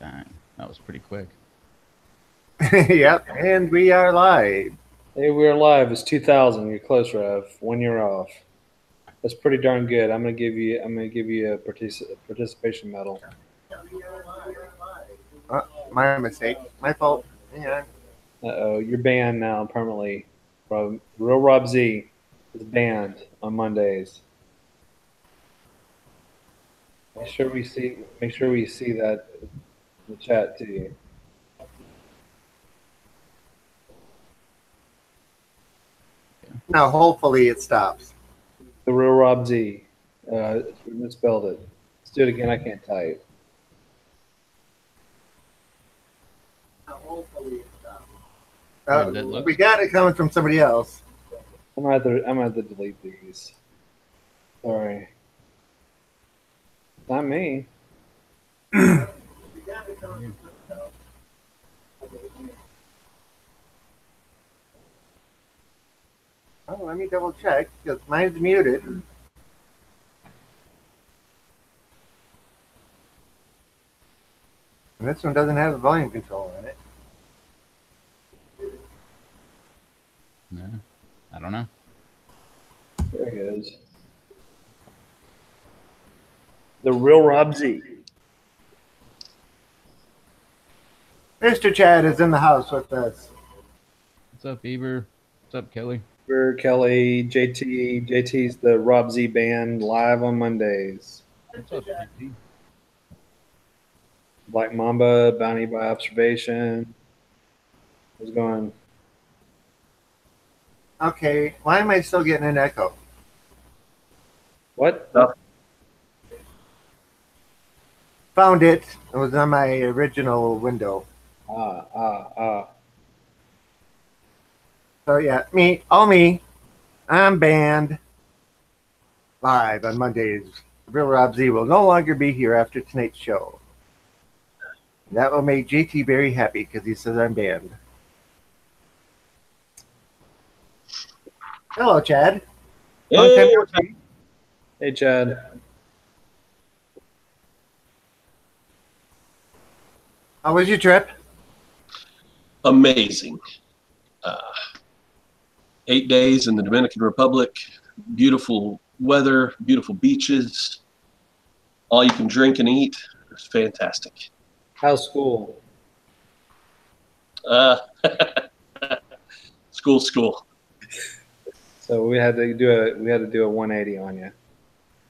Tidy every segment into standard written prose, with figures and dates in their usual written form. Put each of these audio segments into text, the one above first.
Dang, that was pretty quick. Yep, and we are live. Hey, we're live. It's 2000. You're close, Rev. 1 year off. That's pretty darn good. I'm gonna give you a participation medal. My mistake. My fault. Yeah. Uh-oh, you're banned now permanently. Real Rob Z is banned on Mondays. Make sure we see that in the chat to you. Now, hopefully, it stops. The real Rob Z. We misspelled it. Let's do it again. I can't type. Now, hopefully, it stops. That looks We got it coming from somebody else. I'm gonna have to delete these. Sorry. Not me. Oh, let me double check because mine's muted. And this one doesn't have the volume control on it. no, I don't know. There he is. The real Rob Z. Mr. Chad is in the house with us. What's up, Eber? What's up, Kelly? Kelly, JT. JT's the Rob Z band live on Mondays. What's up, JT? Black Mamba, Bounty by Observation. How's it going? Okay, why am I still getting an echo? What? Found it. It was on my original window. Ah. So yeah, all me. I'm banned live on Mondays. Real Rob Z will no longer be here after tonight's show. That will make JT very happy because he says I'm banned. Hello, Chad. Long time Hey, no see. Hey, Chad. How was your trip? amazing. 8 days in the Dominican Republic, beautiful weather, beautiful beaches, all you can drink and eat. It's fantastic. How's school? Uh, school. So we had to do a 180 on you.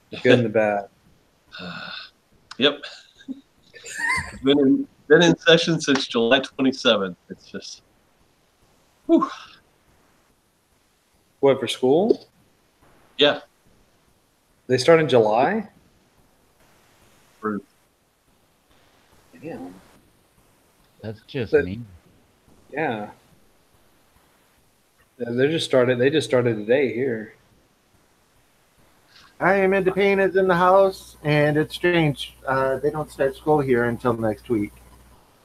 The good and the bad. Yep. Been in session since July 27th. It's just, whew. What, for school? Yeah. They start in July? For, Damn. That's just But- me. Yeah. They just started today here. I am into pain is in the house, and it's strange. They don't start school here until next week.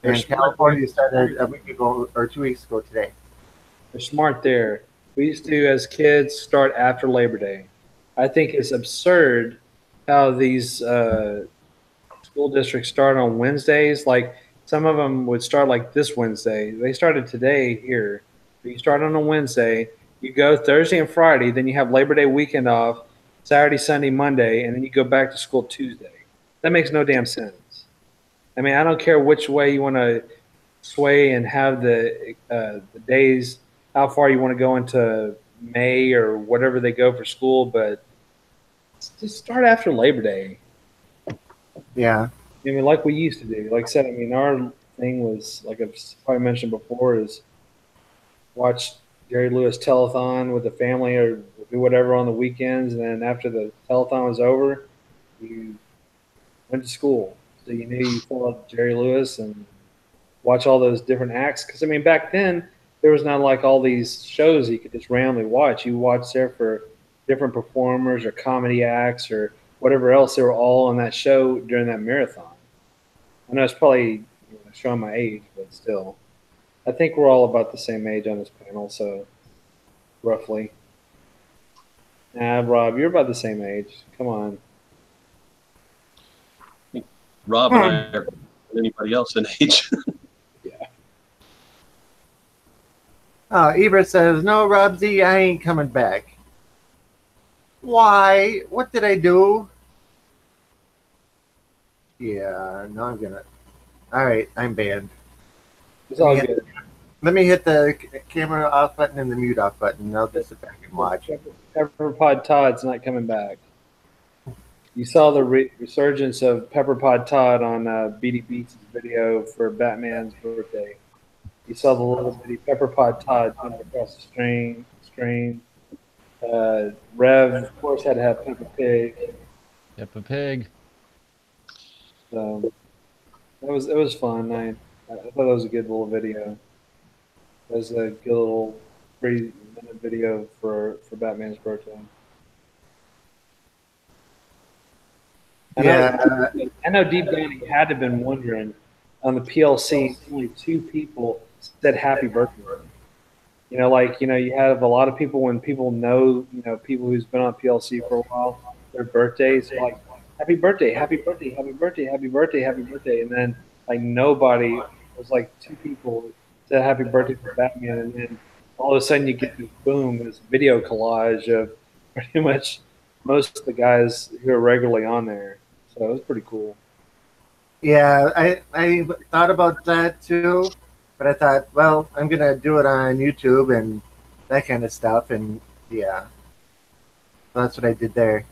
They're And smart. California started a week ago or 2 weeks ago today. They're smart there. We used to, as kids, start after Labor Day. I think it's absurd how these school districts start on Wednesdays. Like some of them would start like this Wednesday. They started today here. You start on a Wednesday, you go Thursday and Friday, then you have Labor Day weekend off, Saturday, Sunday, Monday, and then you go back to school Tuesday. That makes no damn sense. I mean, I don't care which way you want to sway and have the days, how far you want to go into May or whatever they go for school, but just start after Labor Day. Yeah. I mean, like we used to do. Like I said, I mean, our thing was, like I've probably mentioned before, is watch Jerry Lewis telethon with the family or do whatever on the weekends, and then after the telethon was over, you went to school. So you knew you followed Jerry Lewis and watch all those different acts. Because I mean, back then there was not like all these shows you could just randomly watch. You watched there for different performers or comedy acts or whatever else. They were all on that show during that marathon. I know it's probably showing my age, but still, I think we're all about the same age on this panel, so roughly. Nah, Rob, you're about the same age. Come on. Rob and I are anybody else in age. Ebert says, no, Rob Z, I ain't coming back. Why? What did I do? Yeah, no, I'm gonna. All right, I'm banned. It's all good. Let me hit the camera off button and the mute off button. I'll just sit back and watch. Pepper Pod Todd's not coming back. You saw the resurgence of Pepper Pod Todd on BD Beats' video for Batman's birthday. You saw the little bitty Pepper Pod Todd jumping across the screen. Rev, of course, had to have Peppa Pig. Peppa Pig. So it was fun. I thought that was a good little video. It was a good little 3-minute video for Batman's birthday. Yeah. I know deep down he had to have been wondering on the PLC, only 2 people said happy birthday. You have a lot of people when people know, people who's been on PLC for a while, their birthdays, like, happy birthday, happy birthday, happy birthday, happy birthday, happy birthday. And then, like, nobody, it was like 2 people said happy birthday for Batman. And then all of a sudden you get this boom, this video collage of pretty much most of the guys who are regularly on there. So it was pretty cool. Yeah, I thought about that too, but I thought, well, I'm gonna do it on YouTube and that kind of stuff, and yeah, that's what I did there.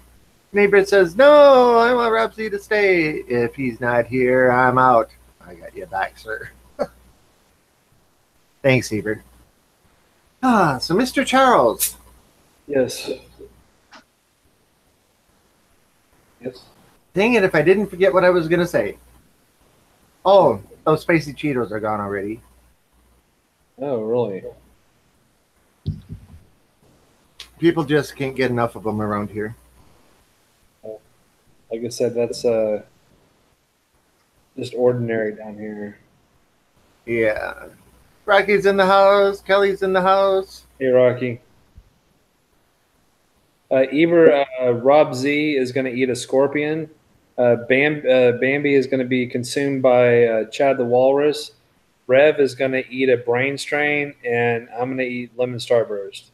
Neighbor says, "No, I want Rob Z to stay. If he's not here, I'm out." I got you back, sir. Thanks, Ebert. So Mr. Charles. Yes. Yes. Dang it! If I didn't forget what I was gonna say. Oh, those spicy Cheetos are gone already. Oh, really? People just can't get enough of them around here. Like I said, that's just ordinary down here. Yeah. Rocky's in the house. Kelly's in the house. Hey, Rocky. Rob Z is going to eat a scorpion. Bambi is going to be consumed by Chad the Walrus. Rev is going to eat a brain strain, and I'm going to eat lemon starburst.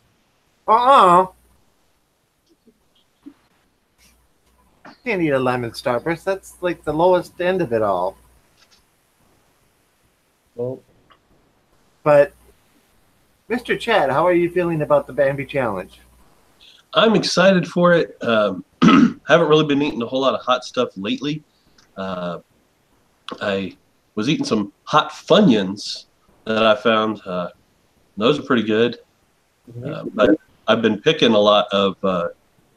Can't eat a lemon starburst. That's like the lowest end of it all. Well, but Mr. Chad, how are you feeling about the Bambi challenge? I'm excited for it. Haven't really been eating a whole lot of hot stuff lately. I was eating some hot Funyuns that I found. Those are pretty good. But I've been picking a lot of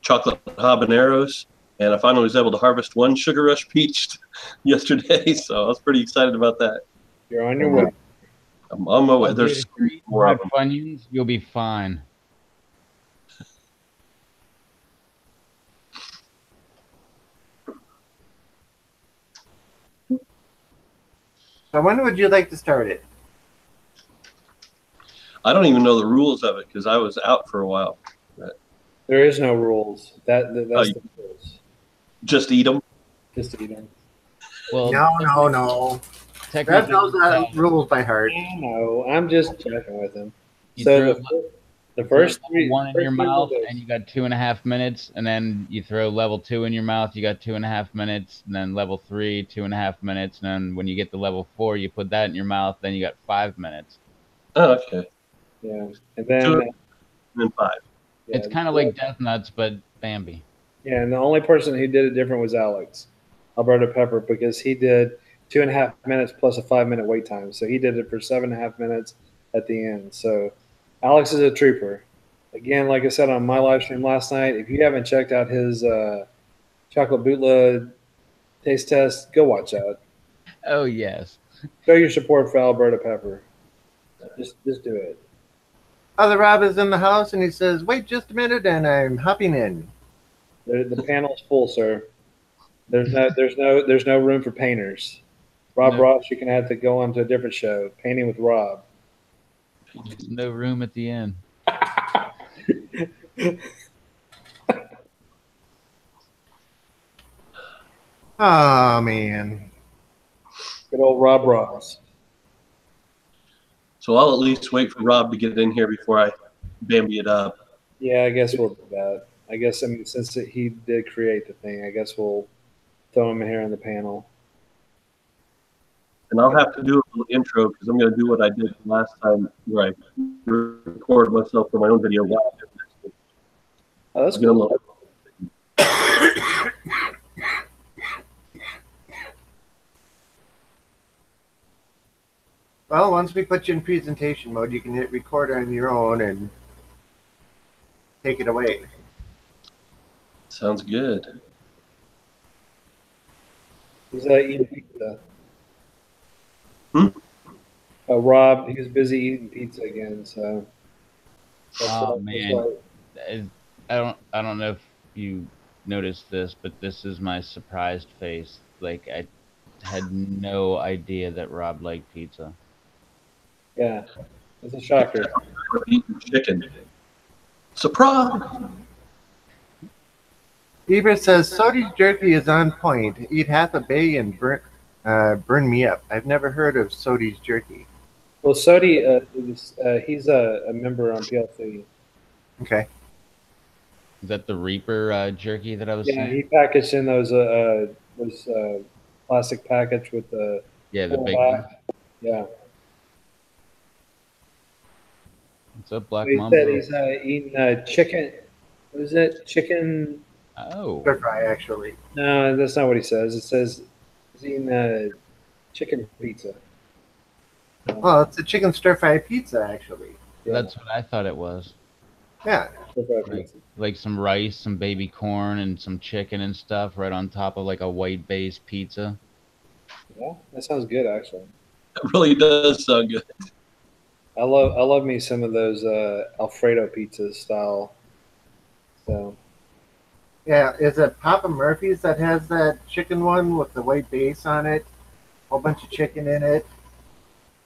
chocolate habaneros, and I finally was able to harvest one Sugar Rush peach yesterday, so I was pretty excited about that. You're on your way. I'm on my way. There's more of them. Funyuns, you'll be fine. So when would you like to start it? I don't even know the rules of it because I was out for a while. There is no rules. That's the rules. Just eat them. Just eat them. Well, No. That knows that rules by heart. No, I'm just joking with him. You So throw the first three, one in your first mouth, three and you got 2.5 minutes, and then you throw level 2 in your mouth, you got 2.5 minutes, and then level 3, 2.5 minutes, and then when you get to level 4, you put that in your mouth, then you got 5 minutes. Oh, okay. Yeah, and then 2 and then 5. Yeah, It's kind of like Death Nuts, but Bambi. Yeah, and the only person who did it different was Alex, Alberta Pepper, because he did 2.5 minutes plus a 5-minute wait time. So he did it for 7.5 minutes at the end. So Alex is a trooper. Again, like I said on my live stream last night, if you haven't checked out his chocolate bootleg taste test, go watch that. Oh, yes. Show your support for Alberta Pepper. Just do it. Other Rob is in the house, and he says, "Wait just a minute, and I'm hopping in." The panel's full, sir. There's no room for painters. Rob Ross, you're gonna have to go on to a different show, Painting with Rob. There's no room at the end. Oh man. Good old Rob Ross. So I'll at least wait for Rob to get in here before I Bambi it up. Yeah, I guess we'll do that. I guess, I mean, since he did create the thing, I guess we'll throw him in here on the panel. And I'll have to do a little intro because I'm going to do what I did last time where I record myself for my own video. Oh, that's Get a cool. little- Well, once we put you in presentation mode, you can hit record on your own and take it away. Sounds good. He's eating pizza. Hmm? Rob, he was busy eating pizza again, so. Oh man, I don't know if you noticed this, but this is my surprised face. Like I had no idea that Rob liked pizza. Yeah, it's a shocker. Eating chicken. Surprise! Eber says, Sodi's jerky is on point. Eat half a bay and burn me up. I've never heard of Sodi's jerky. Well, Sodi, he's a member on PLC. Okay. Is that the Reaper jerky that I was Yeah, saying? he packaged in those plastic package with the Yeah, the full big back. one. Yeah. What's up, Black He Mamba? said he's eating chicken. What is it? Chicken? Oh, Stir fry, actually. No, that's not what he says. It says he's eating chicken pizza. Well, it's a chicken stir fry pizza, actually. that's what I thought it was. Yeah. Like some rice, some baby corn, and some chicken and stuff right on top of like a white base pizza. Yeah, that sounds good actually. It really does sound good. I love me some of those Alfredo pizzas style. So Yeah, is it Papa Murphy's that has that chicken one with the white base on it? A whole bunch of chicken in it.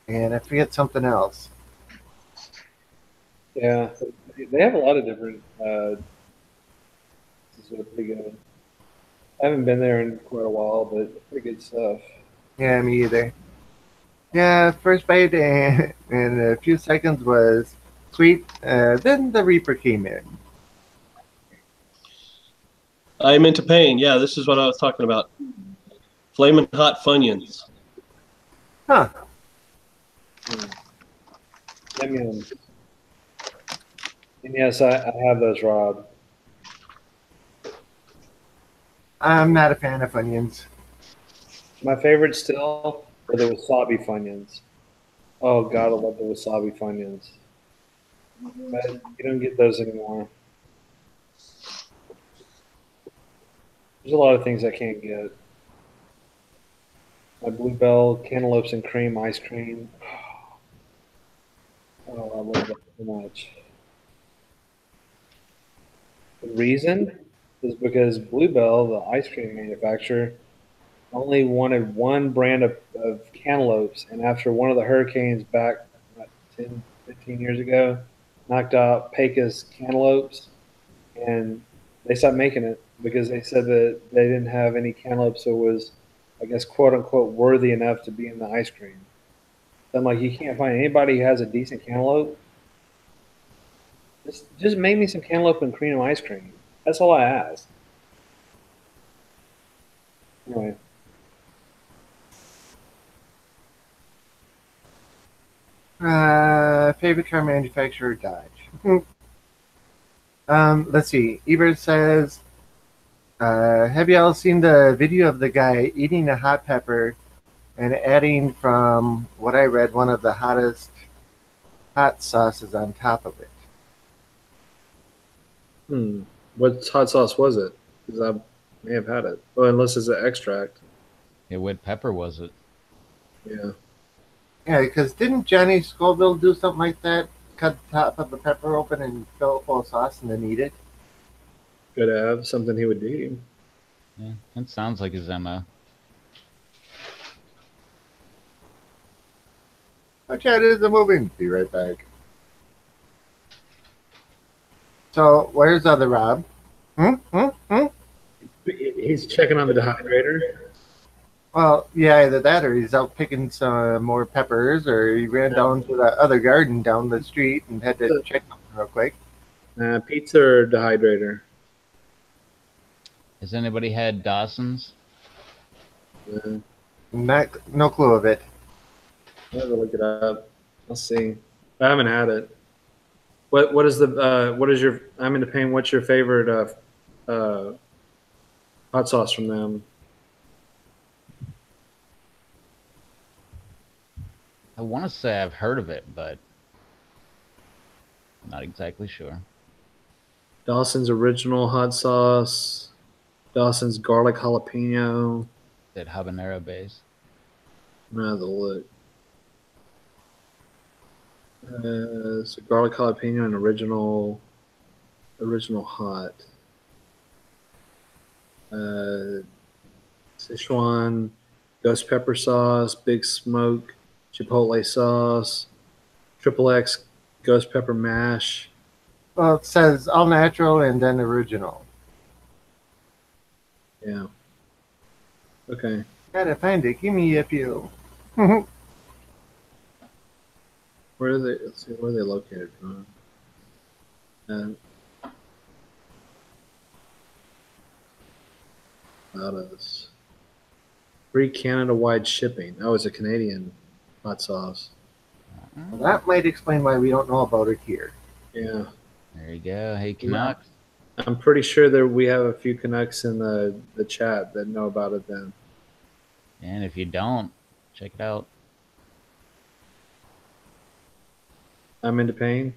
And I forget something else. yeah, they have a lot of different. This is pretty good. I haven't been there in quite a while, but pretty good stuff. Yeah, me either. Yeah, first bite and a few seconds was sweet. Then the Reaper came in. I'm into pain. Yeah, this is what I was talking about. Flamin' hot Funyuns. Huh. Yum. And yes, I have those, Rob. I'm not a fan of Funyuns. My favorite still are the wasabi Funyuns. Oh God, I love the wasabi Funyuns. But you don't get those anymore. There's a lot of things I can't get. My Bluebell cantaloupes and cream ice cream. Oh, I love that so much. The reason is because Bluebell, the ice cream manufacturer, only wanted one brand of cantaloupes, and after one of the hurricanes back 10, 15 years ago, knocked out Pecos cantaloupes, and they stopped making it because they said that they didn't have any cantaloupes that was, I guess, quote unquote, worthy enough to be in the ice cream. So I'm like, you can't find anybody who has a decent cantaloupe. Just make me some cantaloupe and cream ice cream. That's all I ask. Anyway. Favorite car manufacturer, Dodge. Let's see. Ebert says, have you all seen the video of the guy eating a hot pepper and adding, from what I read, one of the hottest hot sauces on top of it? What hot sauce was it? Because I may have had it. Oh, unless it's an extract. Yeah, what pepper was it? Yeah. Yeah, because didn't Johnny Scoville do something like that? Cut the top of the pepper open and fill it full of sauce and then eat it? Could have something he would do. Yeah, that sounds like his MO. Oh, Chad is a moving. Be right back. So, where's other Rob? He's checking on the dehydrator. Well, yeah, either that or he's out picking some more peppers, or he ran down to the other garden down the street and had to check them real quick. Pizza or dehydrator? Has anybody had Dawson's? No clue of it. I'll have to look it up. I'll see. I haven't had it. What is the what is your? I'm into pain. What's your favorite hot sauce from them? I want to say I've heard of it, but I'm not exactly sure. Dawson's original hot sauce. Dawson's garlic jalapeno. That habanero base. I'm gonna have to look. So garlic jalapeno and original hot. Sichuan ghost pepper sauce, big smoke, chipotle sauce, triple X ghost pepper mash. Well, it says all natural and then original. Yeah. Okay. Gotta find it. Give me a few. Where are they? Let's see. Where are they located? Autos. Free Canada-wide shipping. Oh, it's a Canadian hot sauce. Well, that might explain why we don't know about it here. Yeah. There you go. Hey, Canucks. I'm pretty sure that we have a few Canucks in the chat that know about it then. And if you don't, check it out. I'm into pain.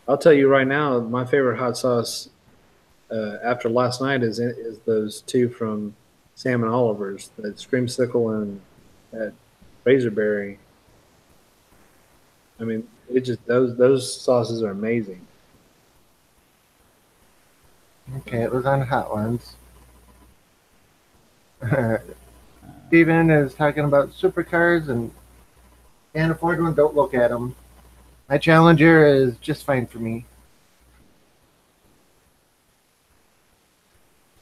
I'll tell you right now, my favorite hot sauce after last night is those two from Sam and Oliver's, that Screamsicle and that Razorberry. I mean, it just those sauces are amazing. Okay, it was on Hot Ones. Steven is talking about supercars and can't afford one. Don't look at them. My Challenger is just fine for me.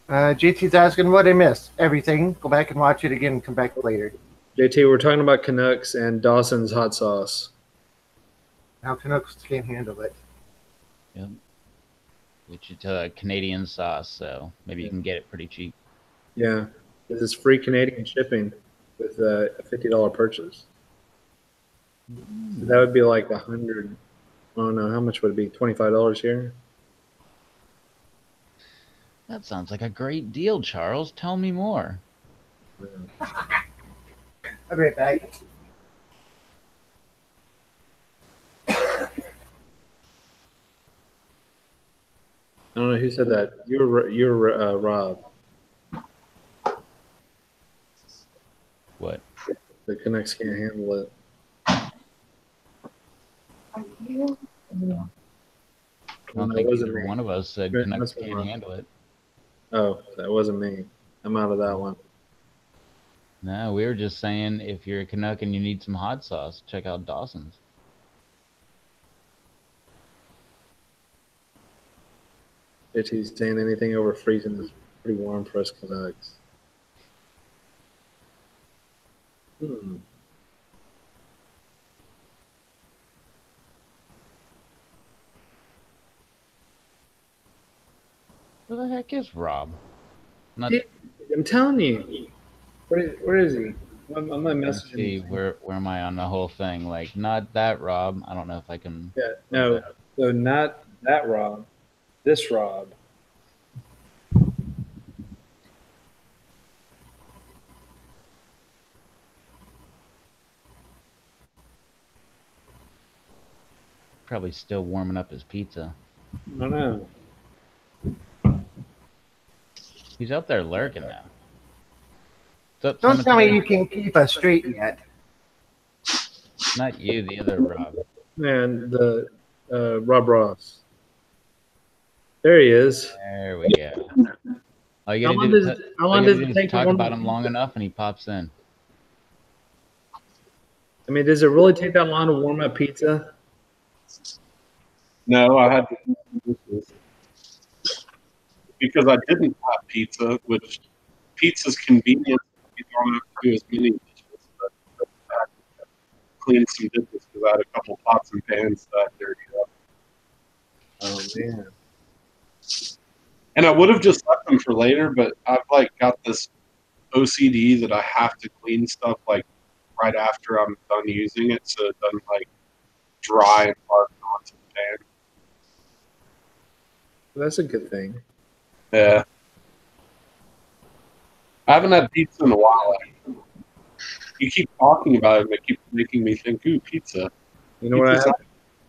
JT's asking what I missed. Everything. Go back and watch it again and come back later. JT, we're talking about Canucks and Dawson's hot sauce. How Canucks can't handle it. Yep. Which is a Canadian sauce, so maybe you can get it pretty cheap. Yeah, this is free Canadian shipping with a $50 purchase. So that would be like $100. Oh no, how much would it be? $25 here. That sounds like a great deal, Charles. Tell me more. I'll be right back. I don't know who said that. You're Rob. What? The Canucks can't handle it. I don't think either one of us said Canucks can't handle it. Oh, that wasn't me. I'm out of that one. No, we were just saying if you're a Canuck and you need some hot sauce, check out Dawson's. If he's saying anything over freezing is pretty warm for us Canucks. Hmm. Who the heck is Rob? Not, I'm telling you. Where is he? I'm not messaging. see, where am I on the whole thing? Like, not that Rob. I don't know if I can. Yeah, no. So not that Rob. This Rob. Probably still warming up his pizza. I don't know. He's out there lurking now. Don't tell me you can keep us straight yet. Not you, the other Rob. And the Rob Ross. There he is. There we go. All you gotta do is talk about him long enough and he pops in. I mean, does it really take that long to warm up pizza? No, I had to do some dishes because I didn't have pizza, which pizza's convenient. You don't have to do as many dishes, but I had to clean some dishes because I had a couple pots and pans that I dirtied up. Oh man. And I would have just left them for later, but I've like got this OCD that I have to clean stuff like right after I'm done using it, so it doesn't like dry and hard onto the pan. That's a good thing. Yeah, I haven't had pizza in a while. Actually. You keep talking about it, and it keeps making me think, "Ooh, pizza." You know what I have?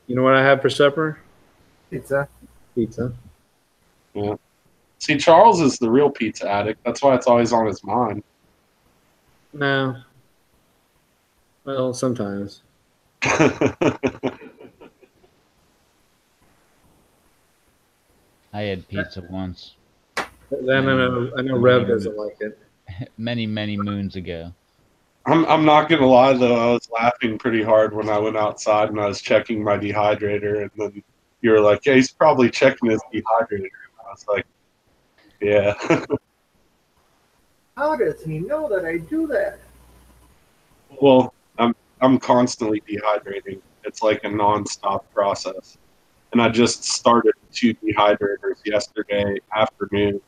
You know what I had for supper? Pizza. Pizza. Yeah. See, Charles is the real pizza addict. That's why it's always on his mind. No. Well, sometimes. I had pizza once, Then I know Rev doesn't like it. many moons ago. I'm not gonna lie though, I was laughing pretty hard when I went outside and I was checking my dehydrator, and then you were like, "Yeah, he's probably checking his dehydrator." And I was like, "Yeah." How does he know that I do that? Well, I'm constantly dehydrating. It's like a nonstop process, and I just started 2 dehydrators yesterday afternoon,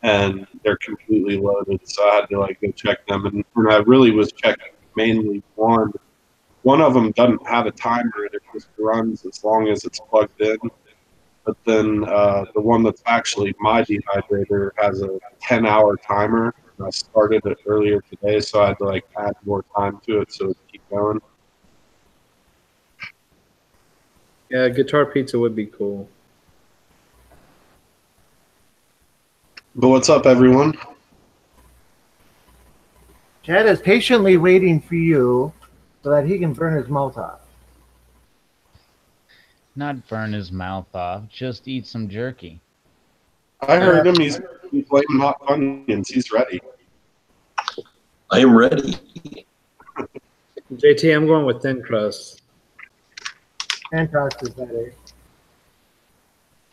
and they're completely loaded. So I had to like go check them, and I really was checking mainly one. One of them doesn't have a timer; it just runs as long as it's plugged in. But then the one that's actually my dehydrator has a 10-hour timer. I started it earlier today, so I had to like add more time to it so it keep going. Yeah, guitar pizza would be cool. But what's up, everyone? Chad is patiently waiting for you so that he can burn his mouth off. Not burn his mouth off, just eat some jerky. I heard him. He's flaming hot onions. He's ready. I am ready. JT, I'm going with thin crust. And crust is better.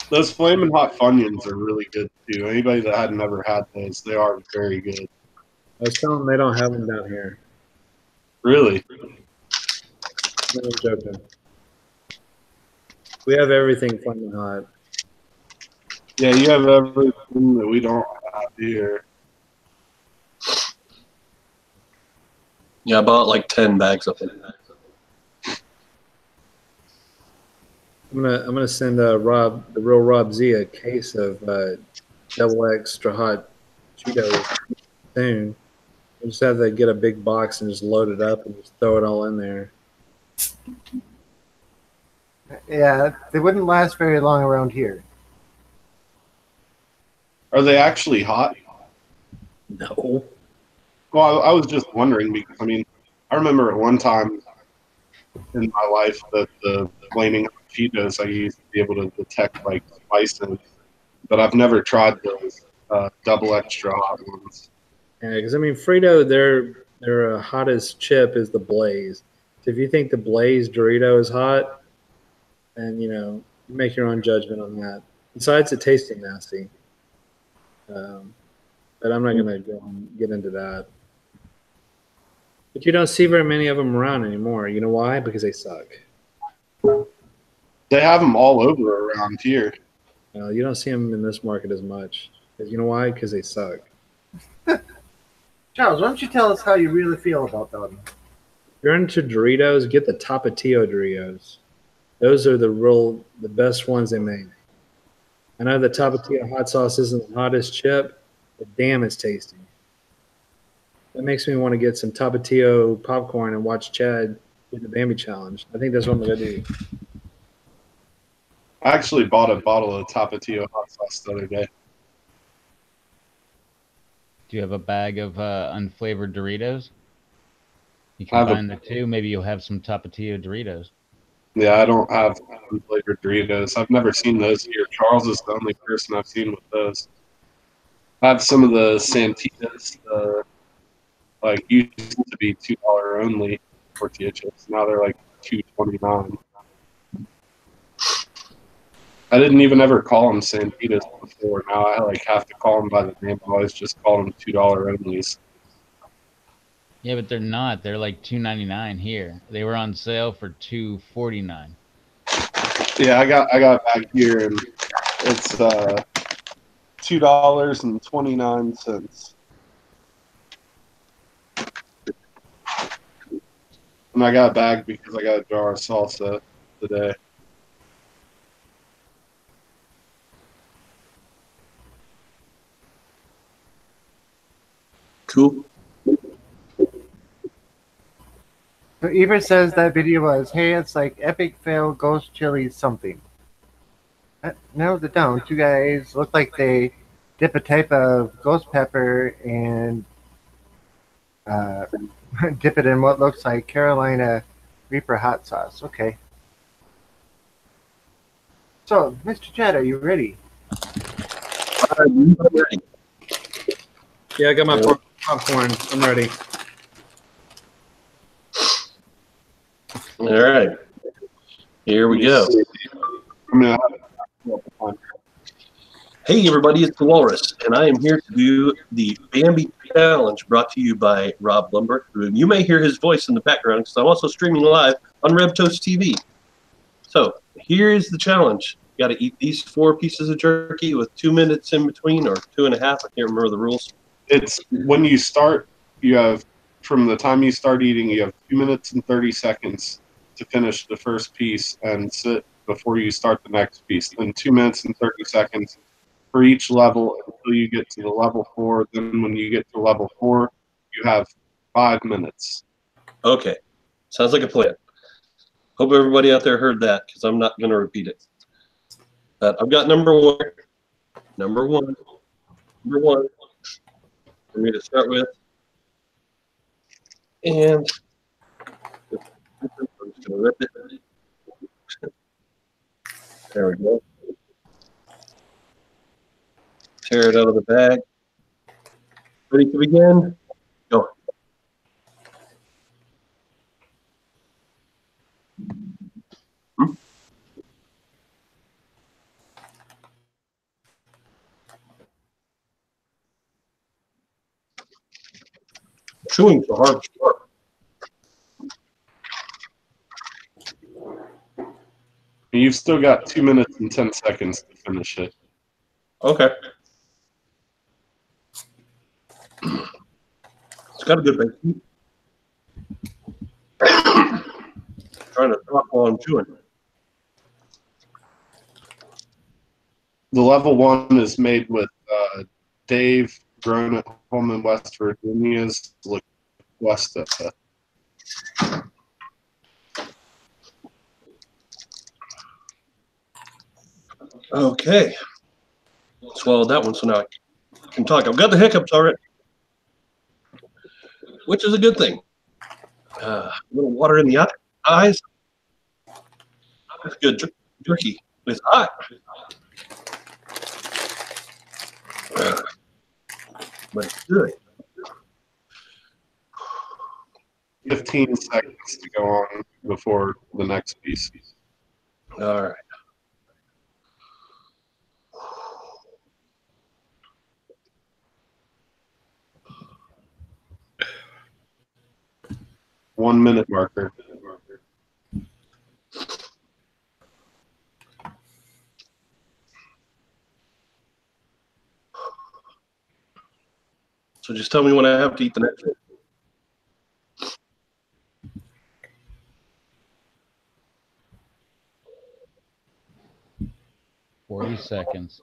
Those flaming hot Funyuns are really good too. Anybody that had never had those, they are very good. I was telling them they don't have them down here. Really? No, I'm joking. We have everything flaming hot. Yeah, you have everything that we don't have here. Yeah, I bought like 10 bags of it. I'm gonna send Rob, the real Rob Z, a case of double extra hot Cheetos soon. We'll just have to get a big box and just load it up and just throw it all in there. Yeah, they wouldn't last very long around here. Are they actually hot? No. Well, I was just wondering because, I mean, I remember at one time in my life that the flaming hot Cheetos, I used to be able to detect like spices, but I've never tried those double extra hot ones. Yeah, because I mean Frito, their hottest chip is the Blaze. So if you think the Blaze Dorito is hot, then you make your own judgment on that. Besides it tasting nasty, but I'm not gonna go and get into that. But you don't see very many of them around anymore. You know why? Because they suck. They have them all over around here. You don't see them in this market as much. You know why? Because they suck. Charles, why don't you tell us how you really feel about them? If you're into Doritos, get the Tapatio Doritos. Those are the best ones they make. I know the Tapatio hot sauce isn't the hottest chip, but damn, it's tasty. That makes me want to get some Tapatio popcorn and watch Chad do the Bambi challenge. I think that's what I'm gonna do. I actually bought a bottle of Tapatio hot sauce the other day. Do you have a bag of unflavored Doritos? You combine the two, maybe you'll have some Tapatio Doritos. Yeah, I don't have unflavored Doritos. I've never seen those here. Charles is the only person I've seen with those. I have some of the Santitas, like used to be $2 only tortilla chips. Now they're like $2.29. I didn't even ever call them Sanditas before. Now I like have to call them by the name. I always just called them $2 onlys. Yeah, but they're not. They're like $2.99 here. They were on sale for $2.49. Yeah, I got back here and it's $2.29. And I got a bag because I got a jar of salsa today. Cool. So Eber says that video was, hey, it's like epic fail ghost chili something. That narrows it down. Two guys look like they dip a type of ghost pepper and uh, dip it in what looks like Carolina Reaper hot sauce. Okay. So, Mr. Chad, are you ready? Yeah, I got my popcorn. I'm ready. All right. Here we go. I'm gonna Hey, everybody, it's the Walrus, and I am here to do the Bambi Challenge brought to you by Rob Lumber. You may hear his voice in the background because I'm also streaming live on RebToast TV. So here's the challenge. You got to eat these 4 pieces of jerky with 2 minutes in between, or 2.5. I can't remember the rules. It's when you start, you have from the time you start eating, you have 2 minutes and 30 seconds to finish the first piece and sit before you start the next piece. Then 2 minutes and 30 seconds for each level until you get to the level 4. Then when you get to level 4, you have 5 minutes. Okay, sounds like a plan. Hope everybody out there heard that because I'm not going to repeat it. But I've got number one for me to start with. And I'm just going to rip it. There we go. Tear it out of the bag. Ready to begin? Go. Chewing so hard. You've still got 2 minutes and 10 seconds to finish it. Okay. It's got a good bite. Trying to talk while I'm chewing. The level 1 is made with Dave, grown at home in West Virginia's Westa. Okay. Swallowed that one, so now I can talk. I've got the hiccups already, which is a good thing. A little water in the eyes. That's good. Jerky. It's hot. But it's good. 15 seconds to go on before the next piece. All right. One minute marker. So just tell me when I have to eat the next one. 40 seconds.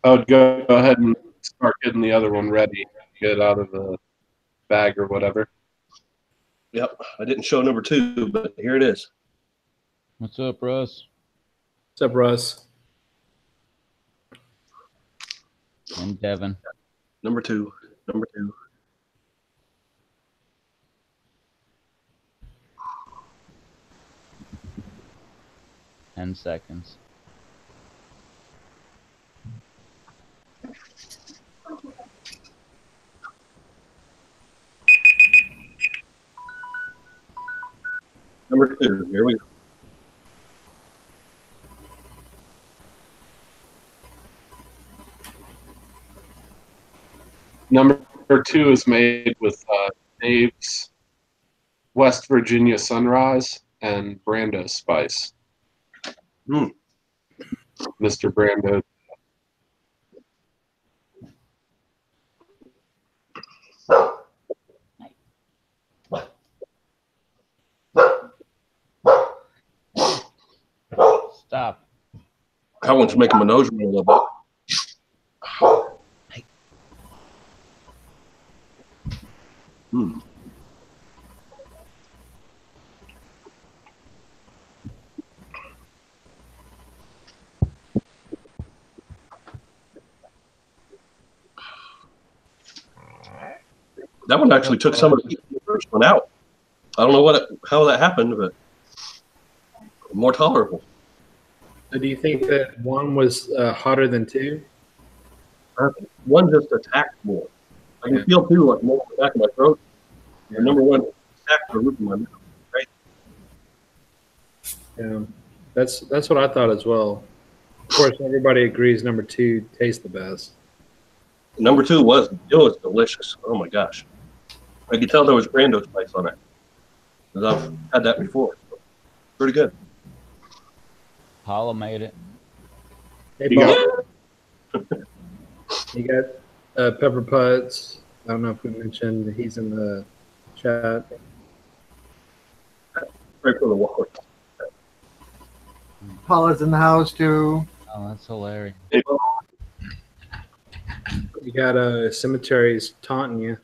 I would go ahead and start getting the other one ready. Get it out of the bag or whatever. Yep. I didn't show number 2, but here it is. What's up, Russ? What's up, Russ? And Devin. Number 2. Number 2. Ten seconds. Number 2. Here we go. Number 2 is made with Dave's West Virginia Sunrise and Brando Spice. Mm. Mr. Brando. Stop. That one's making my nose run a little bit. Mm. That one actually took some of the first one out. I don't know how that happened, but more tolerable. So do you think that one was hotter than two? One just attacked more. I can feel two like more in the back of my throat. And number one attacked the roof of my mouth. Right? Yeah, that's what I thought as well. Of course, everybody agrees number two tastes the best. Number two was delicious. Oh my gosh. I could tell there was Brando spice on it. Because I've had that before. Pretty good. Paula made it. Hey, You Bob, you got Pepper Putz. I don't know if we mentioned he's in the chat. Right for the wall. Paula's in the house too. Oh, that's hilarious. You got Cemeteries taunting you.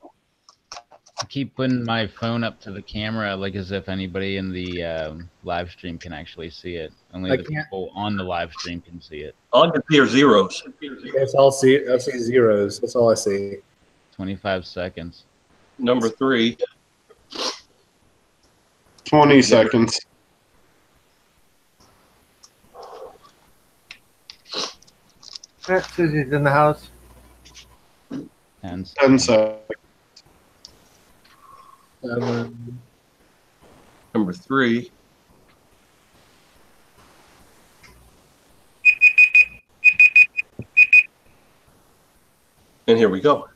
I keep putting my phone up to the camera like as if anybody in the live stream can actually see it. Only I the can't. people on the live stream can see it. All I can see are zeros. Yes, I see zeros. That's all I see. 25 seconds. Number three. 20 seconds. Susie's in the house. 10 10 seconds. seconds. 7. Number three. And here we go.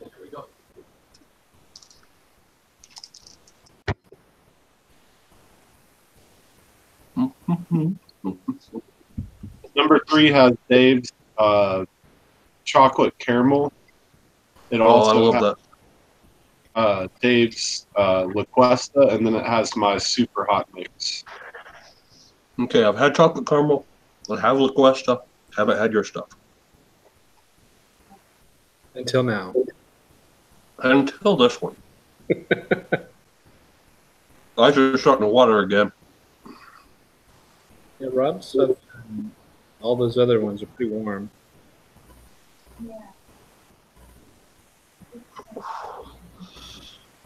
Number 3 has Dave's chocolate caramel. It I also love has that. Dave's La Cuesta, and then it has my super hot mix. Okay, I've had chocolate caramel. I have La Cuesta. Haven't had your stuff. Until now. Until this one. Eyes are starting to water again. Yeah, Rob's stuff and all those other ones are pretty warm.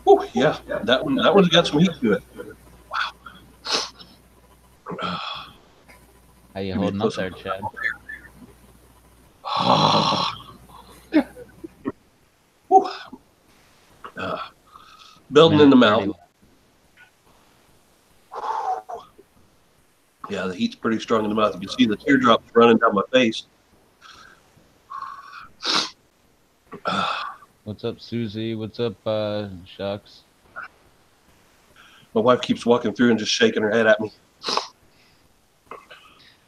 Oh yeah, that one's got some heat to it. Wow. How you holding up there, Chad? Building in the Minute 30 mouth. Yeah, the heat's pretty strong in the mouth. You can see the teardrops running down my face. What's up, Susie? What's up, Shucks? My wife keeps walking through and just shaking her head at me.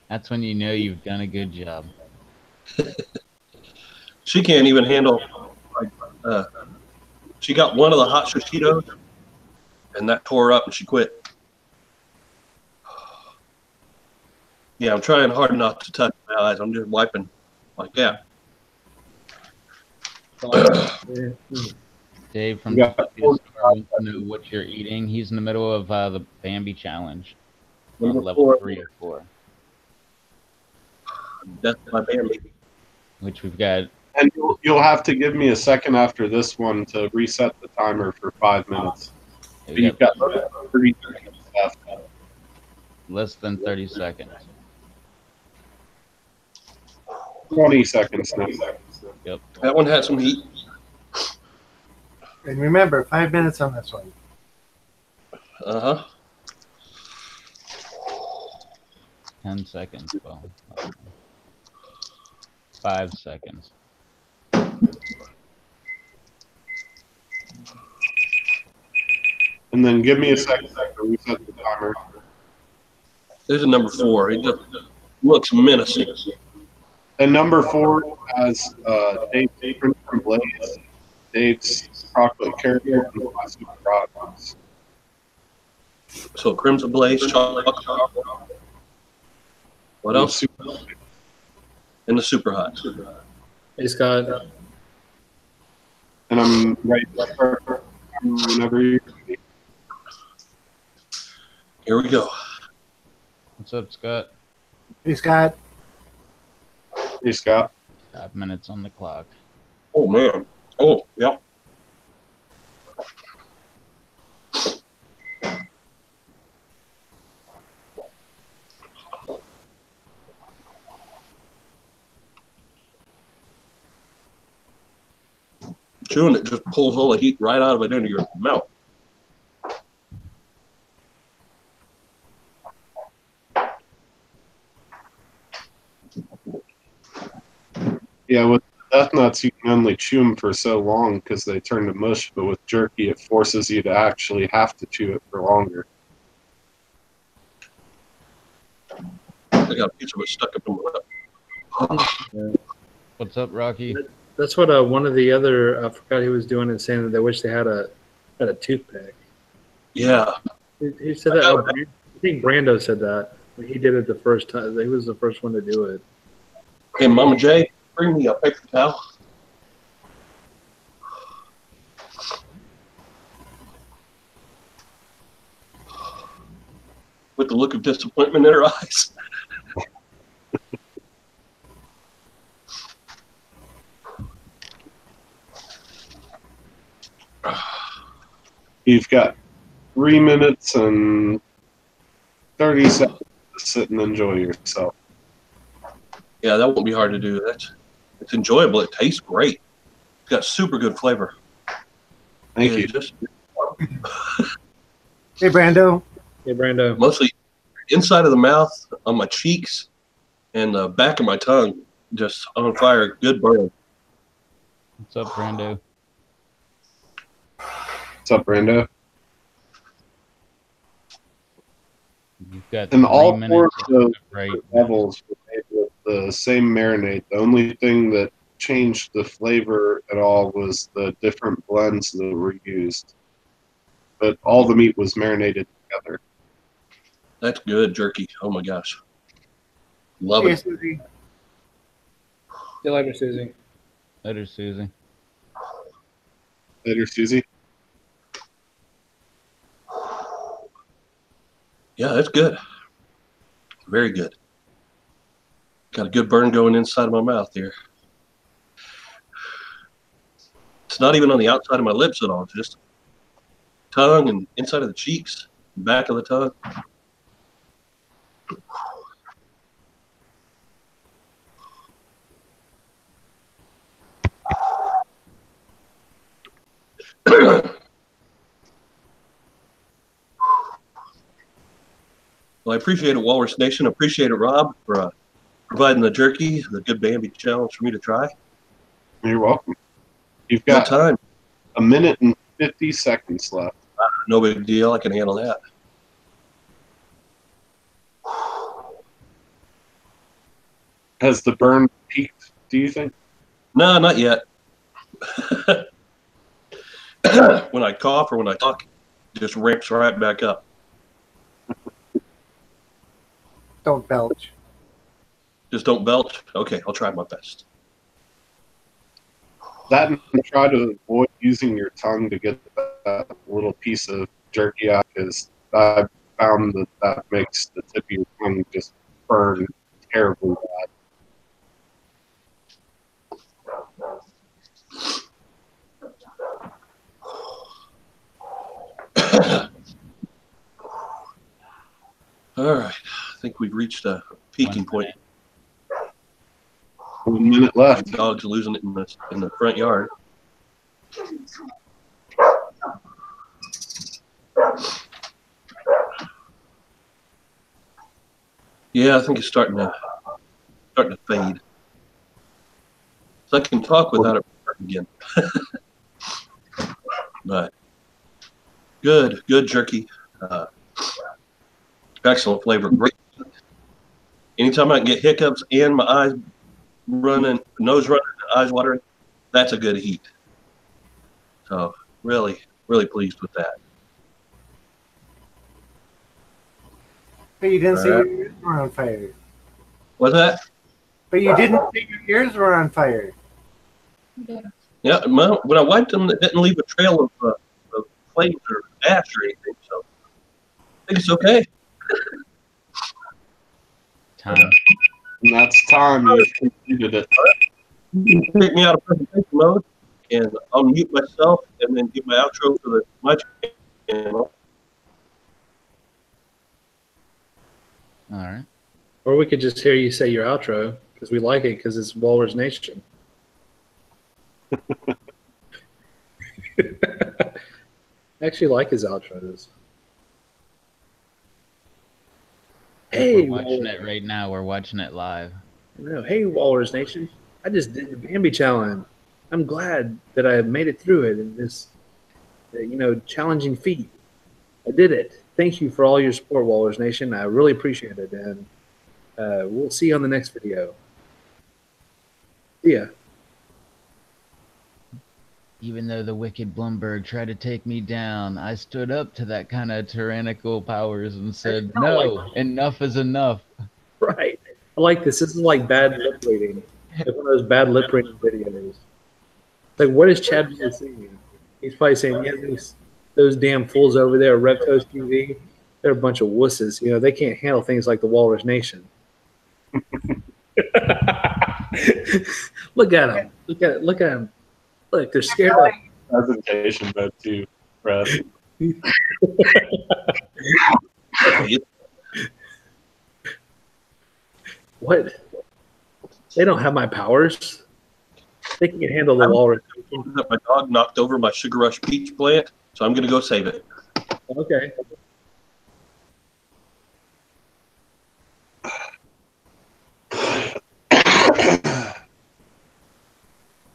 That's when you know you've done a good job. She can't even handle. She got one of the hot Cheetos, and that tore her up, and she quit. Yeah, I'm trying hard not to touch my eyes. I'm just wiping like that. Dave from Yeah. Tokyo Star wants to know what you're eating. He's in the middle of the Bambi challenge. Number Level 4. 3 or 4. That's my Bambi. Which we've got. And you'll have to give me a second after this one to reset the timer for 5 minutes. But you've got 30 seconds left. Less than 30 seconds. 20 seconds now. Yep. That one had some heat. And remember, 5 minutes on this one. 10 seconds. Well, 5 seconds. And then give me a second to reset the timer. There's a number 4. He just looks menacing. And number 4 has Dave's Prince from Blaze, Dave's Chocolate Caramel, and my Super Products. So Crimson Blaze, chocolate. What else? And the Super Hot. Hey, Scott. And I'm ready to start whenever you're ready. Here we go. What's up, Scott? Hey, Scott. Hey, Scott. 5 minutes on the clock. Oh, man. Oh, yeah. Chewing it just pulls all the heat right out of it into your mouth. Yeah, with Death Nuts, you can only chew them for so long because they turn to mush, but with jerky, it forces you to actually have to chew it for longer. I got a piece of it stuck up in my lip. What's up, Rocky? That's what one of the other, I forgot who was doing it, saying that they wish they had a toothpick. Yeah. He said that. I think Brando said that. He did it the first time. He was the first one to do it. Hey, Mama J, bring me a paper towel. With the look of disappointment in her eyes. You've got 3 minutes and 30 seconds to sit and enjoy yourself. Yeah, that won't be hard to do. It's enjoyable. It tastes great. It's got super good flavor. Thank you. Just Hey, Brando. Hey, Brando. mostly inside of the mouth, on my cheeks, and the back of my tongue, just on fire. Good burn. What's up, Brando? What's up, Brando? You've got And 3 all 4 minutes. of those Right. levels were made with the same marinade. The only thing that changed the flavor at all was the different blends that were used. But all the meat was marinated together. That's good jerky. Oh my gosh. Love Hey, it. Susie. See you later, Susie. Later, Susie. Later, Susie. Yeah, that's good. Very good. Got a good burn going inside of my mouth here. It's not even on the outside of my lips at all. It's just tongue and inside of the cheeks, back of the tongue. Well, I appreciate it, Walrus Nation. Appreciate it, Rob, for providing the jerky, the good Bambi challenge for me to try. You're welcome. You've Good got time. 1 minute and 50 seconds left. No big deal. I can handle that. Has the burn peaked, do you think? No, not yet. When I cough or when I talk, it just ramps right back up. Don't belch. Just don't belch. Okay, I'll try my best. That and try to avoid using your tongue to get that little piece of jerky out, because I found that makes the tip of your tongue just burn terribly bad. All right. I think we've reached a peaking point. 1 minute left. Dogs losing it in the front yard. Yeah, I think it's starting to fade. So I can talk without it again. But Good jerky. Excellent flavor. Great. Anytime I can get hiccups and my eyes running, nose running, eyes watering, that's a good heat. So really pleased with that. But you didn't All say right. your ears were on fire. What's that? But you didn't say your ears were on fire. Yeah, well, when I wiped them, it didn't leave a trail of flames or ash or anything. So I think it's okay. Time. And that's time. You've completed it. Take me out of presentation mode, and I'll mute myself and then give my outro for my channel. All right. Or we could just hear you say your outro because we like it because it's Walrus Nation. I actually like his outros. Hey, we're watching it right now. We're watching it live. No, hey, Walrus Nation. I just did the Bambi challenge. I'm glad that I made it through it in this, challenging feat. I did it. Thank you for all your support, Walrus Nation. I really appreciate it. And we'll see you on the next video. See ya. Even though the wicked Blumberg tried to take me down, I stood up to that kind of tyrannical powers and said, no, enough is enough. Right. I like this. This is like bad lip reading. Like one of those bad lip reading videos. Like, what is Chad really saying? He's probably saying, yeah, those damn fools over there at Reptos TV, they're a bunch of wusses. You know, they can't handle things like the Walrus Nation. Look at them. Look at them. Look, they're scared of Presentation mode too, Brad. What? They don't have my powers. They can't handle the Walrus. My dog knocked over my Sugar Rush peach plant, so I'm going to go save it. Okay.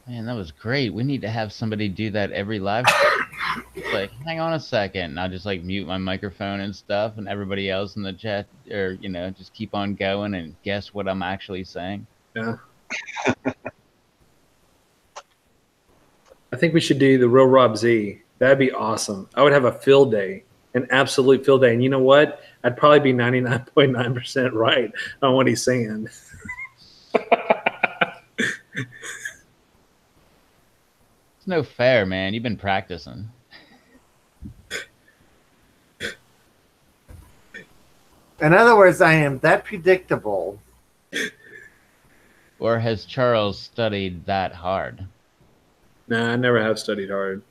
Man, that was great. We need to have somebody do that every live stream. It's like, hang on a second. And I'll just like mute my microphone and stuff, and everybody else in the chat, or, just keep on going and guess what I'm actually saying. Yeah. I think we should do the Real Rob Z. That'd be awesome. I would have a field day, an absolute field day. And you know what? I'd probably be 99.9% right on what he's saying. It's no fair, man. You've been practicing. In other words, I am that predictable. Or has Charles studied that hard? Nah, I never have studied hard.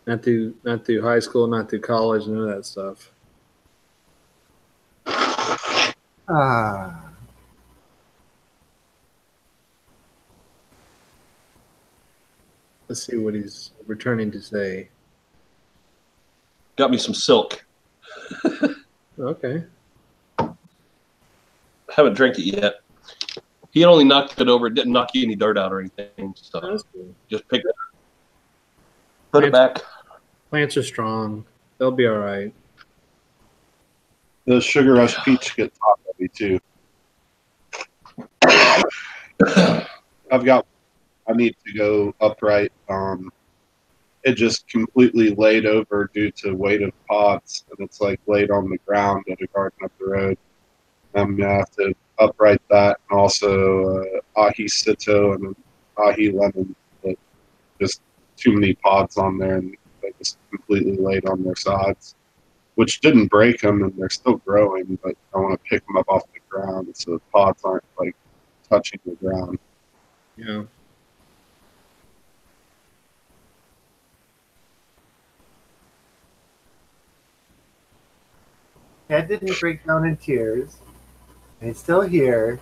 Not through high school, not through college, none of that stuff. Let's see what he's returning to say. Got me some silk. Okay. Haven't drank it yet. He only knocked it over. It didn't knock any dirt out or anything. So That's cool. just pick it up. Put it back. Plants are strong. They'll be all right. The Sugar Rush peach gets hot heavy too. I need to go upright. It just completely laid over due to weight of pods, and it's like laid on the ground at a garden up the road. I'm gonna have to upright that, and also ahi sito and ahi lemon, but just too many pods on there, and they just completely laid on their sides, which didn't break them, and they're still growing. But I want to pick them up off the ground so the pods aren't like touching the ground. Yeah. Ted didn't break down in tears. And he's still here.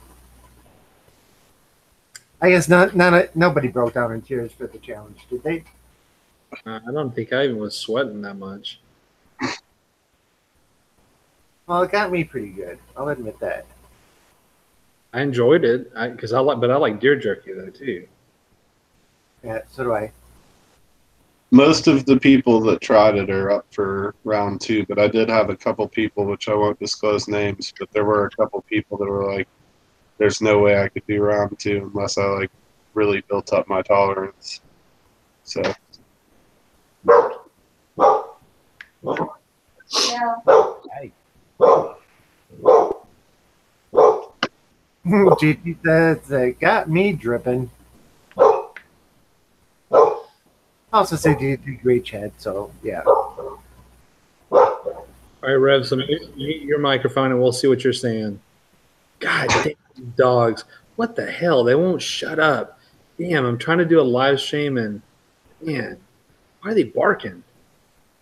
I guess nobody broke down in tears for the challenge, did they? I don't think I even was sweating that much. Well, it got me pretty good. I'll admit that. I enjoyed it but I like deer jerky though too. Yeah, so do I. Most of the people that tried it are up for round 2, but I did have a couple people, which I won't disclose names, but there were a couple people that were like, there's no way I could do round 2 unless I like really built up my tolerance. So GT says they got me dripping. I also say you did great, Chad. So yeah. All right, Rev, so mute your microphone and we'll see what you're saying. God damn, these dogs. What the hell? They won't shut up. Damn, I'm trying to do a live stream and, man, why are they barking?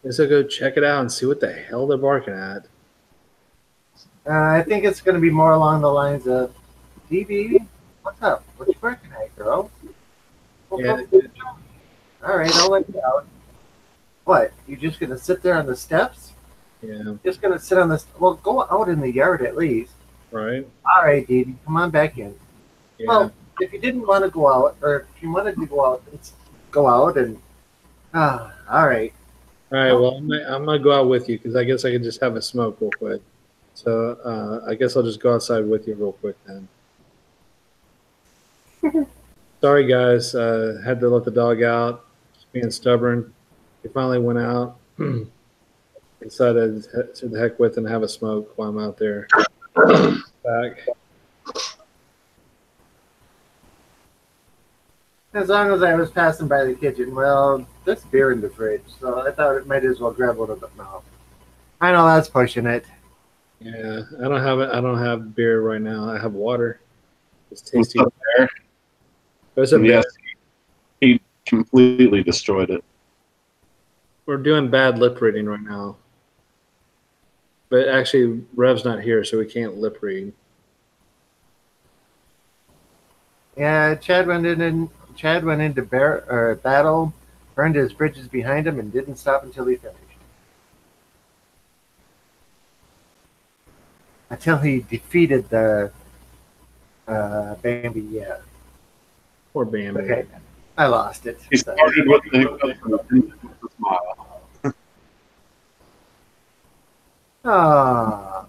Guess I'll go check it out and see what the hell they're barking at. I think it's going to be more along the lines of, DB, what's up? What you working at, girl? Yeah. All right, I'll let you out. What? You just going to sit there on the steps? Yeah. Just going to sit on the... Well, go out in the yard at least. Right. All right, DB, come on back in. Yeah. Well, if you didn't want to go out, or if you wanted to go out, let's go out and... all right. All right, well, I'm going to go out with you because I guess I could just have a smoke real quick. So I guess I'll just go outside with you real quick then. Sorry, guys. Had to let the dog out. Just being stubborn. He finally went out. Decided to the heck with and have a smoke while I'm out there. Back. As long as I was passing by the kitchen, well, there's beer in the fridge, so I thought it might as well grab one of them now. I know that's pushing it. Yeah, I don't have beer right now. I have water. It's tasty. What's up there? There's a Yes, he completely destroyed it. We're doing bad lip reading right now. But actually, Rev's not here, so we can't lip read. Yeah, Chad went into battle, burned his bridges behind him, and didn't stop until he finished. Until he defeated the Bambi, yeah. Poor Bambi. Okay, I lost it. He started with the smile. Ah.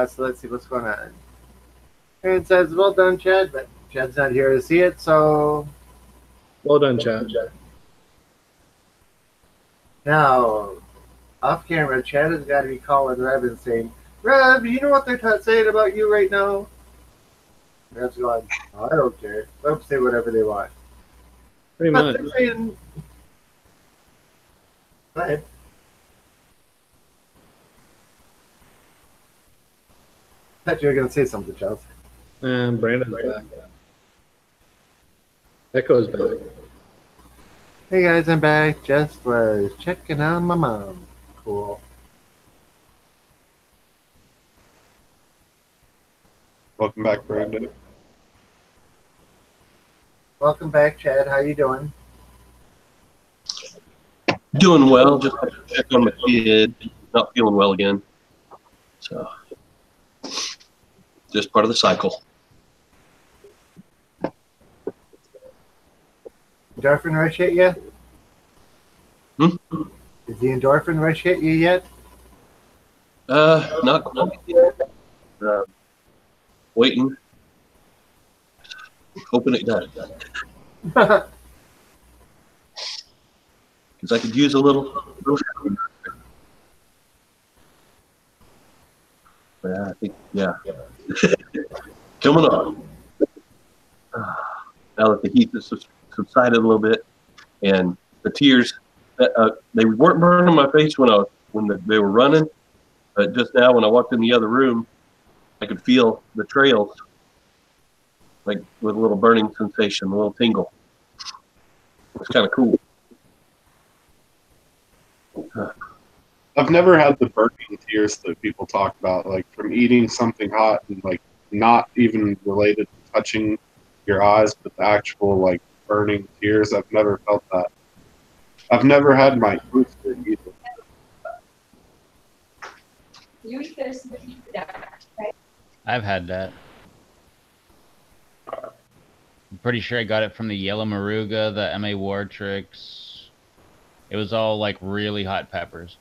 So let's see what's going on. Aaron says, well done, Chad, but Chad's not here to see it, so... Well done, Chad. Now, off camera, Chad has got to be calling Rev and saying, Rev, you know what they're saying about you right now? Rev's going, oh, I don't care. Let them say whatever they want. Pretty But much. they're saying... Go ahead. I thought you were going to say something, Chelsea. And Brandon's back. Echo's back. Hey guys, I'm back. Just was checking on my mom. Cool. Welcome back, Brandon. Welcome back, Chad. How you doing? Doing well. Just had to check on my kid. Not feeling well again. So, just part of the cycle. Endorphin rush hit you? Is the endorphin rush hit you yet? Not quite yet. Waiting. Hoping it does. Because I could use a little. Yeah, I think, yeah. Coming on. Now that the heat has subsided a little bit, and the tears, they weren't burning my face when they were running, but just now when I walked in the other room, I could feel the trails, like with a little burning sensation, a little tingle. It's kind of cool. I've never had the burning tears that people talk about, like from eating something hot and like not even related to touching your eyes, but the actual like burning tears. I've never felt that. I've never had my booster either. I've had that. I'm pretty sure I got it from the Yellow Moruga, the M.A. Wartrix. It was all like really hot peppers.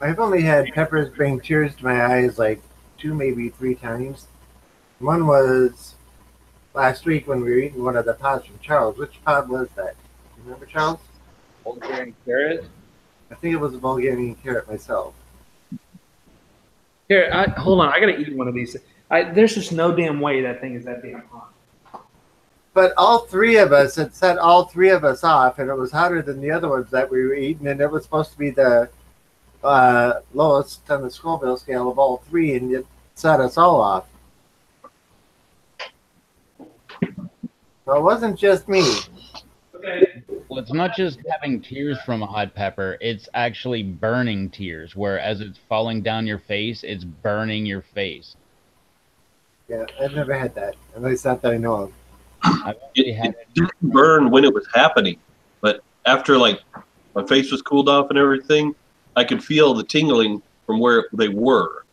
I've only had peppers bring tears to my eyes like 2, maybe 3 times. One was last week when we were eating one of the pods from Charles. Which pod was that? You remember, Charles? Bulgarian carrot. I think it was a Bulgarian carrot myself. Here, hold on. I gotta eat one of these. There's just no damn way that thing is that damn hot. But all 3 of us had set all 3 of us off, and it was hotter than the other ones that we were eating, and it was supposed to be the lowest on the Scoville scale of all 3, and it set us all off. So it wasn't just me. Okay. Well, it's not just having tears from a hot pepper, it's actually burning tears, where as it's falling down your face, it's burning your face. Yeah, I've never had that. At least not that I know of. It didn't burn when it was happening, but after like my face was cooled off and everything, I could feel the tingling from where they were.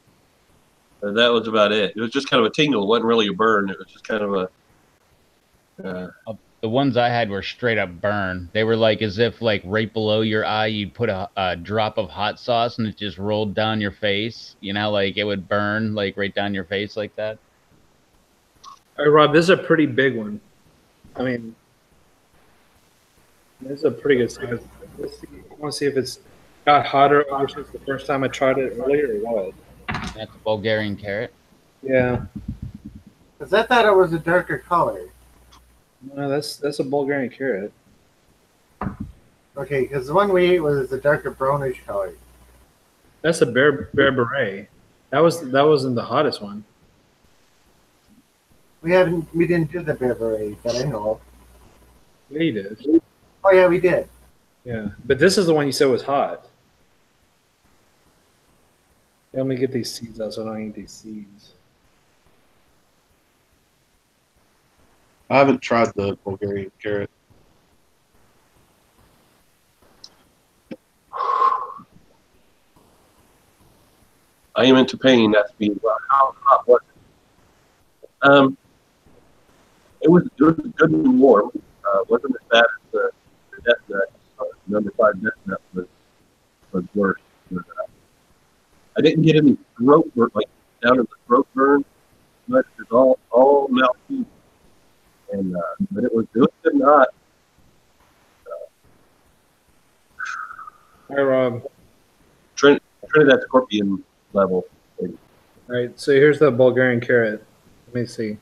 And that was about it. It was just kind of a tingle. It wasn't really a burn. It was just kind of a. The ones I had were straight up burn. They were like as if like right below your eye you'd put a drop of hot sauce and it just rolled down your face. You know, like it would burn like right down your face like that. All right, Rob, this is a pretty big one. I mean, this is a pretty good size. Let's see. I want to see if it's got hotter ever since the first time I tried it earlier or what. That's a Bulgarian carrot. Yeah. Because I thought it was a darker color. No, that's a Bulgarian carrot. Okay, because the one we ate was a darker brownish color. That's a bear beret. That wasn't the hottest one. We didn't do the bear beret that I know of. Yeah, you did. Oh yeah, we did. Yeah, but this is the one you said was hot. Yeah, let me get these seeds out so I don't eat these seeds. I haven't tried the Bulgarian carrot. I am into pain. That's being how hot was it? It was good and warm. Wasn't as bad as the death nut. Number 5 death nut was worse. But, I didn't get any throat burn, like down in the throat burn, but it's all mouth food. And but it was good and hot. All right, Rob. Trinidad Scorpion level. All right, so here's the Bulgarian carrot. Let me see.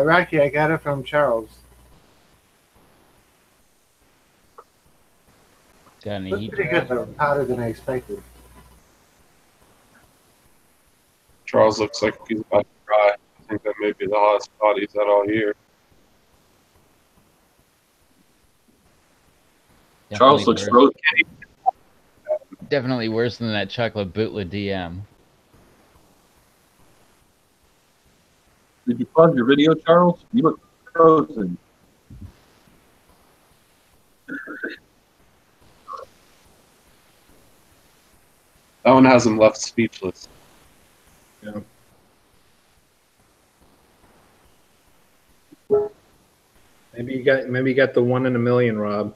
Rocky, I got it from Charles. Got any Looks heat? pretty good, though. Hotter than I expected. Charles looks like he's about to cry. I think that may be the hottest spot he's had all year. Charles looks frozen. Definitely worse than that chocolate bootleg DM. Did you pause your video, Charles? You look frozen. That one has him left speechless. Yeah. Maybe you got the 1 in a million, Rob.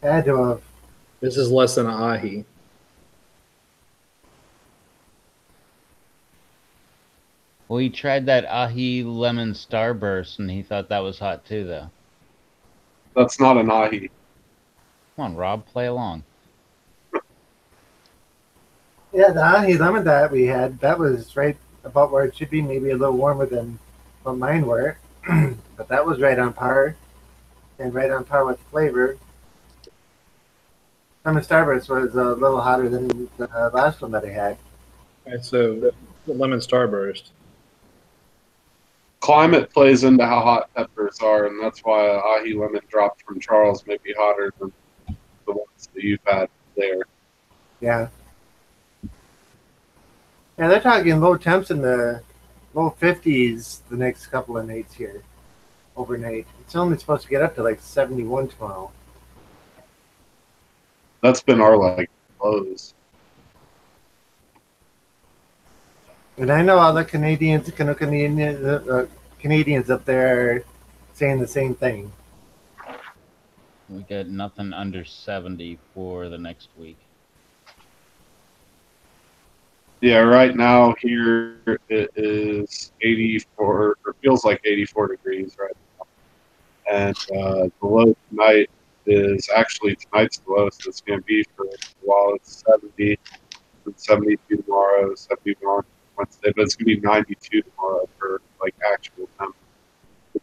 Had to have. This is less than an ahi. Well, he tried that ahi lemon starburst and he thought that was hot too, though. That's not an ahi. Come on, Rob, play along. Yeah, the ahi lemon that we had, that was right about where it should be, maybe a little warmer than what mine were. But that was right on par, and right on par with the flavor. Lemon Starburst was a little hotter than the last one that I had. All right, so the lemon starburst. Climate plays into how hot peppers are, and that's why ahi lemon dropped from Charles may be hotter than the ones that you've had there. Yeah. Yeah, they're talking low temps in the low 50s the next couple of nights here. overnight. It's only supposed to get up to like 71 tomorrow. That's been our like lows. And I know all the Canadians up there are saying the same thing. We got nothing under 70 for the next week. Yeah, right now here it is 84, or feels like 84 degrees right now. And the low tonight is actually tonight's the lowest it's going to be for a while. It's 70, and 72 tomorrow, 71 Wednesday, but it's going to be 92 tomorrow for like actual temp.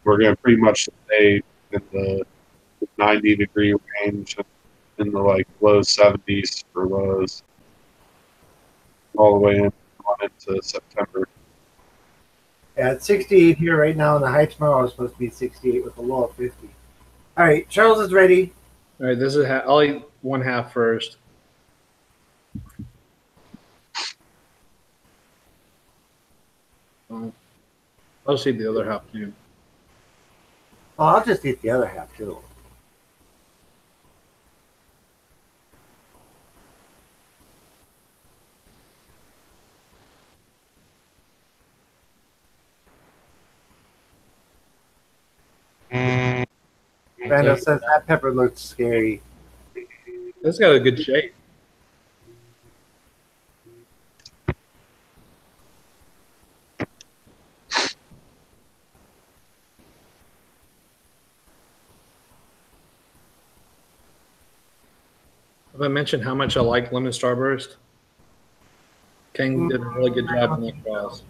We're going to pretty much stay in the 90-degree range, in the like low 70s for lows, all the way on into September. Yeah, it's 68 here right now, and the high tomorrow is supposed to be 68 with a low of 50. All right, Charles is ready. All right, this is I'll eat one half first. I'll just eat the other half too. Oh, I'll just eat the other half too. Randall says that pepper looks scary. That's got a good shape. Have I mentioned how much I like lemon starburst? King did a really good job on that cross.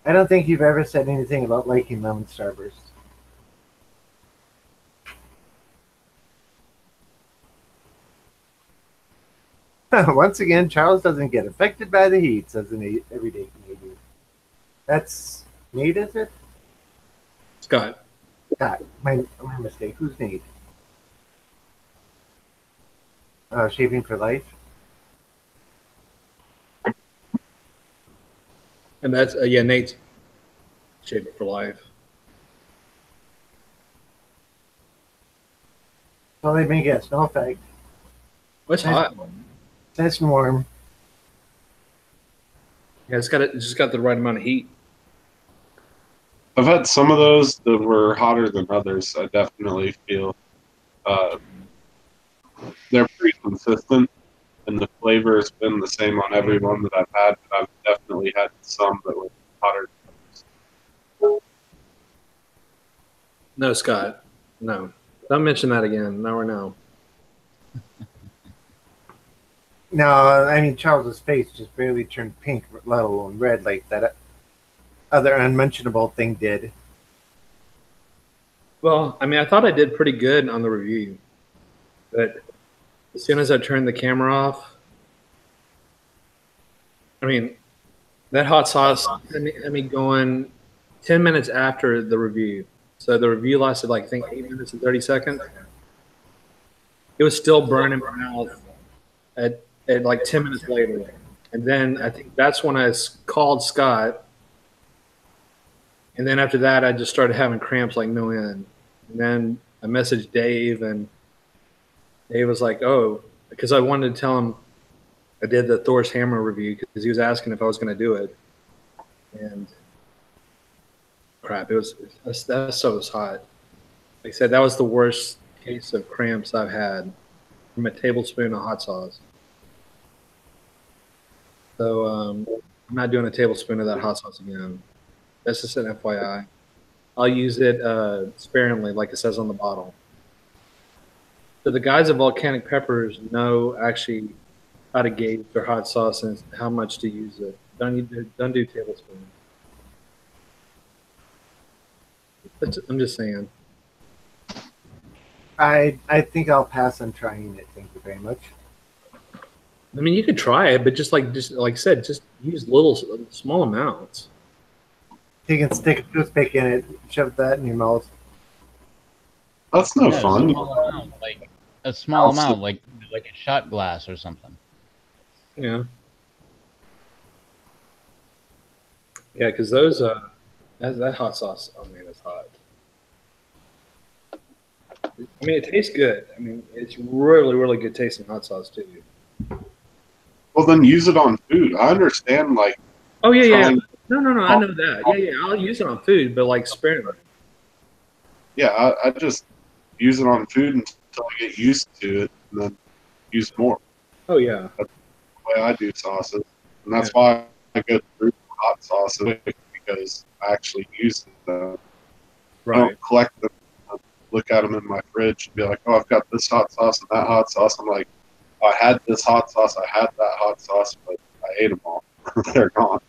I don't think you've ever said anything about liking lemon starburst. Once again, Charles doesn't get affected by the heat, says an everyday Canadian. That's Nate, is it? Scott. Scott. My mistake. Who's Nate? Shaving for Life. And that's, yeah, Nate's Shaving for Life. Well, they may get snow effect. What's hot? Nice and warm. Yeah, it's just got the right amount of heat. I've had some of those that were hotter than others. I definitely feel they're pretty consistent, and the flavor has been the same on every one that I've had. But I've definitely had some that were hotter than others. No, Scott. No. Don't mention that again. No or no. No, I mean, Charles's face just barely turned pink, let alone red, like that other unmentionable thing did. Well, I mean, I thought I did pretty good on the review. But as soon as I turned the camera off, I mean, that hot sauce had me going 10 minutes after the review. So the review lasted, like, I think 8 minutes and 30 seconds. It was still burning my mouth at like 10 minutes later. And then I think that's when I called Scott. And then after that, I just started having cramps like no end. And then I messaged Dave, and Dave was like, oh, because I wanted to tell him I did the Thor's Hammer review because he was asking if I was going to do it. And crap, that stuff was hot. Like I said, that was the worst case of cramps I've had from a tablespoon of hot sauce. So I'm not doing a tablespoon of that hot sauce again. That's just an FYI. I'll use it sparingly, like it says on the bottle. So the guys at Volcanic Peppers know actually how to gauge their hot sauce and how much to use it. Don't do tablespoons. I'm just saying. I think I'll pass on trying it. Thank you very much. I mean, you could try it, but just like I said, just use small amounts. You can stick a toothpick in it, shove that in your mouth. That's no fun. A small amount, like a shot glass or something. Yeah. Yeah, because those that hot sauce, oh man, it's hot. I mean, it tastes good. I mean, it's really, really good tasting hot sauce too. Well, then use it on food. I understand, like, Oh yeah, yeah. trying. No. I know that. Yeah, yeah. I'll use it on food, but like sparingly. Yeah, I just use it on food until I get used to it, and then use more. Oh yeah. That's the way I do sauces, and that's why I go through hot sauces because I actually use them. I Right. don't collect them. I look at them in my fridge and be like, "Oh, I've got this hot sauce and that hot sauce." I'm like, "I had this hot sauce, I had that hot sauce, but I ate them all. They're gone."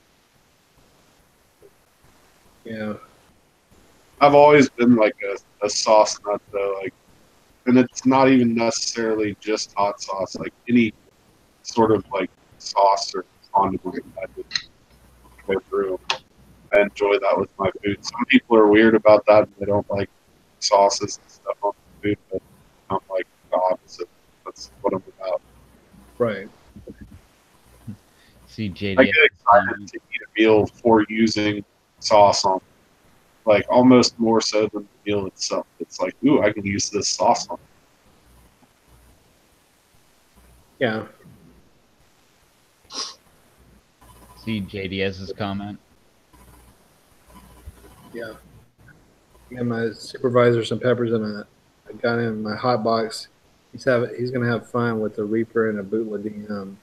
Yeah. I've always been like a sauce nut though, like, and it's not even necessarily just hot sauce. Like any sort of like sauce or condiment, I just go through. I enjoy that with my food. Some people are weird about that and they don't like sauces and stuff on food, but I'm like the opposite. That's what I'm about. Right. See, JD. I get excited to eat a meal for using sauce on, like almost more so than the meal itself. It's like, ooh, I can use this sauce on. Yeah. See JDS's comment. Yeah. Yeah. My supervisor some peppers in a. I got in my hot box. He's gonna have fun with the Reaper and a bootleg DM.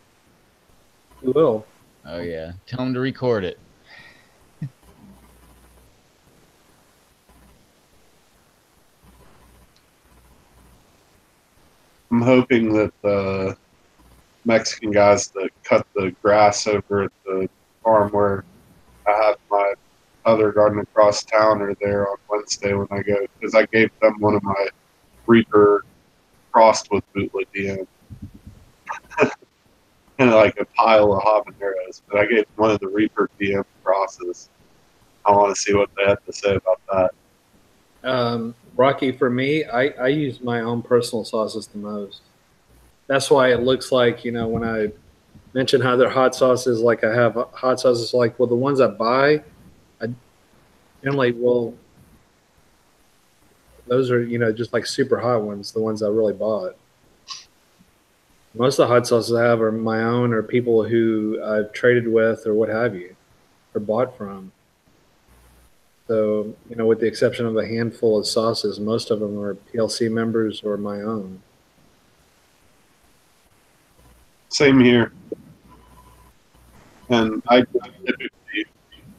He will. Oh yeah, tell him to record it. I'm hoping that the Mexican guys that cut the grass over at the farm where I have my other garden across town are there on Wednesday when I go, because I gave them one of my Reaper crossed with bootleg DM and like a pile of habaneros. But I gave one of the Reaper DM crosses. I want to see what they have to say about that. Rocky, for me, I use my own personal sauces the most. That's why it looks like, when I mention how they're hot sauces, like I have hot sauces, like, well, the ones I buy, I generally those are, just like super hot ones, the ones I really bought. Most of the hot sauces I have are my own or people who I've traded with or what have you, or bought from. So, with the exception of a handful of sauces, most of them are PLC members or my own. Same here. And I typically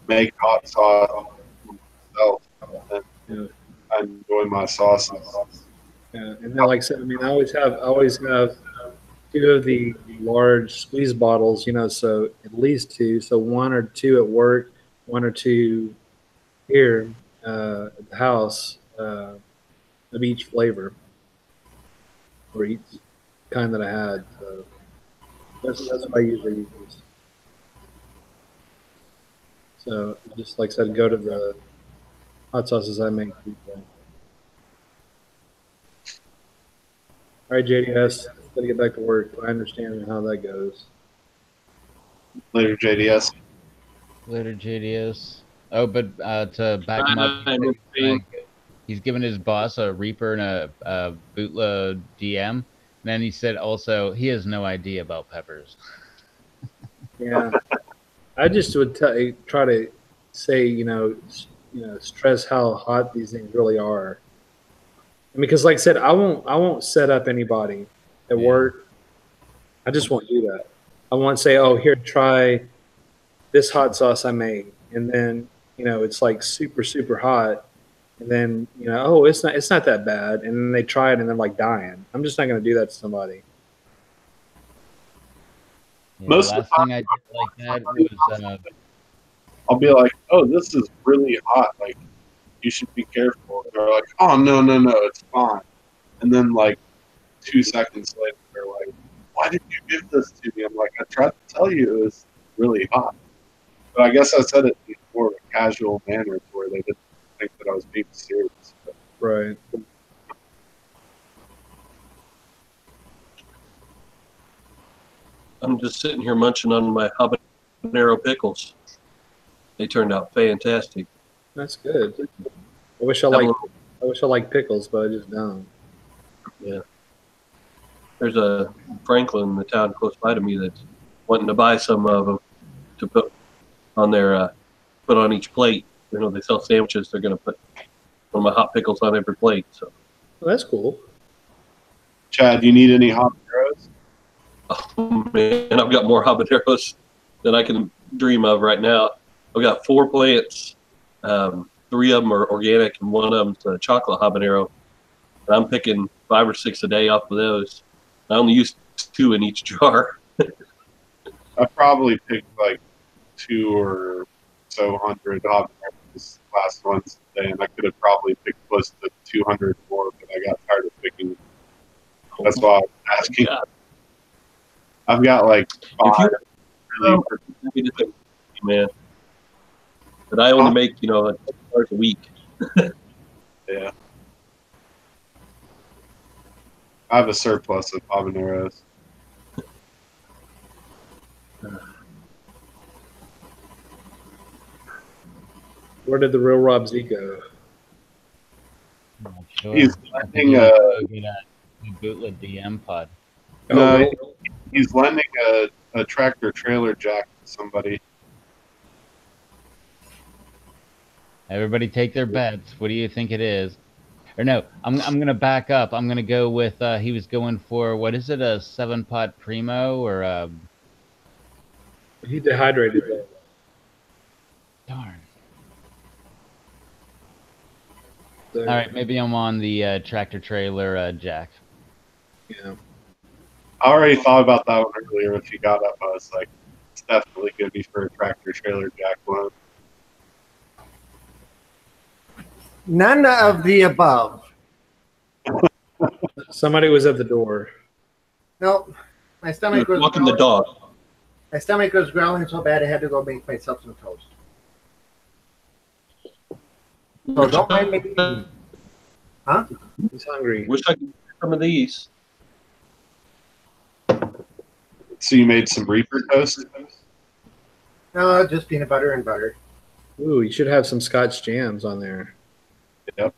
make hot sauce myself. And I enjoy my sauces. Yeah, and then like I said, I mean, I always have two of the large squeeze bottles, so at least two. So one or two at work, one or two here at the house of each flavor or each kind that I had. So that's what I usually use. So just like I said, go to the hot sauces I make. All right, JDS, gotta get back to work. I understand how that goes. Later, JDS. Later, JDS. Oh, but to back him up, he's given his boss a Reaper and a bootleg DM. And then he said also he has no idea about peppers. Yeah, I just would try to say, stress how hot these things really are. And because, like I said, I won't set up anybody at work. I just won't do that. I won't say, "Oh, here, try this hot sauce I made," and then it's like super super hot, and then oh, it's not that bad, and then they try it and they're like dying. I'm just not going to do that to somebody. Yeah, Most the of last the time, thing I did like that was I'll be like, "Oh, this is really hot. Like, you should be careful." And they're like, "Oh, no, it's fine." And then like 2 seconds later, they're like, "Why did you give this to me?" I'm like, "I tried to tell you it was really hot." But I guess I said it in more of a casual manner to where they didn't think that I was being serious. But Right. I'm just sitting here munching on my habanero pickles. They turned out fantastic. That's good. I wish I liked pickles, but I just don't. Yeah. There's a Franklin, the town close by to me, that's wanting to buy some of them to put on their put on each plate. You know, they sell sandwiches. They're going to put one of my hot pickles on every plate. So, Well, that's cool. Chad, you need any habaneros? oh man, I've got more habaneros than I can dream of right now. I've got 4 plants. 3 of them are organic, and one of them's a chocolate habanero. And I'm picking 5 or 6 a day off of those. I only use 2 in each jar. I probably picked like 2 or so hundred habaneros last Wednesday, and I could have probably picked close to 200 more, but I got tired of picking. That's why I was asking. Yeah. I've got like 5. If you Really, man, but I only make like $10 a week. yeah. I have a surplus of habaneros. Where did the real Rob Z go? I'm not sure. He's I think lending he a went to go get a bootleg DM pod. No, really? he's lending a tractor trailer jack to somebody. Everybody take their bets. What do you think it is? Or no, I'm gonna back up. I'm gonna go with he was going for, what is it, a 7-pot primo or a He dehydrated that. darn. So, All right, maybe I'm on the tractor trailer jack. yeah. I already thought about that one earlier. If you got up, I was like, it's definitely going to be for a tractor trailer jack loan. None of the above. Somebody was at the door. No, my He stomach was was walking the growling. dog. My stomach was growling so bad I had to go make myself some toast. So don't mind me. Huh? He's hungry. Wish I could get some of these. So you made some Reaper toast? No, just peanut butter and butter. Ooh, you should have some Scotch jams on there. Yep.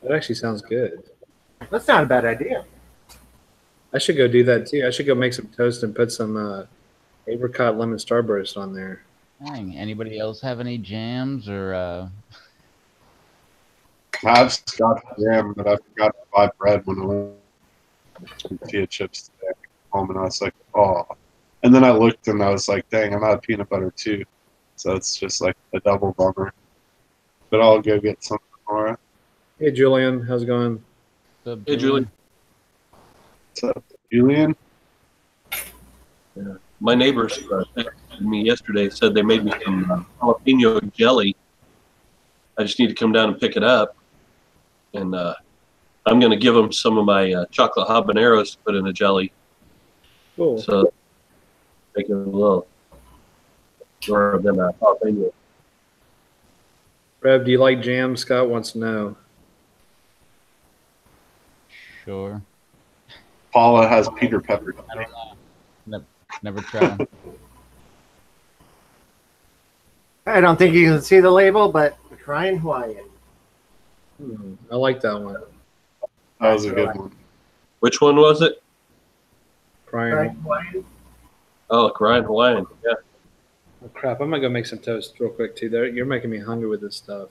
That actually sounds good. That's not a bad idea. I should go do that too. I should go make some toast and put some apricot lemon starburst on there. Dang, anybody else have any jams or I have Scotch jam, but I forgot to buy bread when I went to tortilla chips today home, and I was like, oh. And then I looked and I was like, dang, I'm out of peanut butter too. So it's just like a double bummer. But I'll go get some tomorrow. Hey, Julian, how's it going? Hey, Julie. What's up, Julian? My neighbors texted me yesterday, said they made me some jalapeno jelly. I just need to come down and pick it up. And I'm going to give them some of my chocolate habaneros to put in a jelly. Cool. So make it a little more than a jalapeno. Rev, do you like jam? Scott wants to know. sure? Paula has Peter Pepper. I don't know. Never tried. I don't think you can see the label, but crying Hawaiian. I like that one. That was a good one. Which one was it? Crying Crying. Hawaiian. Oh, Ryan Hawaiian. Yeah. Oh, crap. I'm going to go make some toast real quick, too. You're making me hungry with this stuff.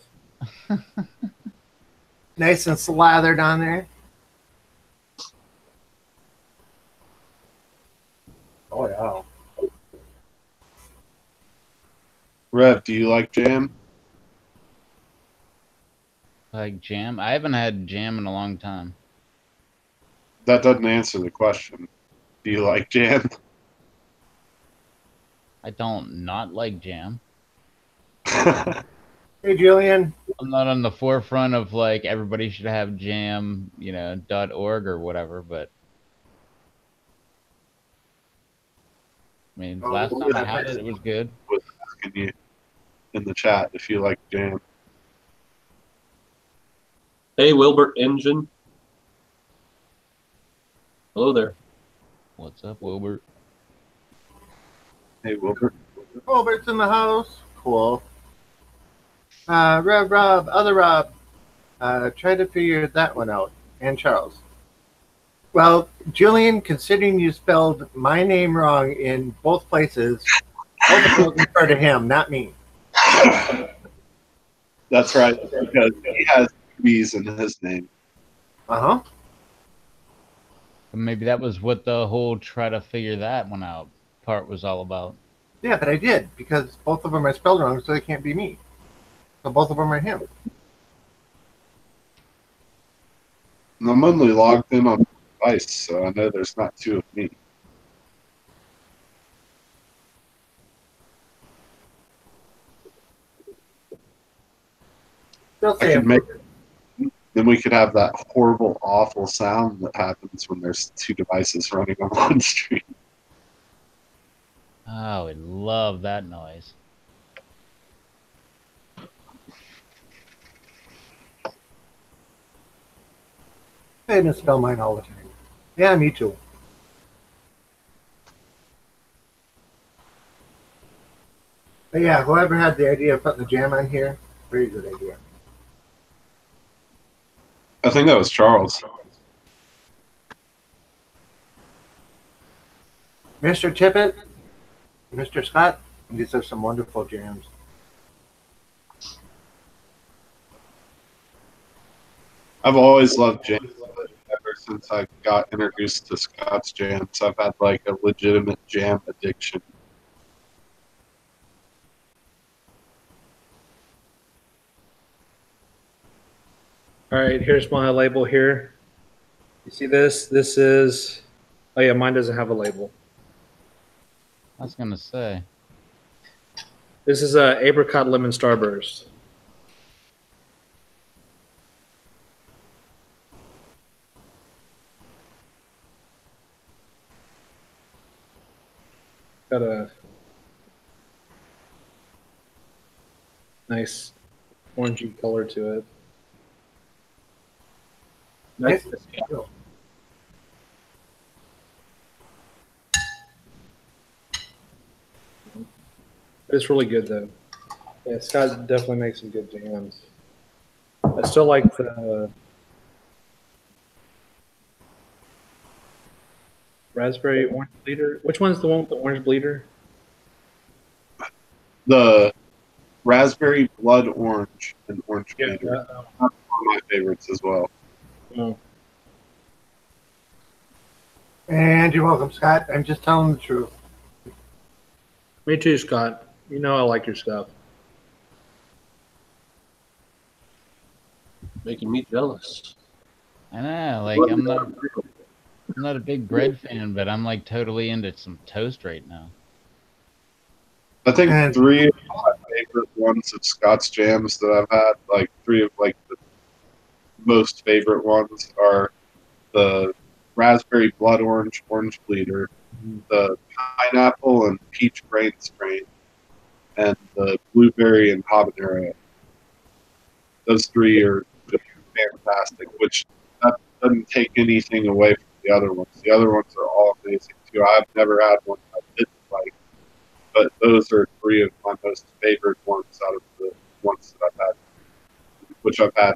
Nice and slathered on there. Oh, yeah. Rev, do you like jam? Like jam? I haven't had jam in a long time. That doesn't answer the question. Do you like jam? I don't not like jam. Hey, Julian. I'm not on the forefront of like everybody should have jam, .org or whatever, but I mean, Oh, last time I had it, it was good. Was asking you in the chat if you like jam. Hey, Wilbert Engine. Hello there. What's up, Wilbert? Hey, Wilbur. Robert's in the house. Cool. Rob, other Rob. Try to figure that one out. and Charles. Well, Julian, considering you spelled my name wrong in both places, both of those refer to him, not me. That's right, because he has B's in his name. Uh-huh. Maybe that was what the whole try to figure that one out part was all about. Yeah, but I did, because both of them are spelled wrong, so they can't be me. So both of them are him. And I'm only logged in on device, so I know there's not two of me. Still I say could him. make. Then we could have that horrible, awful sound that happens when there's two devices running on one stream. Oh, I would love that noise. I misspell mine all the time. Yeah, me too. But yeah, whoever had the idea of putting the jam on here, very good idea. I think that was Charles. Mr. Tippett, Mr. Scott, these are some wonderful jams. I've always loved jams, but ever since I got introduced to Scott's jams, I've had like a legitimate jam addiction. All right, here's my label here. You see this? This is, oh yeah, mine doesn't have a label. I was gonna say. This is a apricot lemon starburst. Got a nice orangey color to it. Nice. It's really good though. Yeah, Scott definitely makes some good jams. I still like the raspberry orange bleeder. Which one's the one with the orange bleeder? The raspberry blood orange and orange bleeder. Yeah. That's one of my favorites as well. Oh. And you're welcome, Scott. I'm just telling the truth. Me too, Scott. You know I like your stuff. Making me jealous. I know, like I'm not a big bread fan, but I'm like totally into some toast right now. I think And- three of my favorite ones of Scott's jams that I've had, like three of like the most favorite ones are the raspberry blood orange, orange bleeder, the pineapple and peach brain strain, and the blueberry and habanero. Those three are just fantastic, which that doesn't take anything away from the other ones. The other ones are all amazing too. I've never had one I didn't like, but those are three of my most favorite ones out of the ones that I've had, which I've had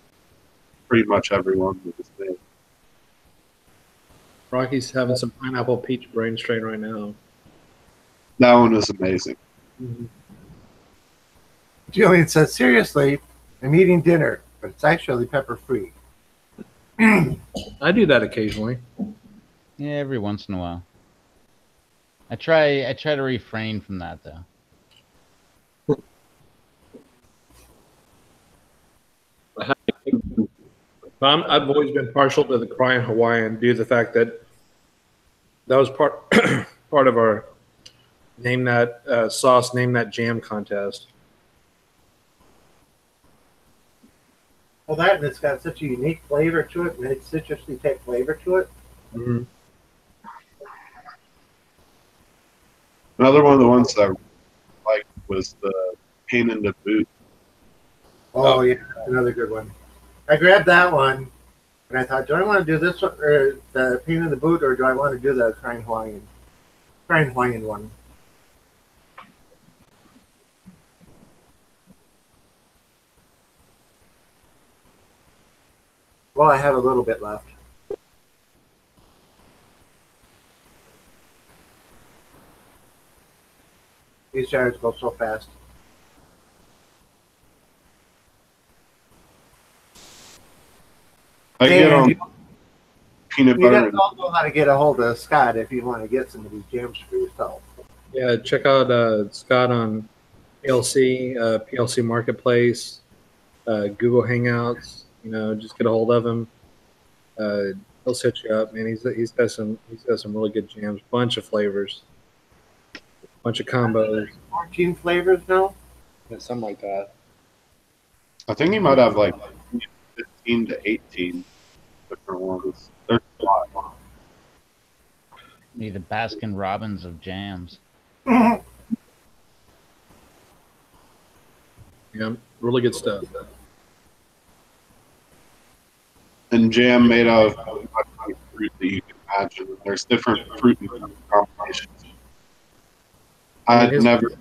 pretty much everyone that is made. Rocky's having some pineapple peach brain strain right now. That one is amazing. Julian says, seriously, I'm eating dinner, but it's actually pepper-free. I do that occasionally. Yeah, every once in a while. I try to refrain from that though. I've always been partial to the crying Hawaiian due to the fact that that was part part of our name that sauce, name that jam contest. Well, that and it's got such a unique flavor to it, and it's citrusy type flavor to it. Mm-hmm. Another one of the ones that I liked was the pain in the boot. Oh, yeah, another good one. I grabbed that one, and I thought, do I want to do this one, or the pain in the boot, or do I want to do the crying Hawaiian one? Well, I have a little bit left. These jars go so fast. I get And on peanut you butter guys all know how to get a hold of Scott if you want to get some of these jams for yourself. Yeah, check out Scott on PLC Marketplace, Google Hangouts. Just get a hold of him. He'll set you up, man. He's got some really good jams, bunch of flavors, bunch of combos, 14 flavors now? yeah, something like that. I think he might have like 15 to 18 different ones. There's a lot. Need the Baskin Robbins of jams. Yeah, really good stuff. And jam made out of fruit that you can imagine. There's different fruit and combinations. I had never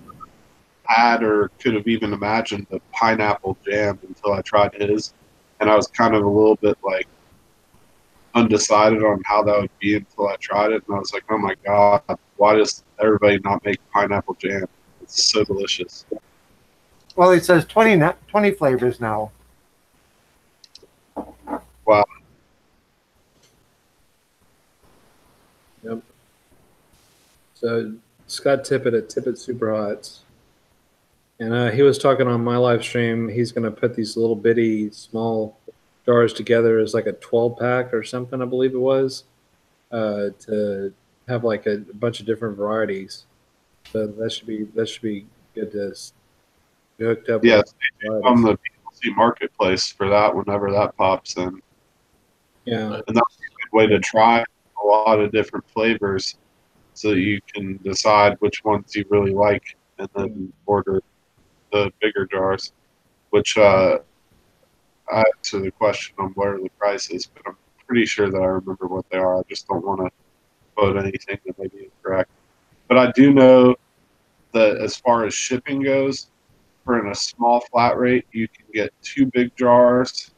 had or could have even imagined a pineapple jam until I tried his, and I was kind of a little bit like undecided on how that would be until I tried it, and I was like, oh my god, why does everybody not make pineapple jam? It's so delicious. Well, it says 20 flavors now. Wow. Yep. So Scott Tippett at Tippett Super Hots, and he was talking on my live stream. He's going to put these little bitty small jars together as like a 12-pack or something, I believe it was, to have like a bunch of different varieties. So that should be good to be hooked up. Yeah, with on the PLC marketplace for that whenever that pops in. Yeah, And that's a good way to try a lot of different flavors so that you can decide which ones you really like and then order the bigger jars, which I answer the question on what are the prices, but I'm pretty sure that I remember what they are. I just don't want to quote anything that may be incorrect. But I do know that as far as shipping goes, for in a small flat rate, you can get 2 big jars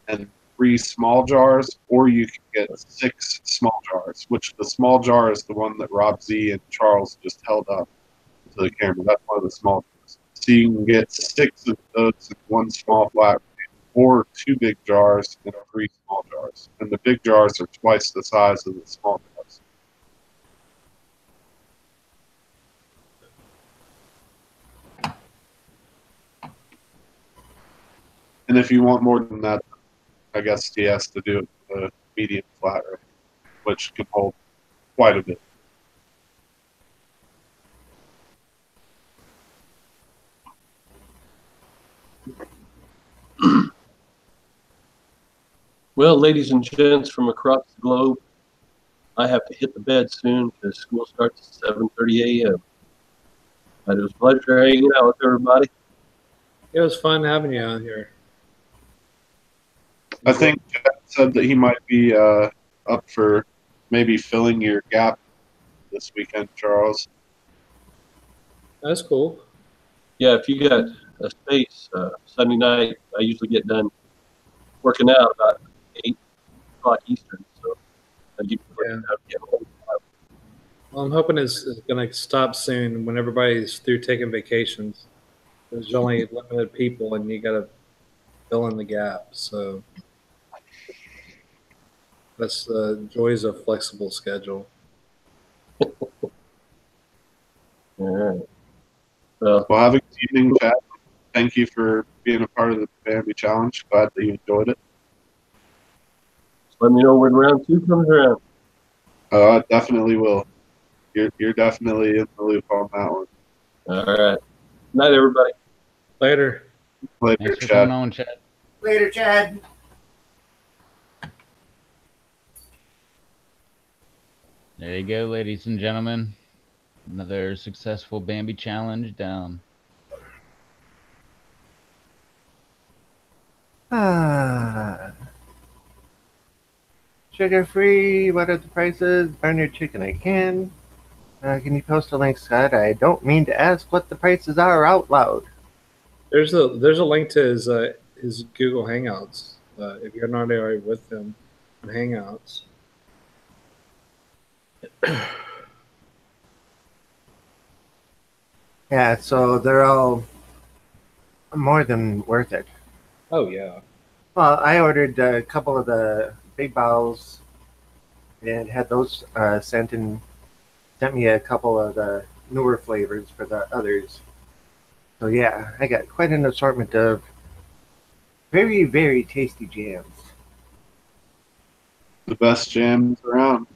and 3 small jars, or you can get 6 small jars, which the small jar is the one that Rob Z and Charles just held up to the camera. That's one of the small jars. So you can get 6 of those in 1 small flat rate, or 2 big jars and 3 small jars. And the big jars are twice the size of the small jars. And if you want more than that, I guess he has to do it with a medium flat rate, which can hold quite a bit. Well, ladies and gents from across the globe, I have to hit the bed soon because school starts at 7:30 a.m. But it was a pleasure hanging out with everybody. it was fun having you on here. I think Chad said that he might be up for maybe filling your gap this weekend, Charles. That's cool. Yeah, if you got a space, Sunday night, I usually get done working out about 8 o'clock Eastern. So I get home. Well, I'm hoping it's going to stop soon when everybody's through taking vacations. There's only limited people, and you got to fill in the gap. So that's the joys of flexible schedule. All right. Well, have a good evening, Chad. Thank you for being a part of the Bambi Challenge. Glad that you enjoyed it. Let me know when round 2 comes around. I definitely will. You're definitely in the loop on that one. All right. Night, everybody. Later. Later, Thanks for Chad. coming on, Chad. Later, Chad. There you go, ladies and gentlemen. Another successful Bambi challenge down. Sugar free. What are the prices? Burn your chicken. I can. Can you post a link, Scott? I don't mean to ask what the prices are out loud. There's a link to his Google Hangouts. If you're not already with him on Hangouts. Yeah, so they're all more than worth it. Oh yeah. Well, I ordered a couple of the big bottles and had those sent and sent me a couple of the newer flavors for the others. So yeah, I got quite an assortment of very, very tasty jams. The best jams around.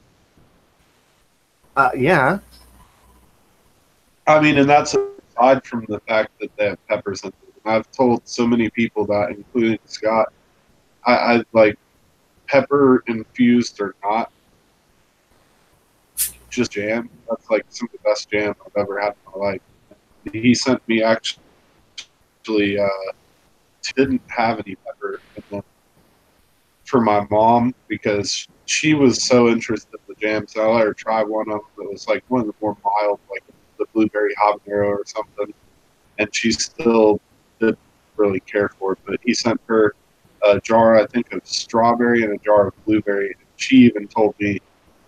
Yeah, I mean, and that's aside from the fact that they have peppers in them. I've told so many people that, including Scott, I like pepper infused or not, just jam. That's like some of the best jam I've ever had in my life. He sent me actually didn't have any pepper in them for my mom because she was so interested in the jam. So I let her try one of them. It was like one of the more mild, like the blueberry habanero or something. And she still didn't really care for it. But he sent her a jar, I think, of strawberry and a jar of blueberry. And she even told me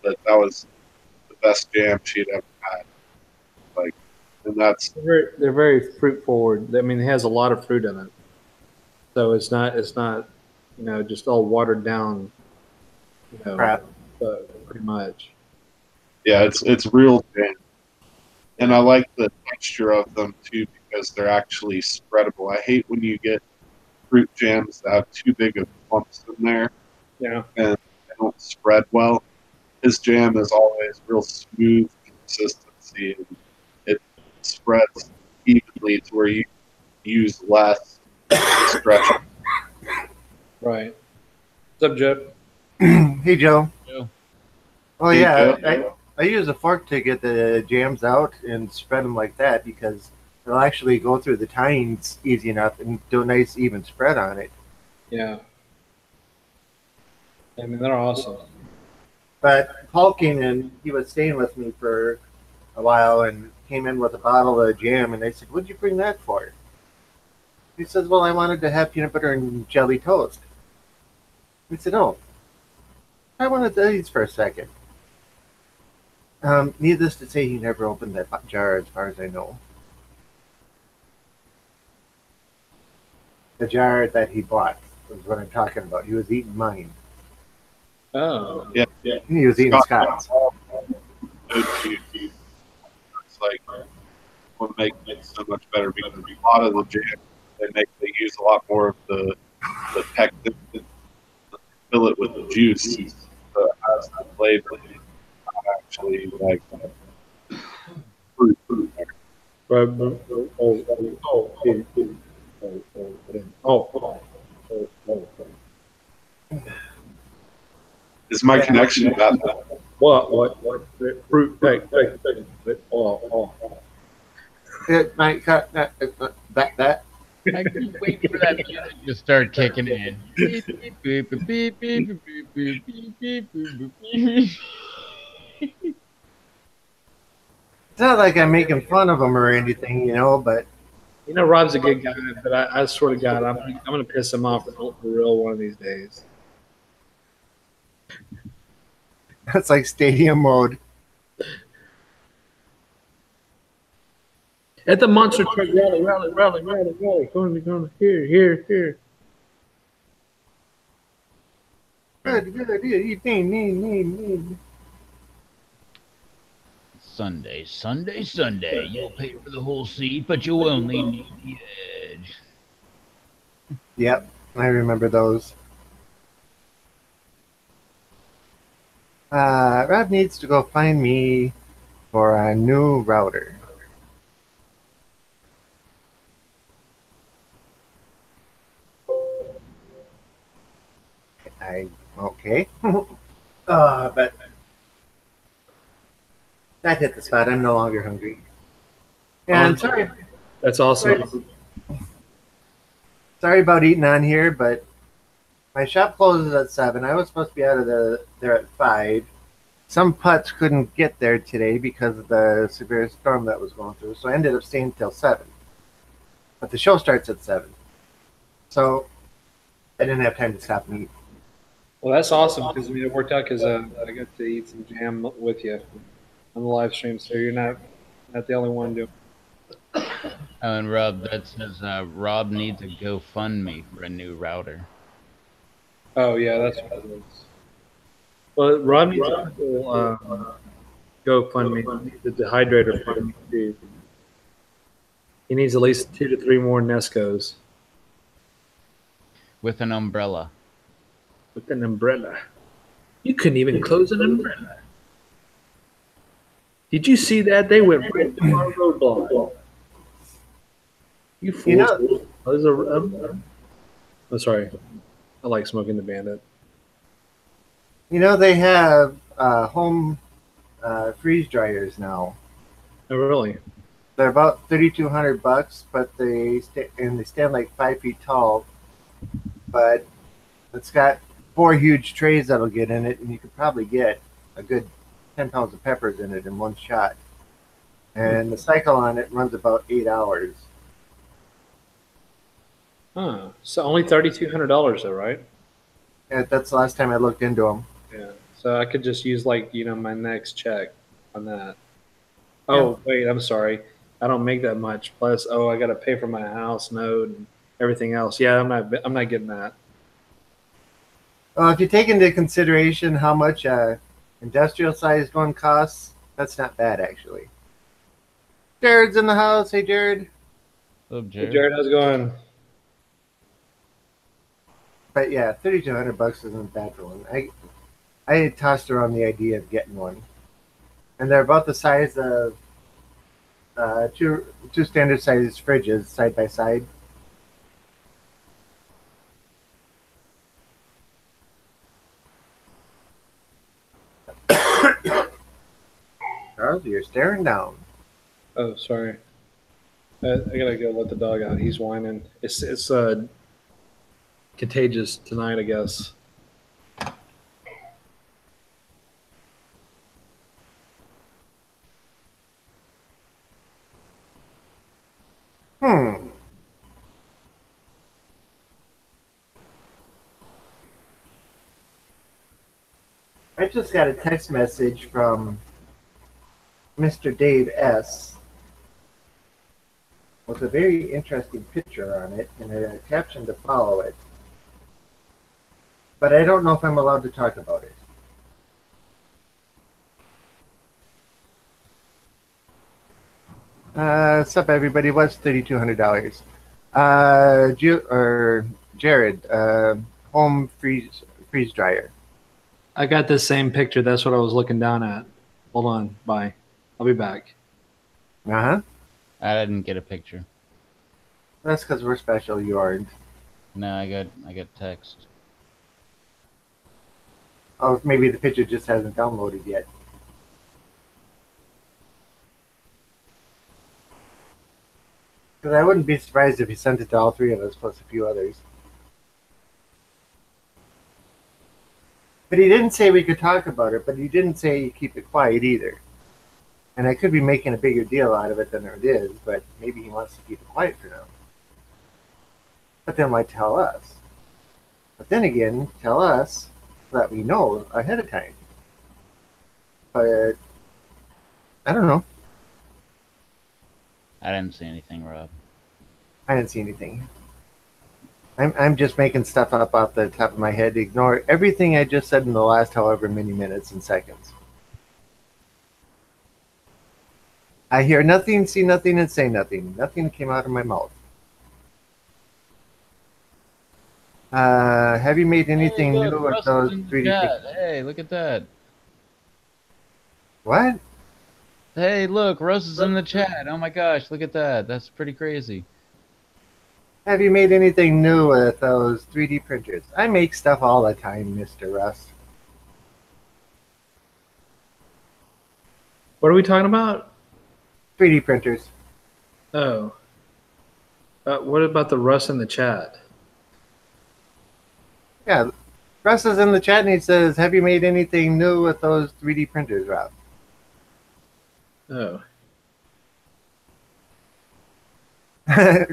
that that was the best jam she'd ever had. Like, and that's They're very fruit forward. I mean, it has a lot of fruit in it, so it's not just all watered down. You know, crap. pretty much. yeah, it's real jam. And I like the texture of them too because they're actually spreadable. I hate when you get fruit jams that have too big of clumps in there Yeah. and they don't spread well. His jam is always real smooth consistency and it spreads evenly to where you use less to stretch it. Right. What's up, Jeff? Hey, Joe. Joe. Oh Hey, yeah, Joe. I use a fork to get the jams out and spread them like that because they'll actually go through the tines easy enough and do a nice even spread on it. Yeah. I mean, they're awesome. But Paul came in, he was staying with me for a while and came in with a bottle of jam and I said, "What'd you bring that for?" He says, "Well, I wanted to have peanut butter and jelly toast." I said, "Oh, I wanted these for a second." Needless to say, he never opened that jar as far as I know. The jar that he bought was what I'm talking about. He was eating mine. Oh. Yeah, He was eating Scott's. it's like what makes it so much better because a lot of the jam they use a lot more of the pectin to fill it with the juice. So it has the flavor. Not actually like fruit. Is my connection about that? What? Fruit. It might cut that. I keep waiting for that music to start kicking in. Beep, beep, beep, beep, beep, beep, beep, beep, beep, beep, beep, beep. It's not like I'm making fun of him or anything, but You know, Rob's a good guy, but I swear to God, I'm gonna piss him off for real one of these days. that's like stadium mode. At the monster truck rally. Going here. Good. Eat. Sunday. You'll pay for the whole seat, but you'll only need the edge. Yep, I remember those. Rob needs to go find me for a new router. Okay. But that hit the spot. I'm no longer hungry. And That's awesome. sorry about eating on here, but my shop closes at 7. I was supposed to be out of there at 5. Some putts couldn't get there today because of the severe storm that was going through, so I ended up staying till 7. But the show starts at 7. So I didn't have time to stop and eat. Well, that's awesome because it worked out because I got to eat some jam with you on the live stream, so you're not the only one doing it. Oh, and Rob, that says Rob needs a GoFundMe for a new router. Oh yeah, that's what it is. Well, Rob needs a couple GoFundMe. He needs the dehydrator fund me too. He needs at least 2 to 3 more Nescos With an umbrella. with an umbrella. You couldn't even close an umbrella. Did you see that? They went right through our roadblock. You You fools! know, There's oh, sorry. I like smoking the Bandit. they have home freeze dryers now. Oh, really? They're about $3,200, but they stand like 5 feet tall. But it's got 4 huge trays that'll get in it, and you could probably get a good 10 pounds of peppers in it in one shot. And the cycle on it runs about 8 hours. Huh. So only $3,200 though, right? And that's the last time I looked into them. Yeah. So I could just use my next check on that. Yeah. Oh wait, I'm sorry. I don't make that much. Plus, I got to pay for my house note and everything else. Yeah, I'm not getting that. Well, if you take into consideration how much industrial sized one costs, that's not bad actually. Jared's in the house. Hey, Jared. Oh, Hey, Jared. Jared, how's it going? But yeah, $3,200 isn't bad for one. I had tossed around the idea of getting one, and they're about the size of two standard sized fridges side by side. Charles, you're staring down. Oh, sorry. I gotta go let the dog out. He's whining. It's contagious tonight, I guess. Hmm. I just got a text message from Mr. Dave S. with a very interesting picture on it and a caption to follow it. But I don't know if I'm allowed to talk about it. What's up, everybody? What's $3,200? Jared, home freeze dryer. I got this same picture. That's what I was looking down at. Hold on. Bye. I'll be back. Uh huh. I didn't get a picture. That's because we're special. You aren't. No, I got text. Oh, maybe the picture just hasn't downloaded yet. Because I wouldn't be surprised if he sent it to all three of us plus a few others. But he didn't say we could talk about it, but he didn't say keep it quiet either. And I could be making a bigger deal out of it than it is, but maybe he wants to keep it quiet for now. But then why tell us? But then again, tell us so that we know ahead of time. But I don't know. I didn't see anything, Rob. I didn't see anything. I'm just making stuff up off the top of my head. Ignore everything I just said in the last however many minutes and seconds. I hear nothing, see nothing, and say nothing. Nothing came out of my mouth. Have you made anything Hey, look, new with Russ those is in the 3D chat. pictures? Hey, look at that. What? Hey, look, Russ is in the chat. Oh my gosh, look at that. That's pretty crazy. Have you made anything new with those 3D printers? I make stuff all the time, Mr. Russ. What are we talking about? 3D printers. Oh. What about the Russ in the chat? Yeah, Russ is in the chat and he says, have you made anything new with those 3D printers, Rob? Oh.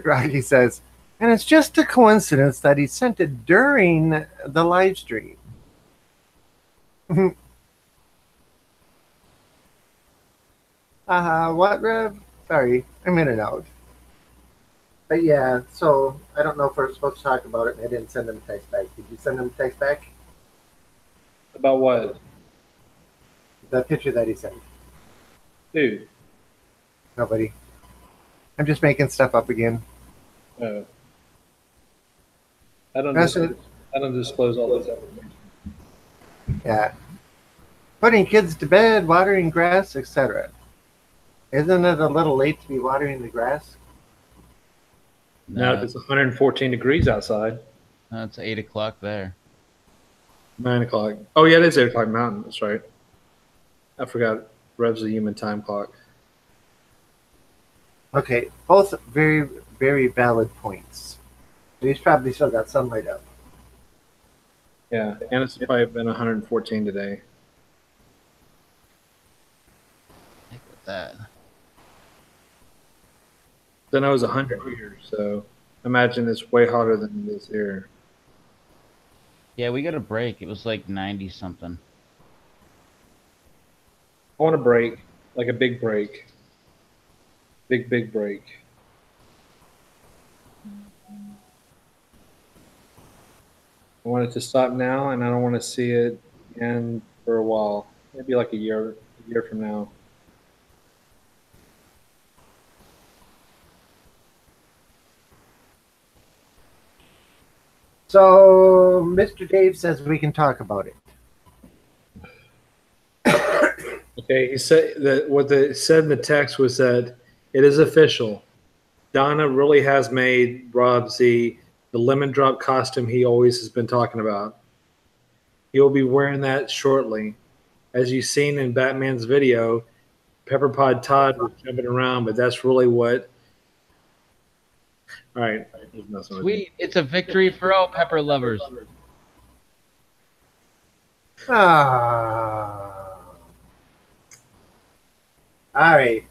Rocky says, and it's just a coincidence that he sent it during the live stream. What, Rev? Sorry, I'm in and out. But yeah, so I don't know if we're supposed to talk about it, and I didn't send him a text back. Did you send him a text back? About what? The picture that he sent. Dude. Nobody. I'm just making stuff up again. Oh. I don't That's it. I don't disclose all this information. Yeah. Putting kids to bed, watering grass, etc. Isn't it a little late to be watering the grass? Now it's 114 degrees outside. No, it's 8 o'clock there. 9 o'clock. Oh yeah, it is 8 o'clock Mountain. That's right. I forgot. Rev's the human time clock. Okay, both very, very valid points. He's probably still got sunlight up. Yeah, and it's probably been 114 today. Look at that. Then I was 100 here, so imagine it's way hotter than it is here. Yeah, we got a break. It was like 90 something. I want a break, like a big break. Big break. I want it to stop now, and I don't want to see it again for a while. Maybe like a year from now. So, Mr. Dave says we can talk about it. Okay, he said that what they said in the text was that it is official. Donna really has made Rob Z the lemon drop costume he always has been talking about. He'll be wearing that shortly. As you've seen in Batman's video, Pepper Pod Todd was jumping around, but that's really what. All right. Sweet. It's a victory for all pepper lovers. Ah. All right.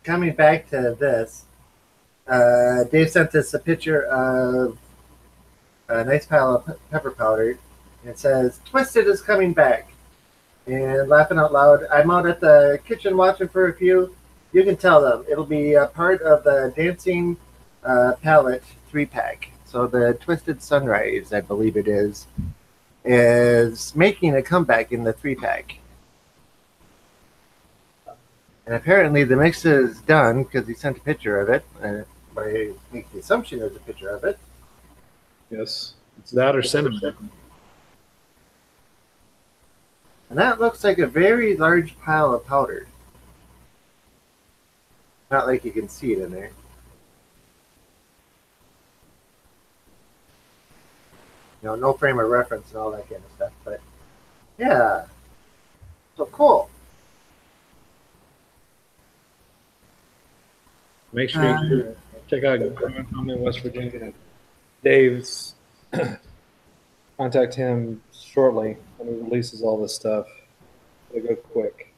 Coming back to this, Dave sent us a picture of a nice pile of pepper powder. It says, Twisted is coming back. And laughing out loud, I'm out at the kitchen watching for a few. You can tell them. It'll be a part of the Dancing Palette 3-pack. So the Twisted Sunrise, I believe it is making a comeback in the 3-pack. And apparently the mix is done because he sent a picture of it. I make the assumption there's a picture of it. Yes. It's that or cinnamon. And that looks like a very large pile of powder. Not like you can see it in there. You know, no frame of reference and all that kind of stuff. But yeah. So cool. Make sure you check out Growing Home in West Virginia. Dave's contact him shortly when he releases all this stuff. It'll go quick.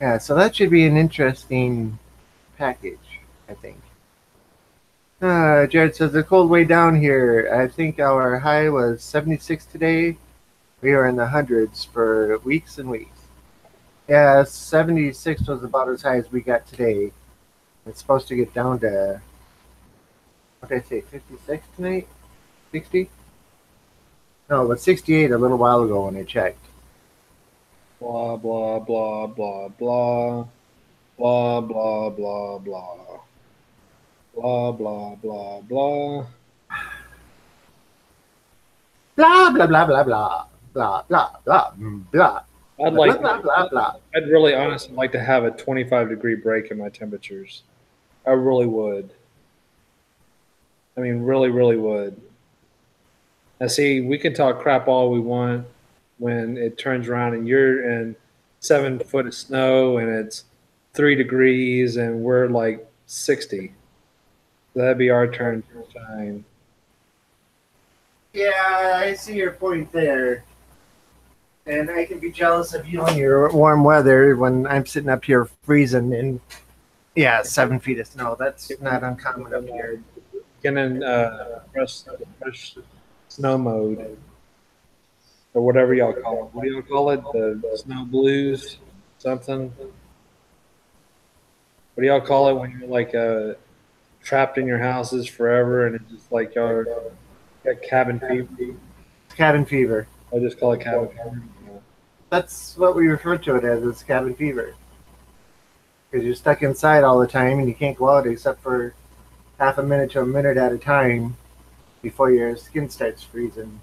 Yeah, so that should be an interesting package, I think. Jared says, the cold way down here. I think our high was 76 today. We are in the hundreds for weeks and weeks. Yeah, 76 was about as high as we got today. It's supposed to get down to, what did I say, 56 tonight? 60? No, it was 68 a little while ago when I checked. Blah, blah, blah, blah, blah. Blah, blah, blah, blah. Blah, blah, blah, blah. Blah, blah, blah, blah, blah. Blah, blah, blah, blah. I'd like, blah, blah, blah. I'd really honestly like to have a 25-degree break in my temperatures. I really would. I mean, really, really would. Now, see, we can talk crap all we want when it turns around and you're in 7 foot of snow and it's 3 degrees and we're like 60. That'd be our turn to shine. Yeah, I see your point there. And I can be jealous of you and your warm weather when I'm sitting up here freezing in, 7 feet of snow. That's not uncommon up here. Getting fresh snow mode, or whatever y'all call it. What do y'all call it? The snow blues, something. what do y'all call it when you're like trapped in your houses forever and it's just like y'all are, got cabin fever? Cabin fever. I just call it cabin fever. That's what we refer to it as. It's cabin fever. Because you're stuck inside all the time and you can't go out except for half a minute to a minute at a time before your skin starts freezing.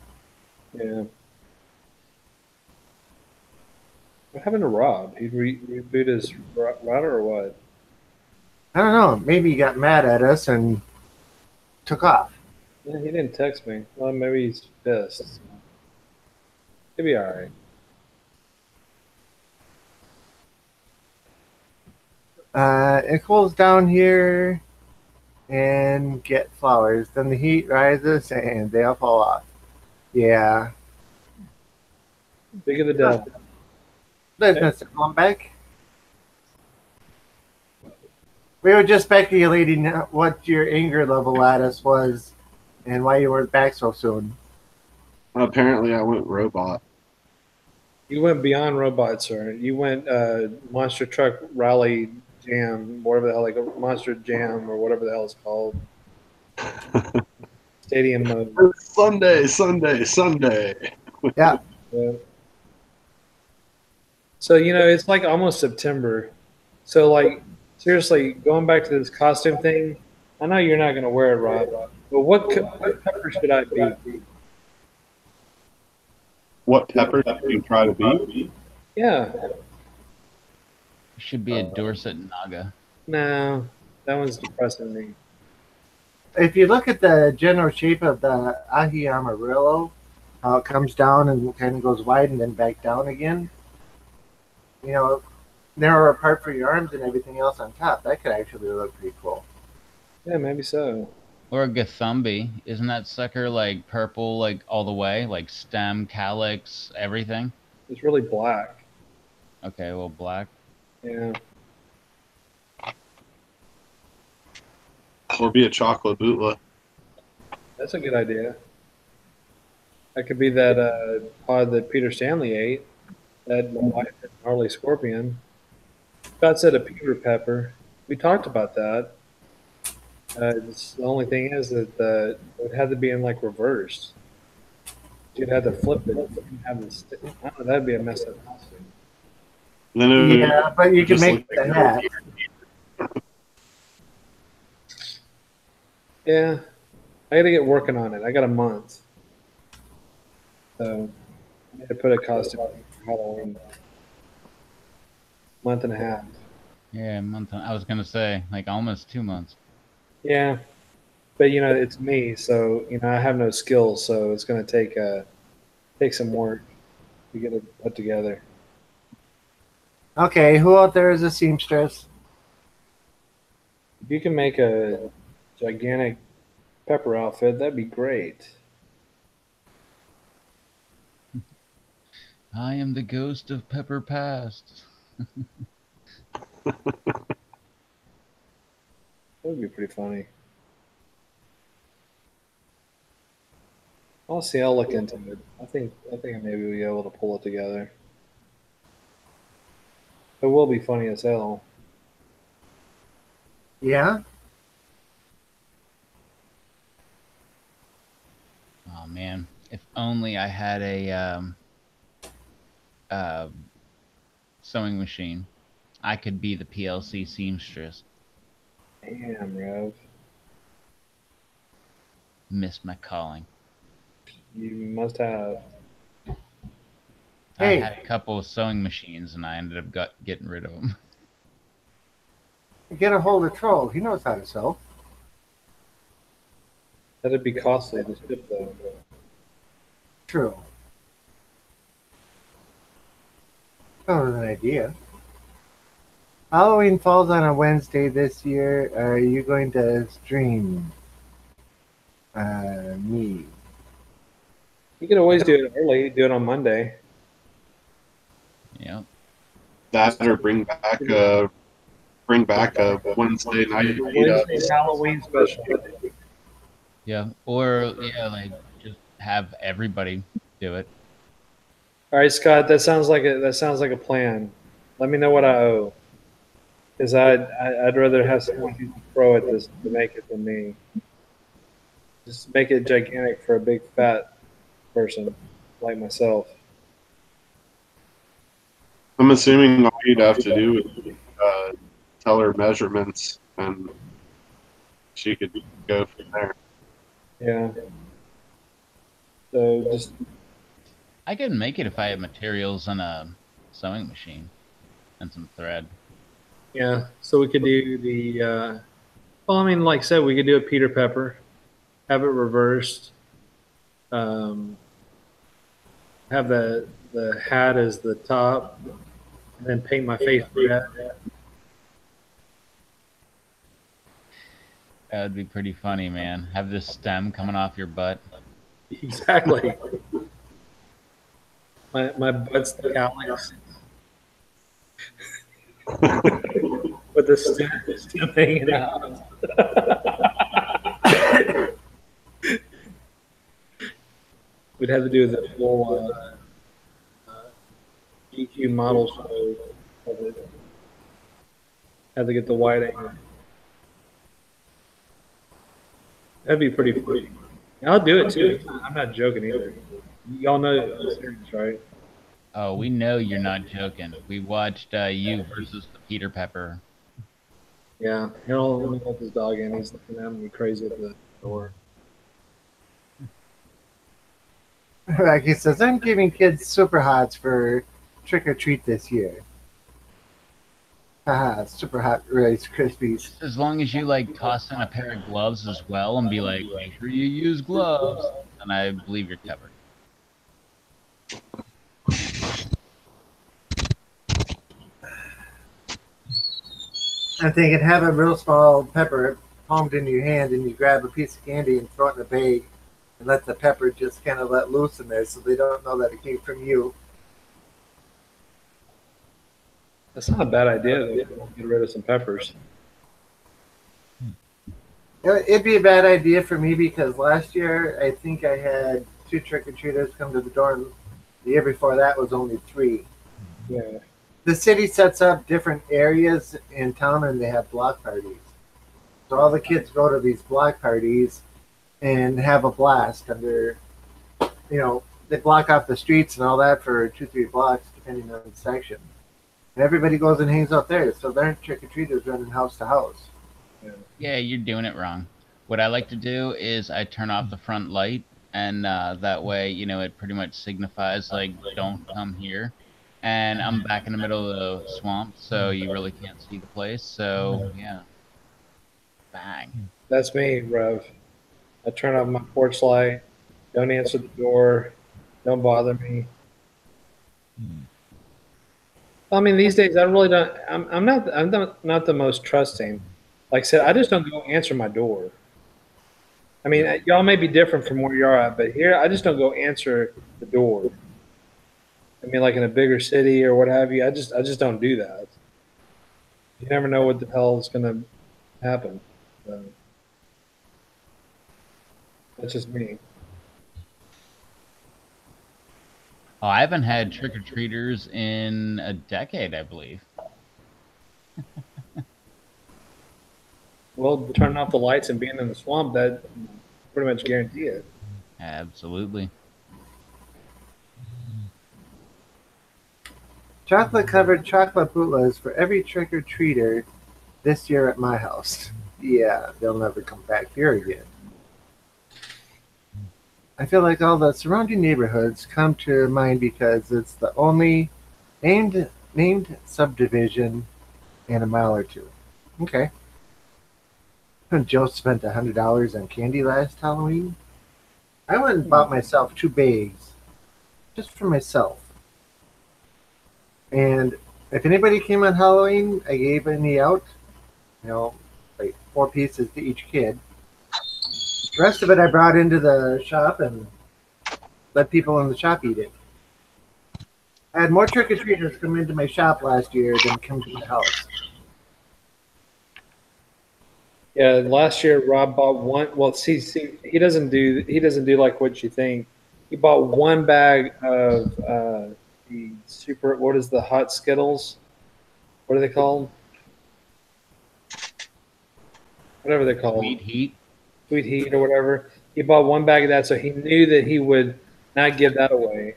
Yeah. What happened to Rob? He reboot his router or what? I don't know. Maybe he got mad at us and took off. Yeah, he didn't text me. Well, maybe he's pissed. He'll be all right. It cools down here and get flowers. Then the heat rises and they all fall off. Yeah. Big of the devil. There's Mr. Plumbeck. We were just speculating what your anger level at us was and why you weren't back so soon. Apparently, I went robot. You went beyond robots, sir. You went monster truck rally jam, whatever the hell, like a monster jam or whatever the hell it's called. Stadium mode. Sunday. Yeah. Yeah. So it's like almost September. So like seriously, going back to this costume thing, I know you're not going to wear it, Rob. But what pepper should I be? What pepper did you try to be? Yeah. Should be a Dorset Naga. No, that one's depressing me. If you look at the general shape of the ahi amarillo, how it comes down and kind of goes wide and then back down again, narrower apart for your arms and everything else on top, that could actually look pretty cool. Yeah, maybe so. Or a Gathumbi. Isn't that sucker like purple, like all the way? Like stem, calyx, everything? It's really black. Okay, well, black. Yeah. Or be a chocolate bootla. That's a good idea. That could be that pod that Peter Stanley ate. That gnarly scorpion. Scott said a peter pepper. We talked about that. The only thing is that it would have to be in like reverse. You'd have to flip it. And have this. I don't know. That'd be a messed up costume. Yeah, but you can make the hat. Yeah, I got to get working on it. I got a month, so I need to put a costume for Halloween. Month and a half. Yeah, a month. I was gonna say like almost 2 months. Yeah, but it's me, so I have no skills, so it's going to take some work to get it put together. Okay, who out there is a seamstress? If you can make a gigantic pepper outfit, that'd be great. I am the ghost of Pepper Past. That would be pretty funny. I'll see. I'll look into it. I think maybe we'll be able to pull it together. It will be funny as hell. Yeah? Oh man, if only I had a sewing machine. I could be the PLC seamstress. Damn, Rev. Missed my calling. You must have. Hey. I had a couple of sewing machines and I ended up getting rid of them. Get a hold of Troll. He knows how to sew. That'd be costly to ship, though. True. That was an idea. Halloween falls on a Wednesday this year. Are you going to stream me? You could always do it early. Do it on Monday. Yeah. That or bring back a Wednesday night meetup. Wednesday Halloween special. Yeah. Or yeah, like just have everybody do it. All right, Scott. That sounds like a plan. Let me know what I owe. Because I'd rather have someone who's a pro at this to make it than me. Just make it gigantic for a big fat person like myself. I'm assuming all you'd have to do is tell her measurements, and she could go from there. Yeah. So just I could make it if I had materials and a sewing machine and some thread. yeah. So we could do the. Well, I mean, like I said, we could do a Peter Pepper, have it reversed. Um, have the hat as the top, and then paint my face red. That would be pretty funny, man. Have this stem coming off your butt. Exactly. My butt's the calyx with the stem hanging out. We'd have to do the full GQ model show of it. Have to get the wide angle. That'd be pretty funny. I'll do it too. I'm not joking either. Y'all know I'm serious, right? Oh, we know you're not joking. We watched you versus the Peter Pepper. Yeah. Here, let me let this dog in. He's looking at me crazy at the door. Like he says, I'm giving kids super hots for trick or treat this year. Haha, super hot Rice Krispies. As long as you like toss in a pair of gloves as well and be like, make sure you use gloves, and I believe you're covered. I'm thinking have a real small pepper palmed in your hand and you grab a piece of candy and throw it in a bag and let the pepper just kind of let loose in there so they don't know that it came from you. That's not a bad idea. Though. Get rid of some peppers. It'd be a bad idea for me because last year I think I had 2 trick-or-treaters come to the door, and the year before that was only 3. Yeah. The city sets up different areas in town and they have block parties. So all the kids go to these block parties and have a blast under, they block off the streets and all that for 2-3 blocks depending on the section. And everybody goes and hangs out there. So they're trick-or-treaters running house to house. Yeah, you're doing it wrong. What I like to do is I turn off the front light, and that way, it pretty much signifies, like, don't come here. And I'm back in the middle of the swamp, so you really can't see the place. So, yeah. Bang. That's me, Rev. I turn off my porch light. Don't answer the door. Don't bother me. I mean, these days I really don't. I'm not the most trusting. Like I said, I just don't go answer my door. I mean, y'all may be different from where you're at, but here I just don't go answer the door. I mean, like in a bigger city or what have you, I just don't do that. You never know what the hell is going to happen. So, that's just me. Oh, I haven't had trick-or-treaters in a decade, I believe. Well, turning off the lights and being in the swamp, that pretty much guarantee it. Absolutely. Chocolate-covered chocolate bootlegs for every trick-or-treater this year at my house. Yeah, they'll never come back here again. I feel like all the surrounding neighborhoods come to mind because it's the only named subdivision in a mile or two. Okay. Joe spent $100 on candy last Halloween. I went and bought myself 2 bags just for myself. And if anybody came on Halloween, I gave any out, like 4 pieces to each kid. The rest of it I brought into the shop and let people in the shop eat it. I had more trick-or-treaters come into my shop last year than come to my house. Yeah, last year Rob bought one. Well, see, he doesn't do like what you think. He bought 1 bag of the super. What is the hot Skittles? What are they called? whatever they call Sweet it, heat. sweet heat or whatever. He bought one bag of that, so he knew that he would not give that away.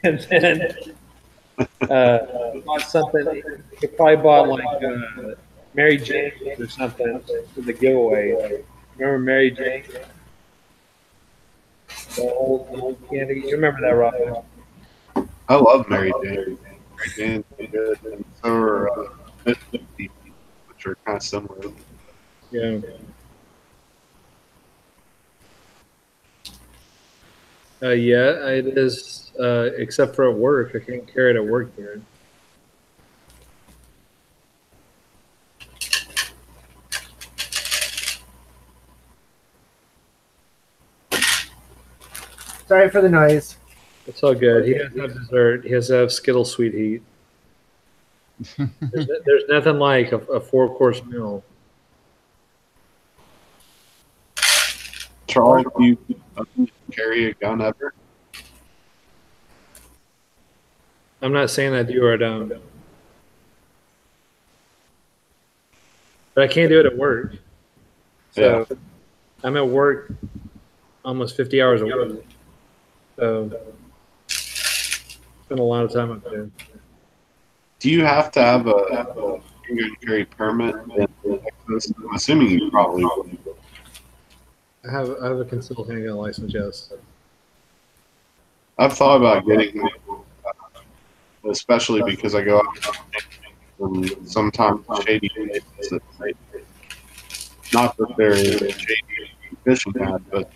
And then he bought something. He probably bought like Mary Jane or something for the giveaway. Remember Mary Jane? The old candy. You remember that, Robin? I love Mary Jane. Mary Jane's good, and so are Biscuit Teeth, which are kind of similar. Yeah. Yeah, it is. Except for at work, I can't carry it at work here. Sorry for the noise. It's all good. He has to have dessert. He has to have Skittles sweet heat. There's nothing like a 4-course meal. Charles, do you carry a gun ever? I'm not saying I do or I don't, but I can't do it at work. So I'm at work almost 50 hours a week. So spend a lot of time up there. Do you have to have a handgun carry permit? I'm assuming you probably would. I have a concealed handgun license, yes. I've thought about getting one, especially because I go out and sometimes shady places at night. Not that they're shady fishing at, but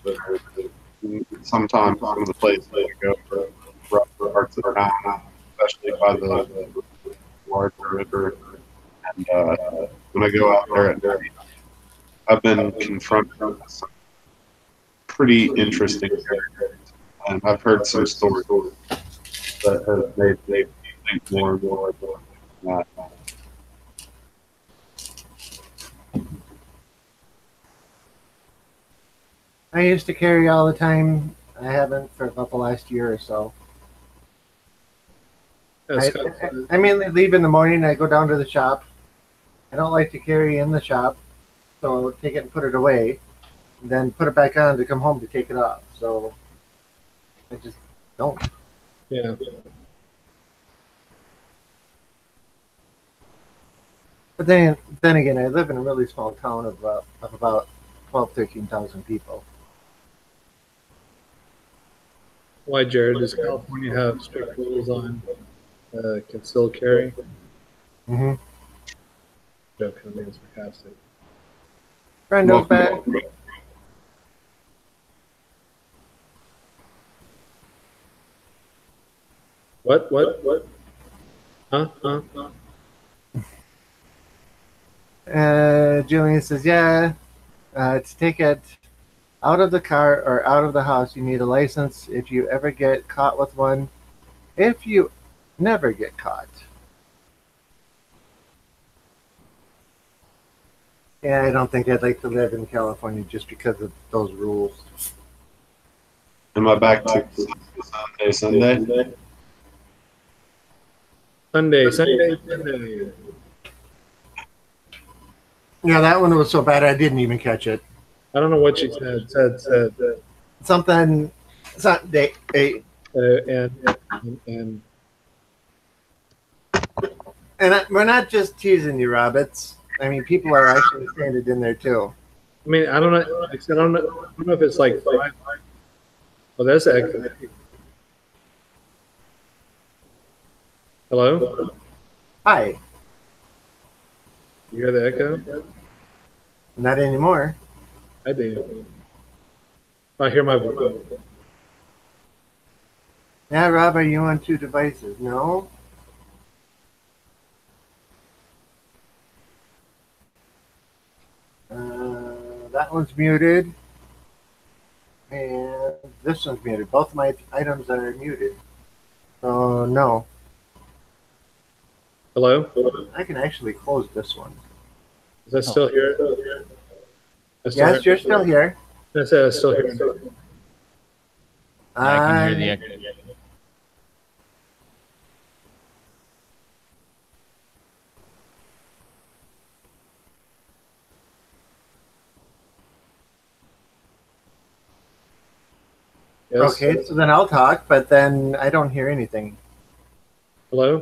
sometimes some of the places I go for rough parts of town, especially by the large river. And when I go out there at night, I've been confronted with some pretty interesting characters, and I've heard some stories that have made me think more and more about that. I used to carry all the time. I haven't for about the last year or so. I mainly leave in the morning. I go down to the shop. I don't like to carry in the shop, so take it and put it away, and then put it back on to come home to take it off. So I just don't. Yeah. But then again, I live in a really small town of about 12, 13,000 people. Why, Jared? Does California have strict rules on concealed carry? Mm-hmm. Joke, I'm being sarcastic. Brendo's back. What? Huh? Julian says, yeah, to take it out of the car or out of the house, you need a license if you ever get caught with one. If you never get caught. Yeah, I don't think I'd like to live in California just because of those rules. Am I back to Sunday? Sunday. Yeah, that one was so bad I didn't even catch it. I don't know what she said. Something Sunday. And we're not just teasing you, Roberts. I mean, people are actually standing in there too. I mean, I don't know. Like I said, I don't know if it's like 5. Oh, that's echo. Hello? Hi. You hear the echo? Not anymore. I do. I hear my voice. Yeah, Rob, are you on 2 devices? No? That one's muted. And this one's muted. Both of my items are muted. So, no. Hello? I can actually close this one. Is that still here? Yes, you're still here. I said I still hear it. I can hear the echo. Yes. Okay, so then I'll talk, but then I don't hear anything. Hello?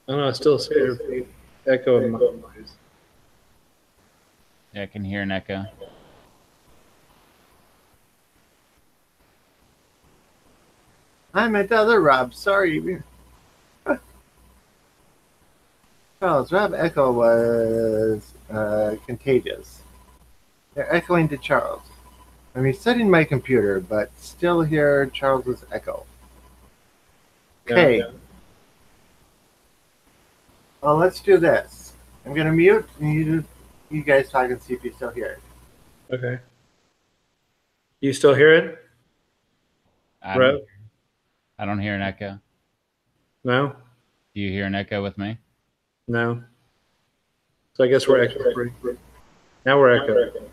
I don't know. I still hear echo in my voice. Yeah, I can hear an echo. I meant the other Rob. Sorry. Charles, Rob Echo was contagious. They're echoing to Charles. I'm resetting my computer, but still hear Charles's echo. Okay. Yeah. Well, let's do this. I'm going to mute, and you guys talk and see if you still hear it. Okay. You still hear it? I Rev? don't, I don't hear an echo. No? Do you hear an echo with me? No. So I guess we're echo free. Now we're echo.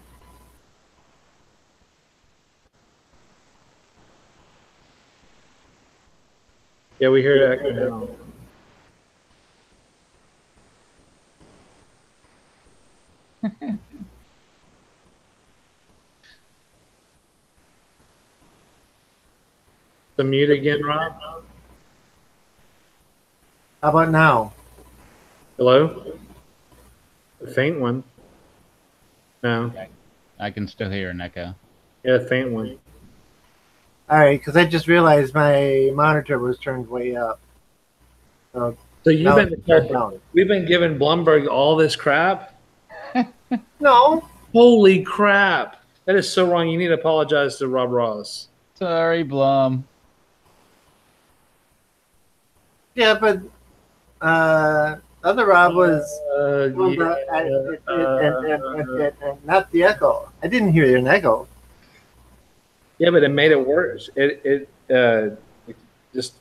Yeah, we hear echo now. The mute again, Rob? How about now? Hello? A faint one. No. I can still hear an echo. Yeah, a faint one. All right, because I just realized my monitor was turned way up. So So you've now been it's turned down. we've been giving Blumberg all this crap? No. Holy crap. That is so wrong. You need to apologize to Rob Ross. Sorry, Blum. Yeah, but other Rob was and not the echo. I didn't hear an echo. Yeah, but it made it worse. It just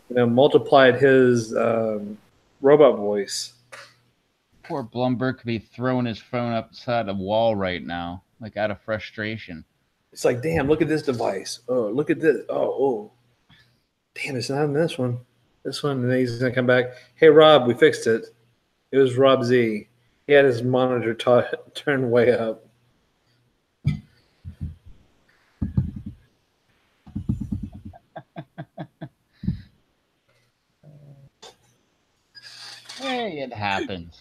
multiplied his robot voice. Poor Blumberg could be throwing his phone upside a wall right now, like out of frustration. It's like, damn, look at this device. Oh, look at this. Oh. Damn, it's not in this one. This one, and then he's gonna come back. Hey, Rob, we fixed it. It was Rob Z. He had his monitor turned way up. Hey, it happens.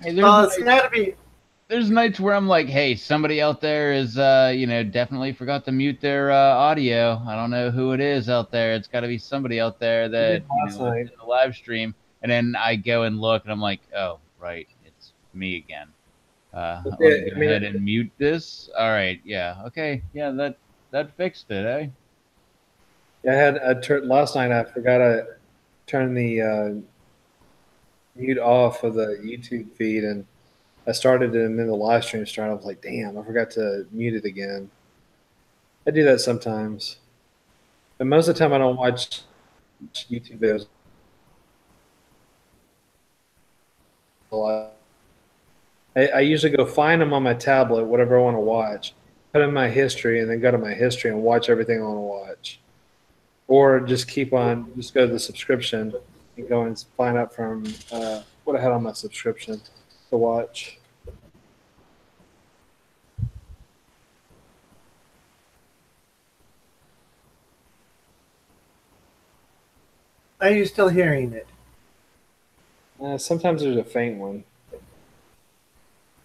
Hey, It's got to be. there's nights where I'm like, hey, somebody out there is, definitely forgot to mute their audio. I don't know who it is out there. It's got to be somebody out there that Last night. in the live stream. And then I go and look, and I'm like, oh, right, it's me again. Let me go ahead and mute this. All right, yeah, okay, yeah, that fixed it, eh? I had last night. I forgot to turn the mute off of the YouTube feed, and I started it, and then the live stream started. I was like, damn, I forgot to mute it again. I do that sometimes, but most of the time I don't watch YouTube videos. I usually go find them on my tablet, whatever I want to watch, put in my history, and then go to my history and watch everything I want to watch. Or just just go to the subscription and go and find out from what I had on my subscription to watch. Are you still hearing it? Sometimes there's a faint one.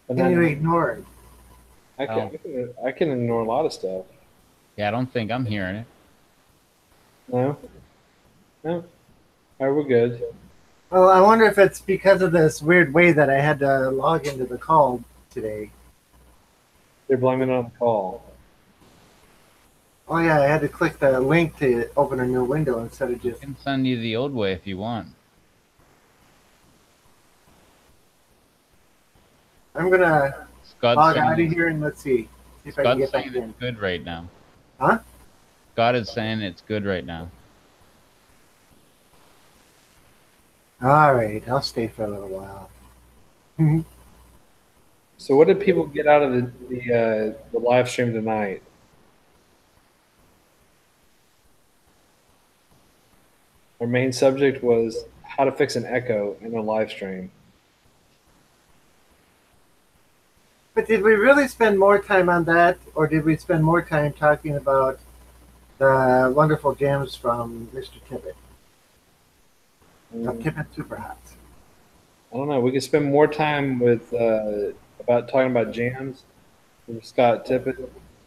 But Can you not- ignore it? I can ignore a lot of stuff. Yeah, I don't think I'm hearing it. No? No? All right, we're good. Well, I wonder if it's because of this weird way that I had to log into the call today. They're blaming it on the call. Oh yeah, I had to click the link to open a new window instead of I just. can send you the old way if you want. I'm gonna Scott's log saying out of it's- here and let's see if I can Scott's get back saying in. it's good right now. Huh? Scott is saying it's good right now. All right, I'll stay for a little while. So, what did people get out of the live stream tonight? Our main subject was how to fix an echo in a live stream. But did we really spend more time on that, or did we spend more time talking about the wonderful jams from Mr. Tippett? Tippett Super Hot. I don't know. We could spend more time with about talking about jams from Scott Tippett,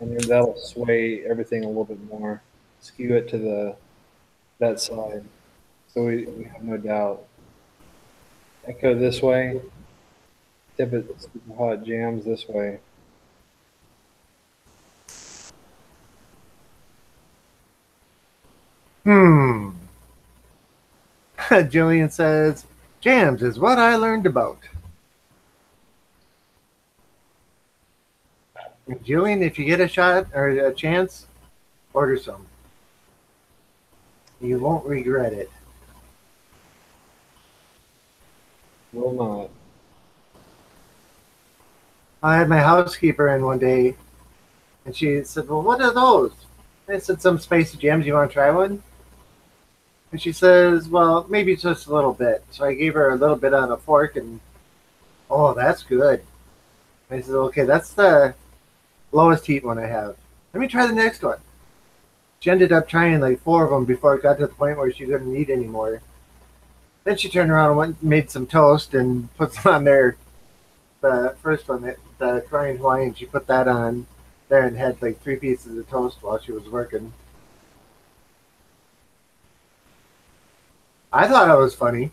and then that'll sway everything a little bit more, skew it to that side. So we have no doubt. Echo this way, Tippett Super Hot jams this way. Jillian says, jams is what I learned about. And Jillian, if you get a shot or a chance, order some. You won't regret it. Will not. I had my housekeeper in one day, and she said, well, what are those? I said, some spicy jams. You want to try one? And she says, well, maybe just a little bit. So I gave her a little bit on a fork, and oh, that's good. I said, okay, that's the lowest heat one I have. Let me try the next one. She ended up trying like 4 of them before it got to the point where she couldn't eat anymore. Then she turned around and went and made some toast and put some on there. The first one, the Korean Hawaiian, she put that on there and had like 3 pieces of toast while she was working. I thought it was funny.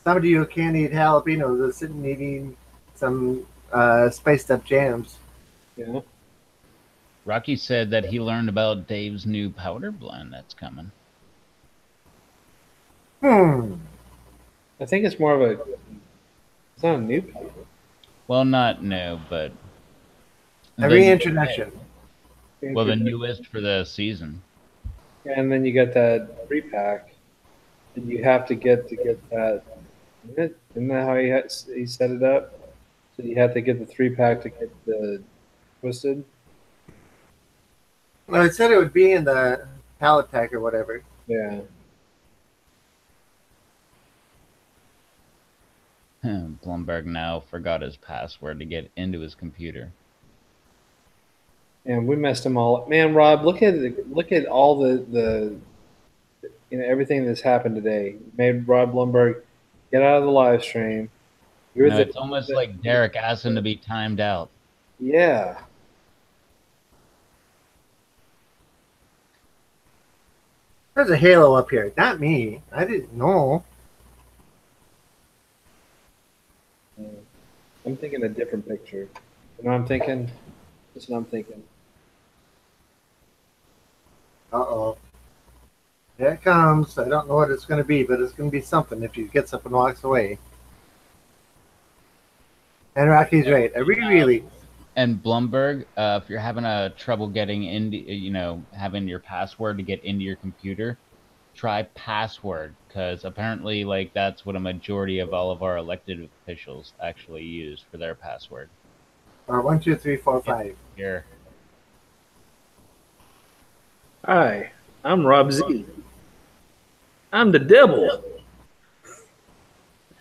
Somebody who can't eat jalapenos is sitting eating some spiced up jams. Yeah. Rocky said that he learned about Dave's new powder blend that's coming. I think it's more of a. It's not a new powder. Well, not new, but a reintroduction. Well, the newest for the season. And then you get that 3-pack, and you have to get that. Isn't that how he set it up? So you have to get the 3-pack to get the twisted. Well, it said it would be in the pallet pack or whatever. Yeah. Blumberg now forgot his password to get into his computer. And we messed them all up. Man, Rob, look at all the everything that's happened today. You made Rob Blumberg get out of the live stream. It's almost like Derek asked him to be timed out. Yeah. There's a halo up here. Not me. I didn't know. I'm thinking a different picture. You know what I'm thinking? That's what I'm thinking. Uh-oh. Here it comes. I don't know what it's going to be, but it's going to be something if he gets up and walks away. And Rocky's right. A re-release. And Blumberg, if you're having trouble getting into, having your password to get into your computer, try password, because apparently, like, that's what a majority of all of our elected officials actually use for their password. Or 1, 2, 3, 4, 5. Here. Hi, I'm Rob Z. I'm the devil.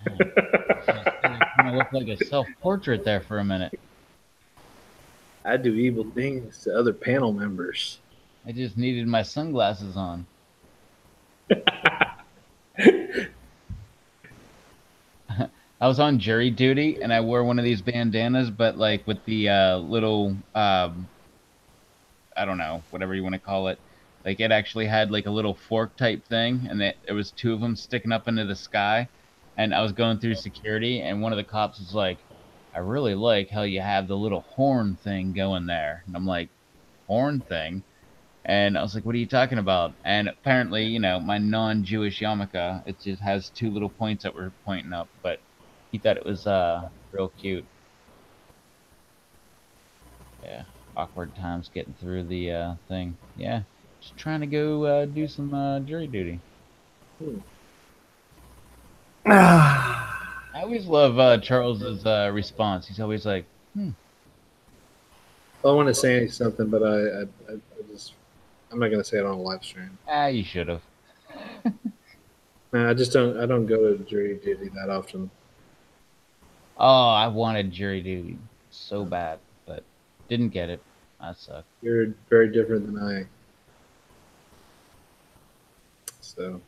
It looked like a self-portrait there for a minute. I do evil things to other panel members. I just needed my sunglasses on. I was on jury duty, and I wore one of these bandanas, but like with the little, I don't know, whatever you want to call it. Like it actually had like a little fork type thing, and there was 2 of them sticking up into the sky. And I was going through security, and one of the cops was like, I really like how you have the little horn thing going there. And I'm like, horn thing? And I was like, what are you talking about? And apparently, my non-Jewish yarmulke, it just has 2 little points that were pointing up. But he thought it was real cute. Yeah, awkward times getting through the thing. Yeah, just trying to go do some jury duty. I always love Charles's response. He's always like, I want to say something, but I'm not going to say it on a live stream. you should have. No, I don't go to jury duty that often. Oh, I wanted jury duty so bad, but didn't get it. That sucked. You're very different than I. So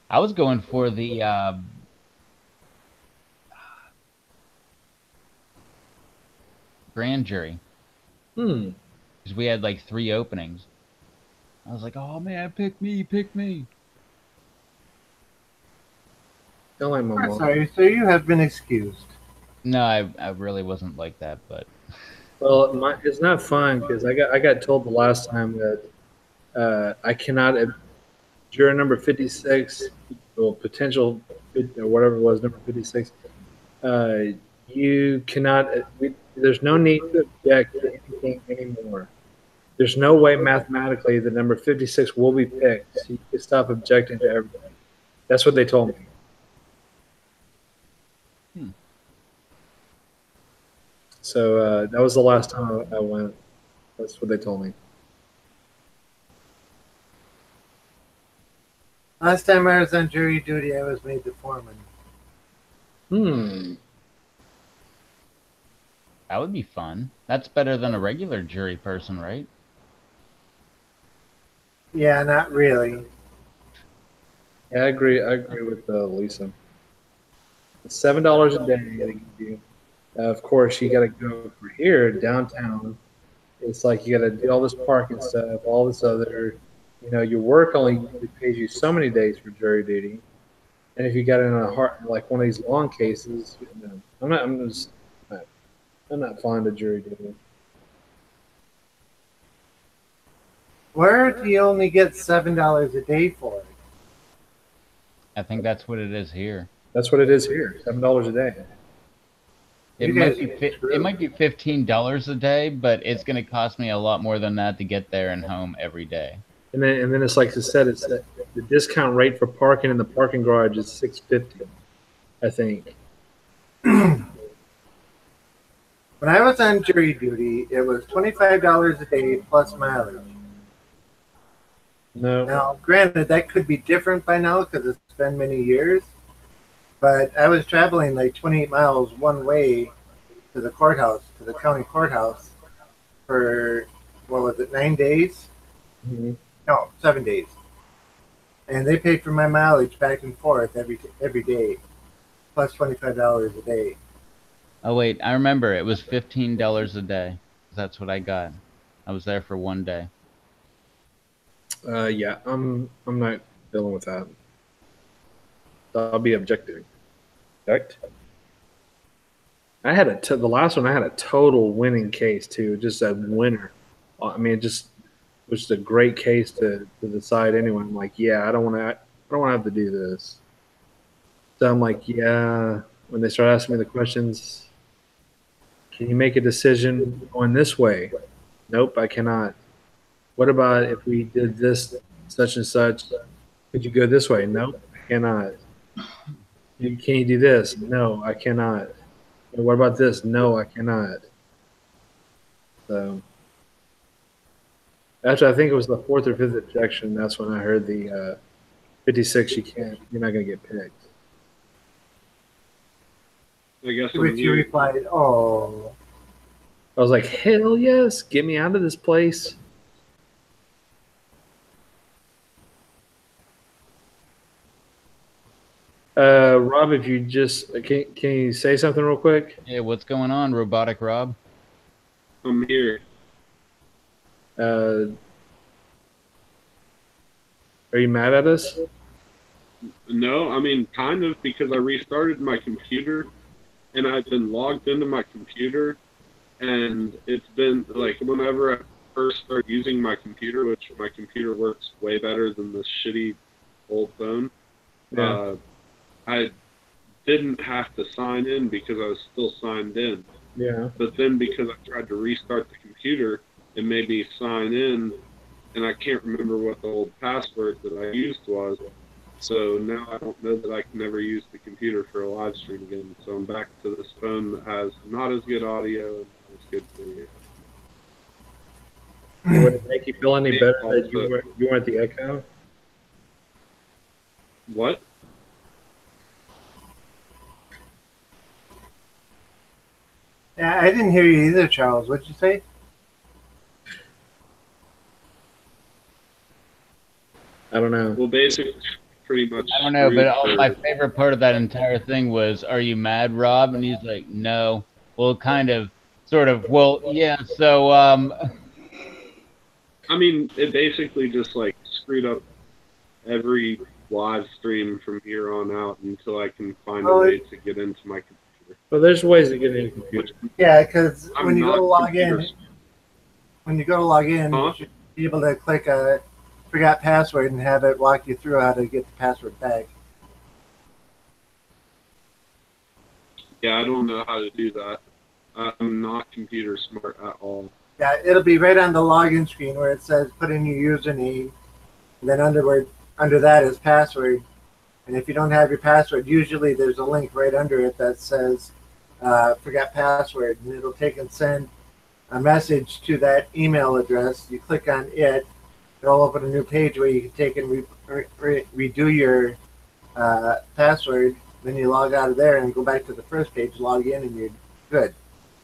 I was going for the grand jury hmm. because we had like 3 openings. I was like, oh man, pick me, pick me. Don't like my I'm mom. sorry, so you have been excused. No, I really wasn't like that, but Well, it's not fun because I got told the last time that I cannot juror number 56, well, potential or whatever it was, number 56. Uh, you cannot. There's no need to object to anything anymore. There's no way mathematically the number 56 will be picked. So you can stop objecting to everything. That's what they told me. So that was the last time I went. That's what they told me. Last time I was on jury duty, I was made the foreman. that would be fun. That's better than a regular jury person, right? Yeah, not really. Yeah, I agree. I agree with Lisa. It's $7 a day they give you. Of course, you got to go for here downtown. It's like you got to do all this parking stuff, all this other. Your work only usually pays you so many days for jury duty. And if you got in a hard, like one of these long cases, I'm not. I'm not fond of jury duty. Where do you only get $7 a day for it? I think that's what it is here. That's what it is here. $7 a day. It You might guys be are true. it might be $15 a day, but it's going to cost me a lot more than that to get there and home every day. And then it's like I said, it's the discount rate for parking in the parking garage is $6.50, I think. When I was on jury duty, it was $25 a day plus mileage. No, Now, granted, that could be different by now because it's been many years, but I was traveling like 28 miles one way to the courthouse, to the county courthouse, for, what was it, 9 days? Mhm. No, 7 days. And they paid for my mileage back and forth every day, plus $25 a day. Oh wait, I remember it was $15 a day. That's what I got. I was there for 1 day. Yeah, I'm not dealing with that. I'll be objecting. Object. I had the last one. I had a total winning case too, just a winner. I mean, it just was just a great case to decide anyway. I'm like, yeah, I don't want to have to do this. So I'm like, yeah. When they start asking me the questions, can you make a decision going this way? Nope, I cannot. What about if we did this, such and such? Could you go this way? Nope, I cannot. Can you do this? No, I cannot. And what about this? No, I cannot. So after I think it was the fourth or fifth objection, that's when I heard the 56. You're not going to get picked. I guess To which you replied, oh. I was like, hell yes, get me out of this place. Rob, if you just can you say something real quick? Hey, what's going on, Robotic Rob? I'm here. Are you mad at us? No, I mean, kind of, because I restarted my computer and I've been logged into my computer, and it's been like whenever I first started using my computer, which my computer works way better than this shitty old phone. Yeah. I didn't have to sign in because I was still signed in. Yeah. But then because I tried to restart the computer, it made me sign in, and I can't remember what the old password that I used was. So now I don't know that I can ever use the computer for a live stream again. So I'm back to this phone that has not as good audio and not as good video. Would it make you feel any better that you weren't the Echo? Yeah, I didn't hear you either, Charles. What'd you say? I don't know. Well, basically, pretty much. I don't know, but screwed my for- favorite part of that entire thing was, "Are you mad, Rob?" And he's like, "No." Well, kind of, sort of. Well, yeah. So, I mean, it basically just like screwed up every live stream from here on out until I can find a Oh, way to get into my computer. Well, there's ways to get into your computer. Yeah, because I'm when you go not to log computer in, you Huh? should be able to click forgot password and have it walk you through how to get the password back. Yeah, I don't know how to do that. I'm not computer smart at all. Yeah, it'll be right on the login screen where it says put in your username, and then under that is password. And if you don't have your password, usually there's a link right under it that says forgot password, and it'll take and send a message to that email address. You click on it, it'll open a new page where you can take and redo your password. Then you log out of there and go back to the first page, log in, and you're good.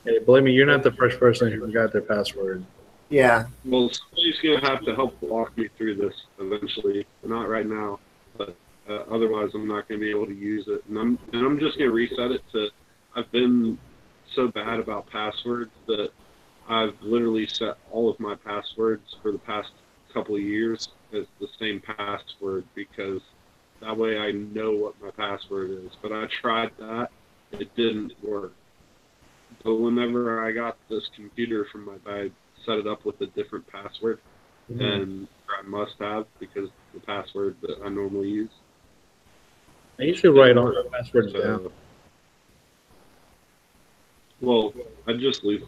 Hey, believe me, you're not the first person who forgot their password. Yeah. Well, somebody's going to have to help walk me through this eventually. Not right now, but otherwise I'm not going to be able to use it. And I'm just going to reset it to. I've been so bad about passwords that I've literally set all of my passwords for the past couple of years as the same password because that way I know what my password is. But I tried that. It didn't work. But whenever I got this computer from my dad, set it up with a different password, and I must have because the password that I normally use. I usually write all the passwords So, down. well, I just leave.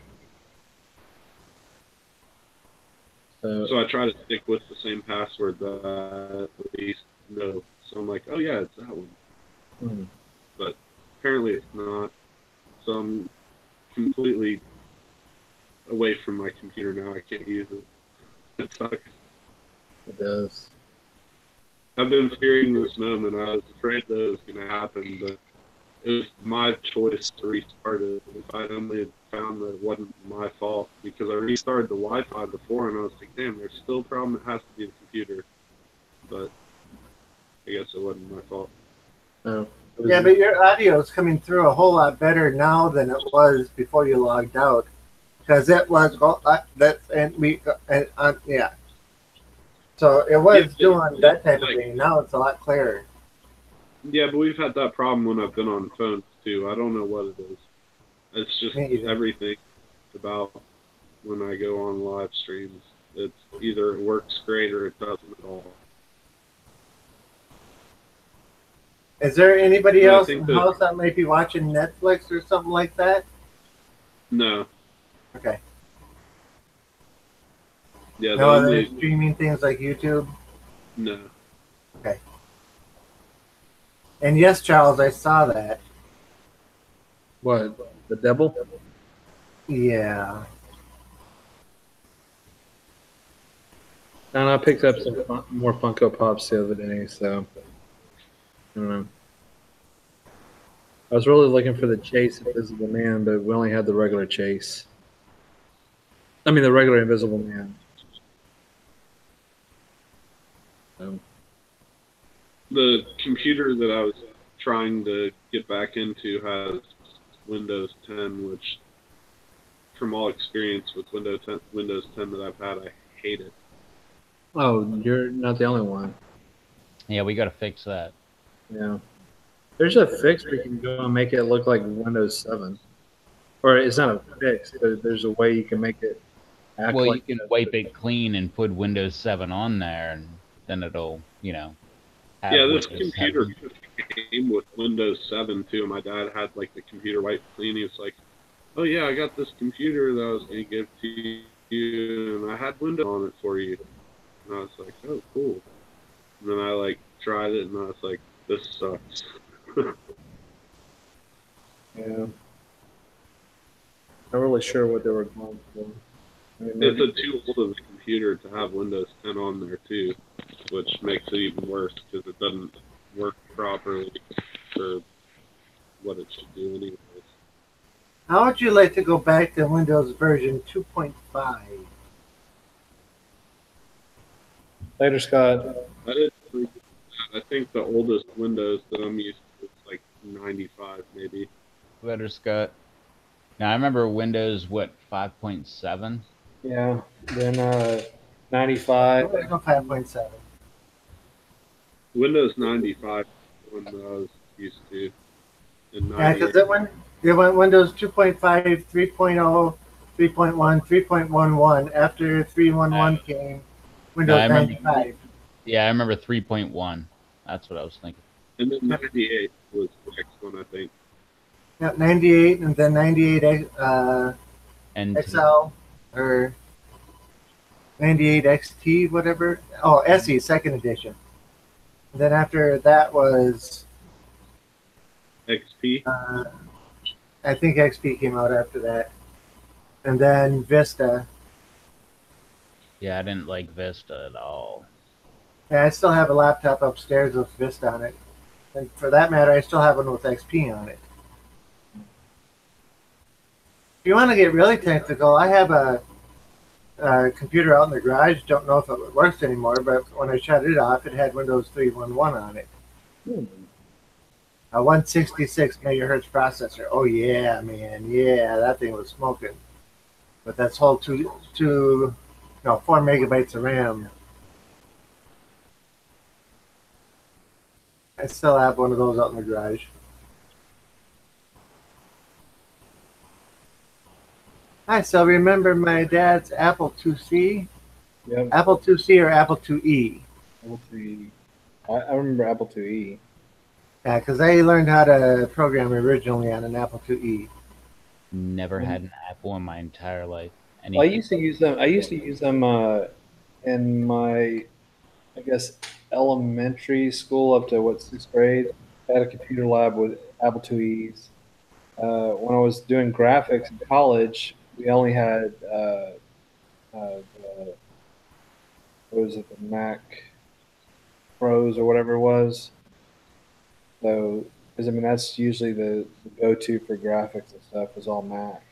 So I try to stick with the same password that I at least know. So I'm like, oh yeah, it's that one. Hmm. But apparently it's not. So I'm completely away from my computer now. I can't use it. It sucks. It does. I've been fearing this moment. I was afraid that it was going to happen, but it was my choice to restart it. If I only had found that it wasn't my fault, because I restarted the Wi-Fi before, and I was like, damn, there's still a problem. It has to be the computer. But I guess it wasn't my fault. No. Yeah, but your audio is coming through a whole lot better now than it was before you logged out, because it was yeah. So it was doing that type of thing. Now it's a lot clearer. Yeah, but we've had that problem when I've been on phones too. I don't know what it is. It's just Me either. everything about when I go on live streams. It's either it works great or it doesn't at all. Is there anybody Yeah, I else think in the that- house that might be watching Netflix or something like that? No. Okay. Yeah, No other only, streaming things like YouTube? no. And yes, Charles, I saw that. What? The devil? Yeah. And I picked up some more Funko Pops the other day, so I don't know. I was really looking for the Chase Invisible Man, but we only had the regular Chase. I mean, the regular Invisible Man. So, The computer that I was trying to get back into has Windows 10, which, from all experience with Windows 10 that I've had, I hate it. oh, you're not the only one. yeah, we got to fix that. Yeah. There's a fix where you can go and make it look like Windows 7. Or it's not a fix, but there's a way you can make it act Well, like you can wipe it clean and put Windows 7 on there, and then it'll, have Yeah, this Windows computer 7. came with Windows 7 too. My dad had like the computer wiped clean. He was like, "Oh yeah, I got this computer that I was gonna give to you, and I had Windows on it for you." And I was like, "Oh, cool." And then I like tried it, and I was like, "This sucks." Yeah. Not really sure what they were going for. I mean, It's a too old of a computer to have Windows 10 on there too, which makes it even worse because it doesn't work properly for what it should do anyways. How would you like to go back to Windows version 2.5? Later, Scott. I didn't think that. I think the oldest Windows that I'm used to is like 95, maybe. Letter Scott. Now I remember Windows 5.7. Yeah. Then 95. There was no 5.7. Windows 95 is the one that I was used to, and Yeah, because 98. it went Windows 2.5, 3.0, 3.1, 3.11. After 3.11 came No, I Windows remember. 95. Yeah, I remember 3.1. That's what I was thinking. And then 98 was the next one, I think. Yep, 98, and then 98 NT. XL, or 98 XT, whatever. Oh, SE, second edition. And then after that was, XP. I think XP came out after that. And then Vista. Yeah, I didn't like Vista at all. Yeah, I still have a laptop upstairs with Vista on it. And for that matter, I still have one with XP on it. If you want to get really technical, I have a computer out in the garage. Don't know if it works anymore, but when I shut it off, it had Windows 3.11 on it. A 166 megahertz processor. Oh yeah, man, yeah, that thing was smoking. But that's whole 4 megabytes of RAM. I still have one of those out in the garage. I still remember my dad's Apple IIc. Yep. Apple IIc or Apple IIe. Apple IIe. I remember Apple IIe. Yeah, because I learned how to program originally on an Apple IIe. Never had an Apple in my entire life. Well, I used to use them. I used to use them in my, I guess, elementary school up to sixth grade. I had a computer lab with Apple IIes. When I was doing graphics in college, we only had what was it, the Mac Pros or whatever it was. So, because I mean, that's usually the go-to for graphics and stuff is all Mac.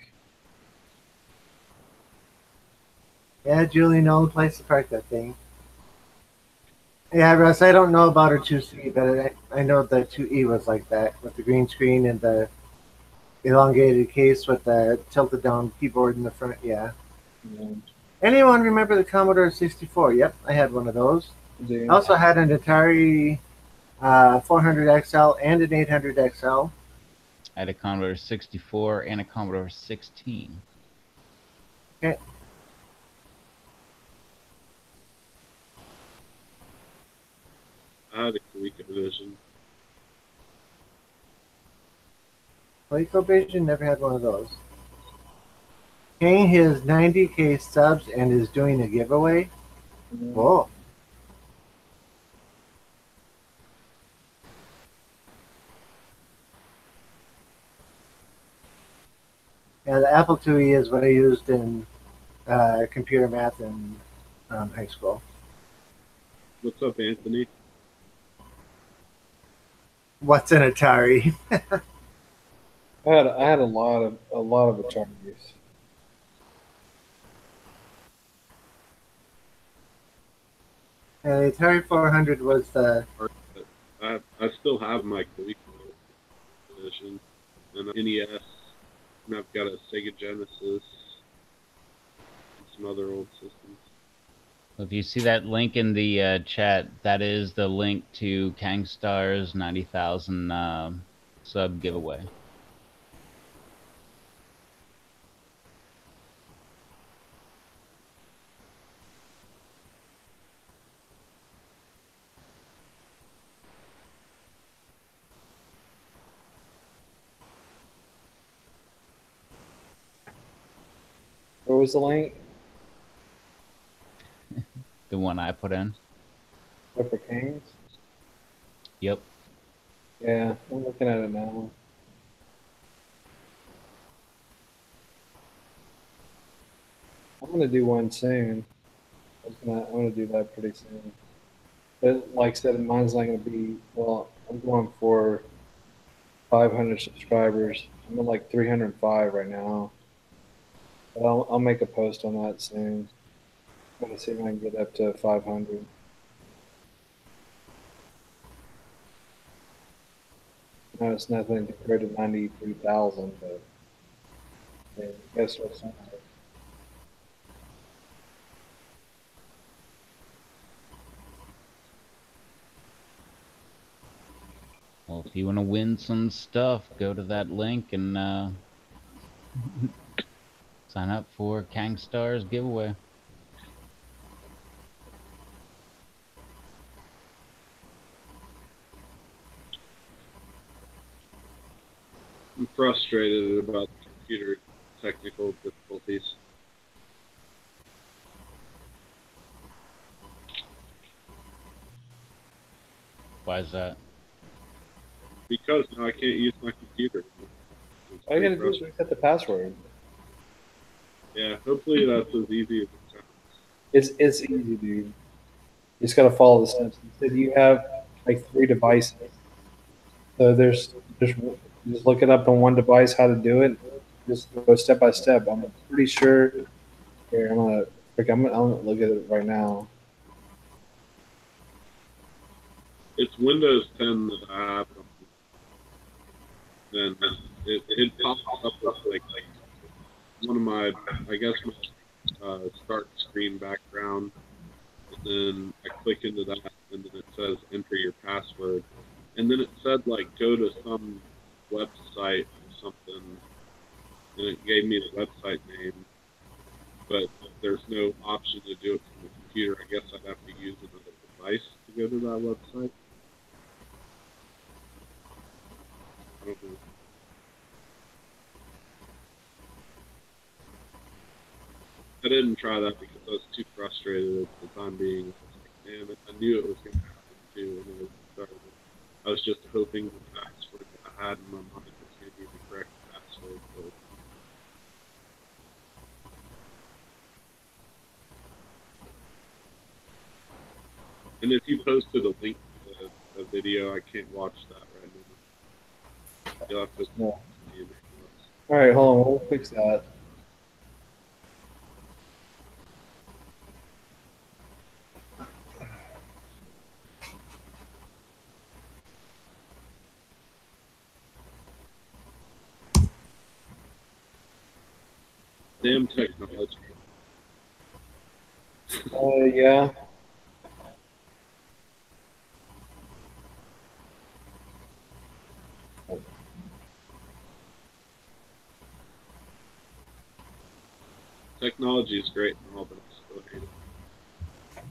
Yeah, Julie, no place to park that thing. Yeah, Russ, I don't know about her 2C, but I know the 2E was like that with the green screen and the elongated case with the tilted down keyboard in the front. Yeah. Anyone remember the Commodore 64? Yep, I had one of those. I also had an Atari 400XL and an 800XL. I had a Commodore 64 and a Commodore 16. Okay. I had a ColecoVision. ColecoVision, never had one of those. Paying his 90K subs and is doing a giveaway. Whoa. Yeah, the Apple IIe is what I used in computer math in high school. What's up, Anthony? What's an Atari? I had a lot of Ataris. And the Atari 400 was the. I still have my ColecoVision and an NES, and I've got a Sega Genesis and some other old systems. If you see that link in the chat, that is the link to Kangstar's 90,000 sub giveaway. Where was the link? The one I put in. Flipper Kings? Yep. Yeah, I'm looking at it now. I'm gonna do one soon. I'm gonna do that pretty soon. But like I said, mine's not gonna be, well, I'm going for 500 subscribers. I'm at like 305 right now. But I'll make a post on that soon. I'm gonna see if I can get up to 500. No, it's nothing compared to 93,000, but yeah, guess what's not. Well, if you want to win some stuff, go to that link and sign up for Kangstar's giveaway. I'm frustrated about computer technical difficulties. Why is that? Because now I can't use my computer. All you gotta do is reset the password. Yeah, hopefully that's as easy as it sounds. It's easy, dude. You just gotta follow the steps. Instead, you have like 3 devices. So there's just look it up on one device how to do it. Just go step by step. I'm pretty sure. Here, I'm gonna look at it right now. It's Windows 10 that I have. Then it pops up with like one of my, I guess, my start screen background. And then I click into that, and then it says enter your password. And then it said like go to some website or something, and it gave me the website name. But there's no option to do it from the computer. I guess I'd have to use another device to go to that website. I don't know. I didn't try that because I was too frustrated at the time being. I was like, man, I knew it was going to happen too when it started. I was just hoping the password that I had in my mind was going to be the correct password. But and if you posted a link to a video, I can't watch that right now. You'll have to. No. All right, hold on. We'll fix that. Damn technology. Yeah. Technology is great and all, but I still hate it.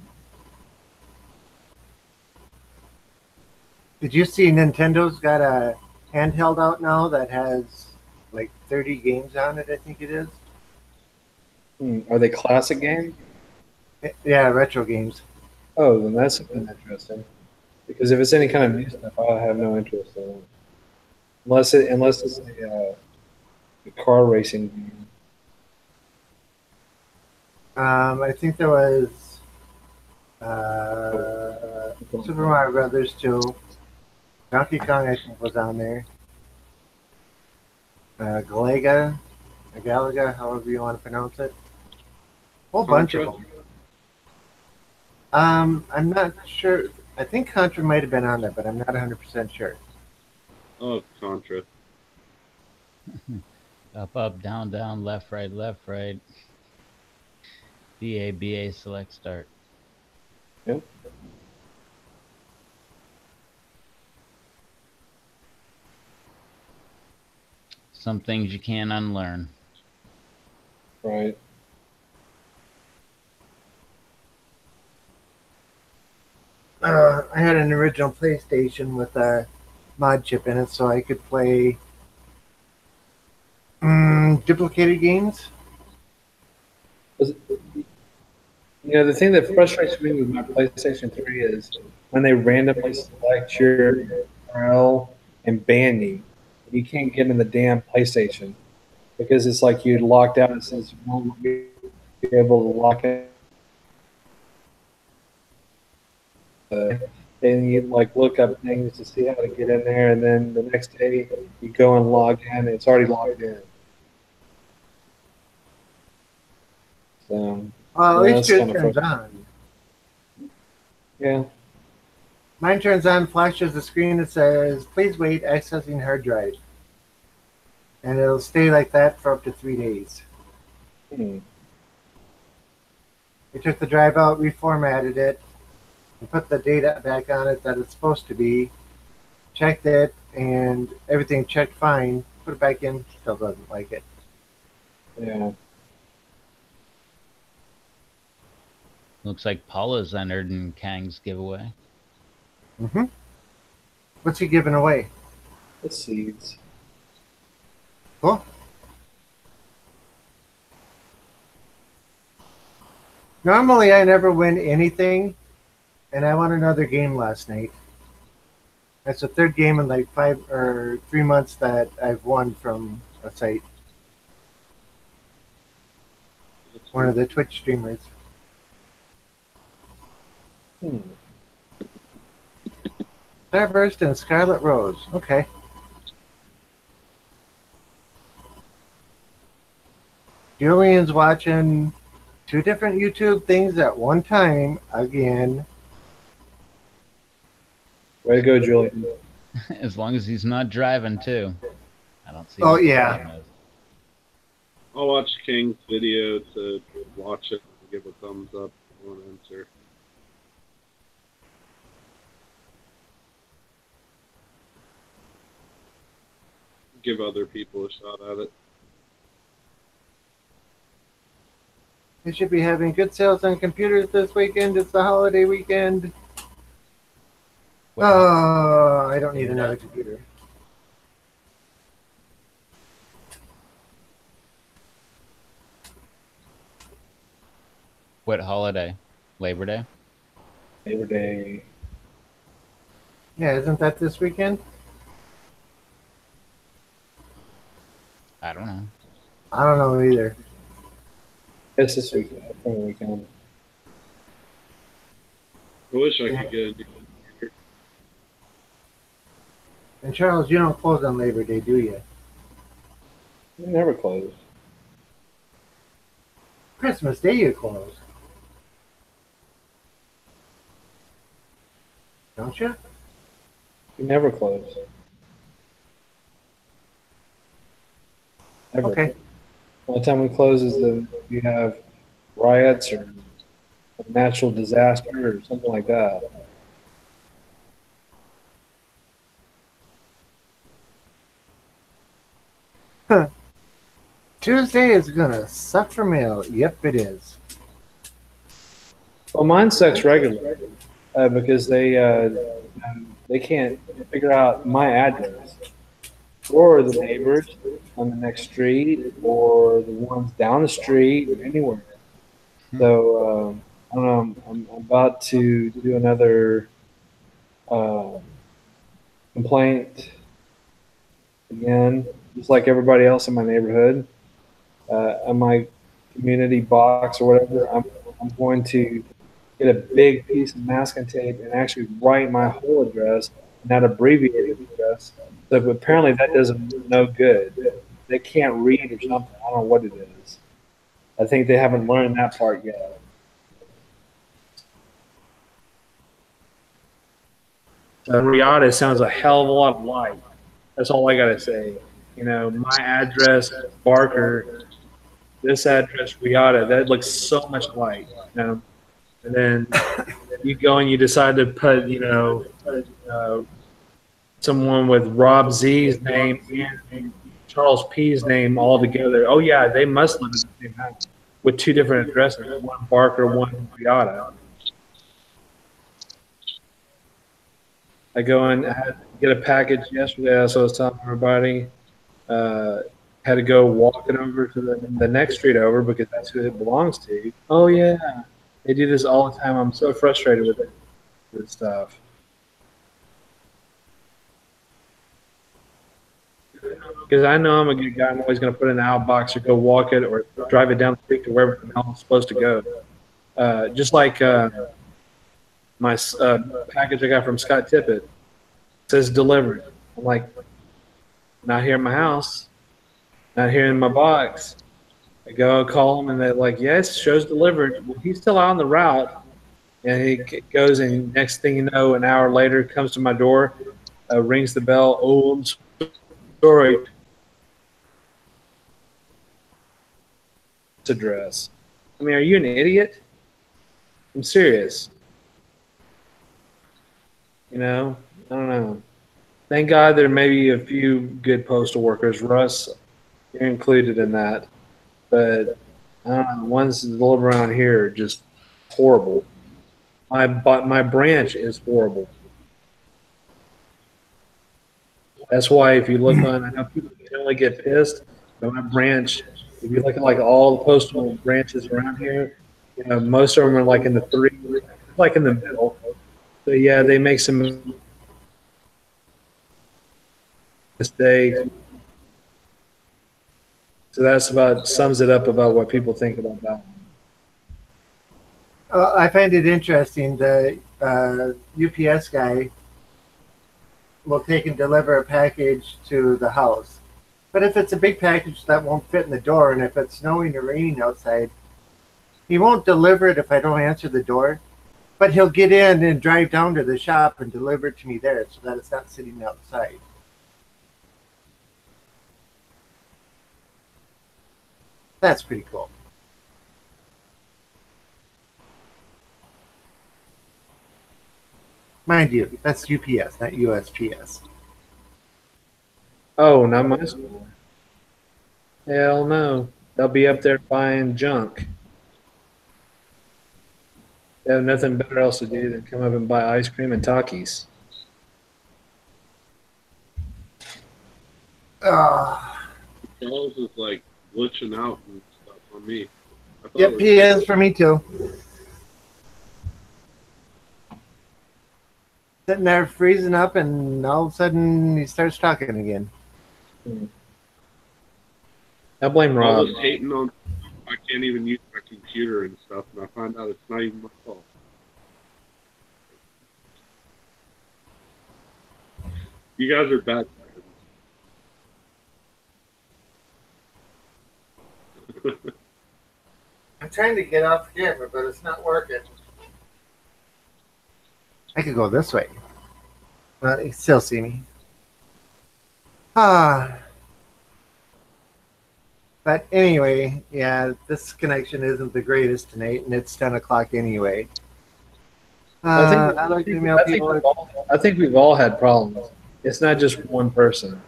Did you see Nintendo's got a handheld out now that has like 30 games on it? I think it is. Are they classic games? Yeah, retro games. Oh, then that's something interesting. Because if it's any kind of new stuff, I have no interest in it. Unless it's a car racing game. I think there was Super Mario Brothers 2. Donkey Kong, I think, was on there. Galaga, however you want to pronounce it. Whole bunch of them. I'm not sure. I think Contra might have been on there, but I'm not 100% sure. Oh, Contra. Up, down, left, right. BA, select, start. Yep. Some things you can't unlearn. Right. I had an original PlayStation with a mod chip in it, so I could play duplicated games. The thing that frustrates me with my PlayStation 3 is when they randomly select your URL and ban you. You can't get in the damn PlayStation because it's like you're locked out. It says you won't be able to lock it. and you like look up things to see how to get in there, and then the next day you go and log in, and it's already logged in. So Well, at yeah, least that's yours kind of turns frustrating. on. Yeah. Mine turns on, flashes a screen that says, "Please wait, accessing hard drive," and it'll stay like that for up to 3 days. Hmm. We took the drive out, reformatted it, and put the data back on it that it's supposed to be. Checked it, and everything checked fine. Put it back in, still doesn't like it. Yeah. Looks like Paula's entered in Kang's giveaway. Mm-hmm. What's he giving away? The seeds. Cool. Normally, I never win anything, and I won another game last night. That's the third game in like 3 months that I've won from a site. One of the Twitch streamers. Hmm. Starburst and Scarlet Rose. Okay. Julian's watching 2 different YouTube things at one time again. Way to go, Julian. As long as he's not driving too. I don't see. Oh, what the yeah. problem is. I'll watch King's video to watch it and give a thumbs up. I won't answer. Give other people a shot at it. They should be having good sales on computers this weekend. It's the holiday weekend. Oh, I don't need another computer. What holiday? Labor Day? Labor Day. Yeah, isn't that this weekend? I don't know. I don't know either. It's this weekend. From the weekend. I wish I could get a new computer. And Charles, you don't close on Labor Day, do you? We never close. Christmas Day you close. Don't you? We never close. Ever. Okay. The only time we close is when we have riots or a natural disaster or something like that. Tuesday is gonna suck for mail. Yep, it is. Well, mine sucks regularly because they can't figure out my address or the neighbors on the next street or the ones down the street or anywhere. So I don't know. I'm about to do another complaint again, just like everybody else in my neighborhood, on my community box or whatever. I'm going to get a big piece of masking tape and actually write my whole address, not abbreviated address. So apparently that doesn't no good. They can't read or something. I don't know what it is. I think they haven't learned that part yet. Riata sounds a hell of a lot like. That's all I gotta say. You know, my address, Barker, this address, Riata, that looks so much alike. You know? And then you go and you decide to put, someone with Rob Z's name and Charles P's name all together. Oh yeah, they must live in the same house with 2 different addresses, one Barker, one Riata. I go in, I had to get a package yesterday, as I was telling everybody. Had to go walk it over to the next street over because that's who it belongs to. Oh yeah, they do this all the time. I'm so frustrated with it, this stuff. Because I know I'm a good guy. I'm always going to put it in the outbox or go walk it or drive it down the street to wherever the hell I'm supposed to go. Just like my package I got from Scott Tippett. It says delivered. I'm like, not here in my house, not here in my box. I go call him, and they're like, yes, show's delivered. Well, he's still on the route. And he goes, and next thing you know, an hour later, comes to my door, rings the bell. Oh, I'm sorry. Address. I mean, are you an idiot? I'm serious. You know, I don't know. Thank God there may be a few good postal workers. Russ, you're included in that. But I don't know, the ones that live around here are just horrible. My branch is horrible. That's why if you look on, I know people generally get pissed, but my branch, if you look at like all the postal branches around here, you know, most of them are like in the three, like in the middle. So yeah, they make some mistakes. So that's about sums it up about what people think about that. I find it interesting. The UPS guy will take and deliver a package to the house. But if it's a big package that won't fit in the door, and if it's snowing or raining outside, he won't deliver it if I don't answer the door. But he'll get in and drive down to the shop and deliver it to me there so that it's not sitting outside. That's pretty cool. Mind you, that's UPS, not USPS. Oh, not my school. Hell no. They'll be up there buying junk. They have nothing better else to do than come up and buy ice cream and Takis. Charles is like glitching out and stuff on me. Yep, he is for me too. Sitting there freezing up, and all of a sudden he starts talking again. I blame I Rob. was hating on. I can't even use my computer and stuff, and I find out it's not even my fault. You guys are bad. I'm trying to get off camera, but it's not working. I could go this way. Well, you still see me. But anyway, yeah, this connection isn't the greatest tonight, and it's 10 o'clock anyway. I think we've all had problems. It's not just one person.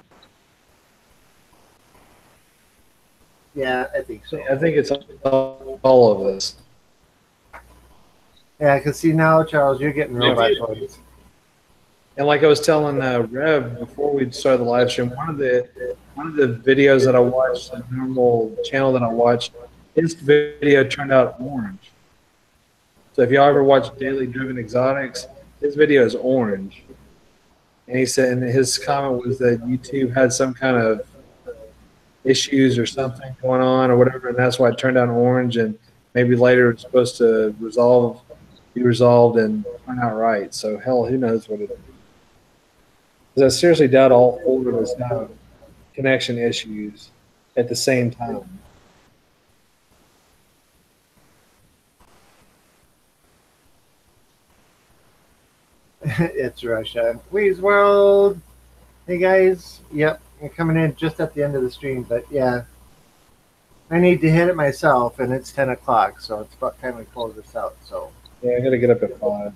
Yeah, I think so. I think it's all of us. Yeah, because see now, Charles, you're getting robot voice. And like I was telling Rev before we started the live stream, one of the videos that I watched, the normal channel that I watched, his video turned out orange. So if y'all ever watch Daily Driven Exotics, his video is orange. And he said, and his comment was that YouTube had some kind of issues or something going on or whatever, and that's why it turned out orange. And maybe later it's supposed to be resolved and turn out right. So hell, who knows what it is? Because I seriously doubt all four of us have connection issues at the same time. It's Russia. Please, world. Hey, guys. Yep, I'm coming in just at the end of the stream, but yeah. I need to hit it myself, and it's 10 o'clock, so it's about time we close this out. So Yeah, I got to get up at 5.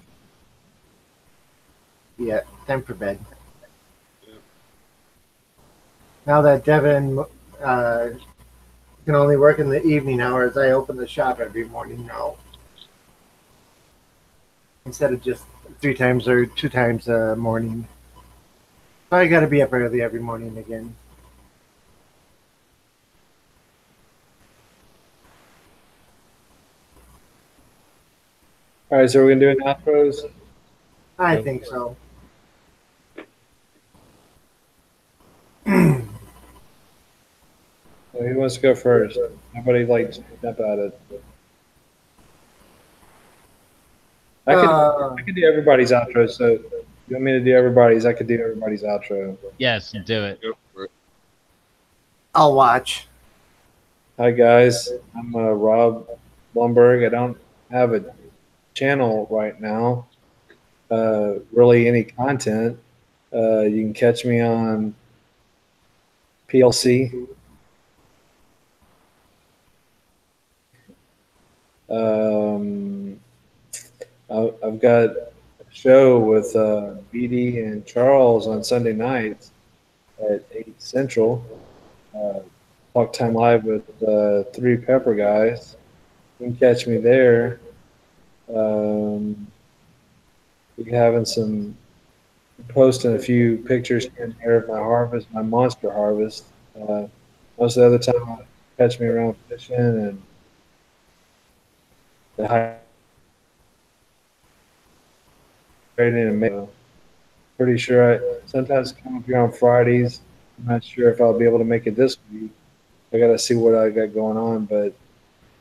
yeah, time for bed. Now that Devin can only work in the evening hours, I open the shop every morning now. Instead of just 3 times or 2 times a morning. So I got to be up early every morning again. All right, so we're going to do an outros? I think so. So who wants to go first? Nobody likes to step at it. I could do everybody's outro. So if you want me to do everybody's, I could do everybody's outro. Yes, do it. Go for it. I'll watch. Hi guys, I'm Rob Blumberg. I don't have a channel right now. Really, any content. You can catch me on PLC. I've got a show with BD and Charles on Sunday nights at 8 Central. Talk Time Live with Three Pepper Guys. You can catch me there. We're having some posting a few pictures here and there of my harvest, my monster harvest. Most of the other time, I'll catch me around fishing and the high trading and make. Pretty sure I sometimes come up here on Fridays. I'm not sure if I'll be able to make it this week. I got to see what I got going on, but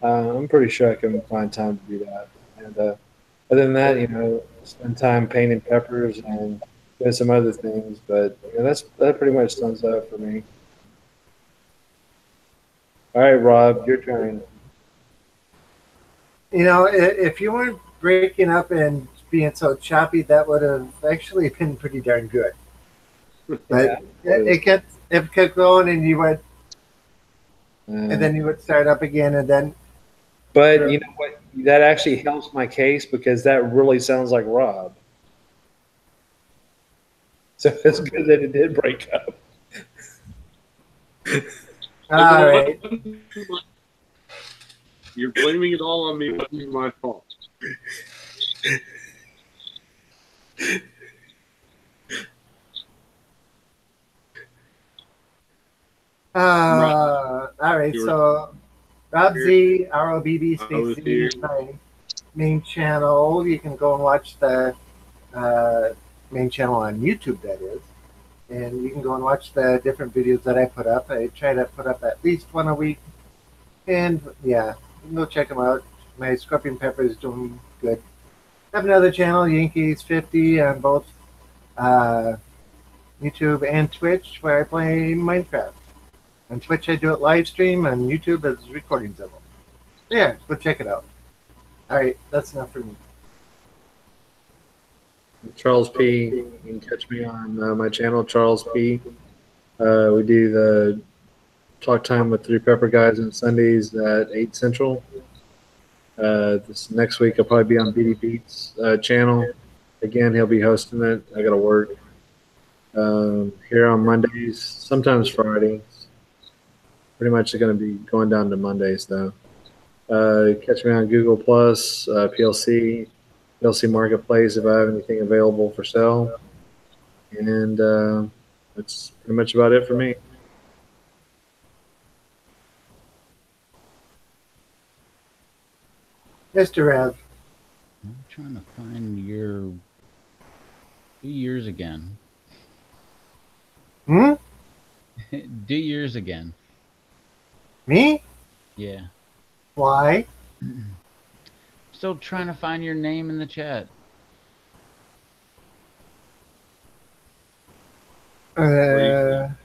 I'm pretty sure I can find time to do that. And other than that, spend time painting peppers and doing some other things. But that pretty much sums up for me. All right, Rob, your turn. If you weren't breaking up and being so choppy, that would have actually been pretty darn good. But it kept going, and you went, and then you would start up again, and then. But you know what? That actually helps my case because that really sounds like Rob. So it's good that it did break up. All right. You're blaming it all on me. It wasn't my fault. All right. So Rob Z, ROBB space Z is my main channel. You can go and watch the main channel on YouTube, that is. And you can go and watch the different videos that I put up. I try to put up at least one a week. And yeah, you can go check them out. My scorpion pepper is doing good. I have another channel, Yankees 50, on both YouTube and Twitch, where I play Minecraft. On Twitch, I do it live stream. On YouTube, it's recordings of them. Yeah, go check it out. All right, that's enough for me. Charles P. You can catch me on my channel, Charles P. We do the Talk Time with Three Pepper Guys on Sundays at 8 Central. This next week, I'll probably be on BD Beats channel. Again, he'll be hosting it. I got to work. Here on Mondays, sometimes Fridays. Pretty much going to be going down to Mondays, though. Catch me on Google Plus, PLC Marketplace if I have anything available for sale. And that's pretty much about it for me. Mr. Rev. I'm trying to find your 2 years again. Hmm? 2 years again. Me? Yeah. Why? Still trying to find your name in the chat. Have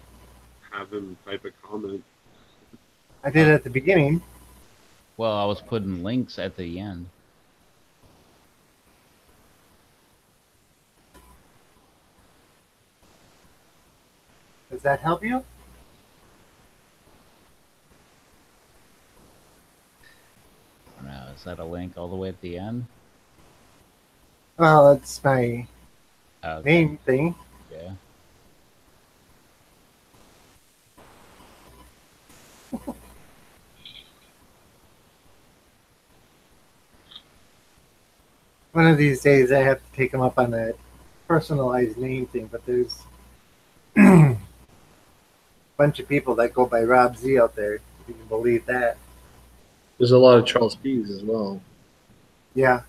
him type a comment. I did at the beginning. Well, I was putting links at the end. Does that help you? Now, is that a link all the way at the end? Well, it's my Okay. name thing. Yeah. One of these days I have to take them up on that personalized name thing, but there's a bunch of people that go by Rob Z out there, if you can believe that. There's a lot of Charles P's as well. Yeah.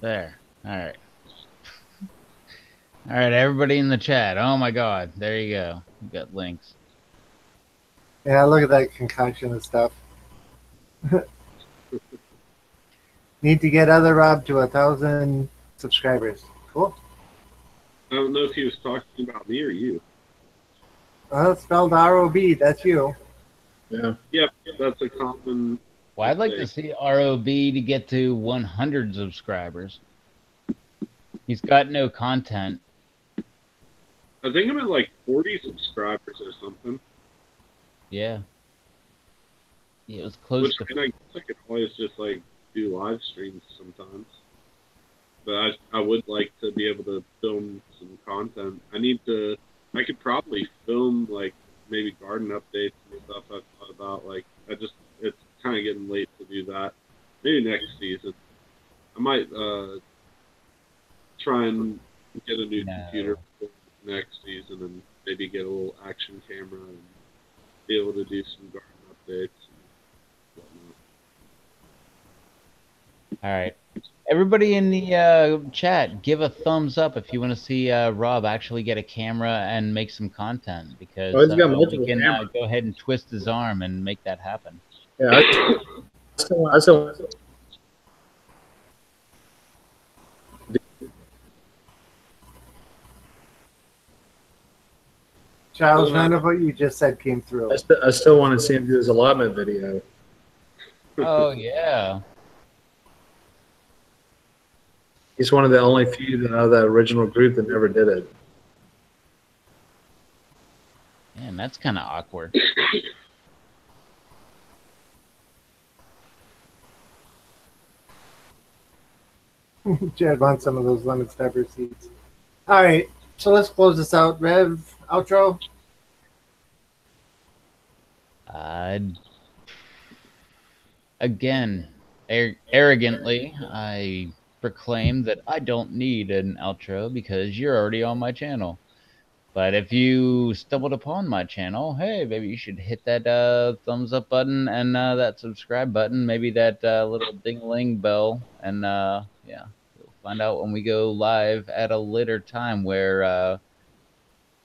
There. All right. All right, everybody in the chat. Oh my God. There you go. You got links. Yeah, look at that concoction of stuff. Need to get other Rob to 1,000 subscribers. Cool. I don't know if he was talking about me or you. Well, it's spelled ROB. That's you. Yeah. Yep, that's a common. Well, I'd like to see ROB to get to 100 subscribers. He's got no content. I think I'm at like 40 subscribers or something. Yeah. Yeah, it was close Which, to. I guess I could always just like do live streams sometimes. But I would like to be able to film some content. I could probably film like maybe garden updates and stuff I've thought about. Like, it's kind of getting late to do that. Maybe next season. I might try and get a new computer for next season and maybe get a little action camera and be able to do some garden updates and whatnot. All right. Everybody in the chat, give a thumbs up if you want to see Rob actually get a camera and make some content, because he's got we multiple can cameras. go ahead and twist his arm and make that happen. Yeah. I still Charles, none of what you just said came through. I still want to see him do his allotment video. Oh, yeah. He's one of the only few that out of that original group that never did it. Man, that's kind of awkward. Jed wants some of those lemon snapper seeds. All right, so let's close this out. Rev, outro. Again, arrogantly, I proclaim that I don't need an outro because you're already on my channel. But if you stumbled upon my channel, hey, maybe you should hit that thumbs up button and that subscribe button, maybe that little ding-a-ling bell, and yeah, you'll find out when we go live at a later time where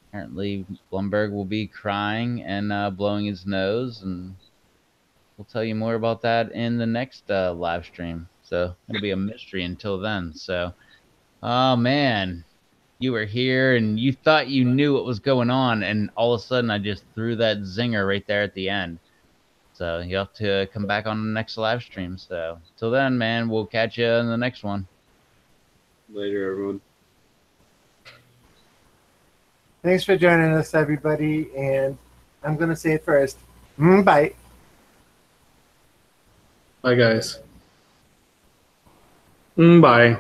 apparently Blumberg will be crying and blowing his nose, and we'll tell you more about that in the next live stream. So it'll be a mystery until then. So, oh man, you were here and you thought you knew what was going on, and all of a sudden I just threw that zinger right there at the end. So you have to come back on the next live stream. So till then, man, we'll catch you in the next one. Later, everyone. Thanks for joining us, everybody. And I'm going to say it first. Bye. Bye, guys. Bye.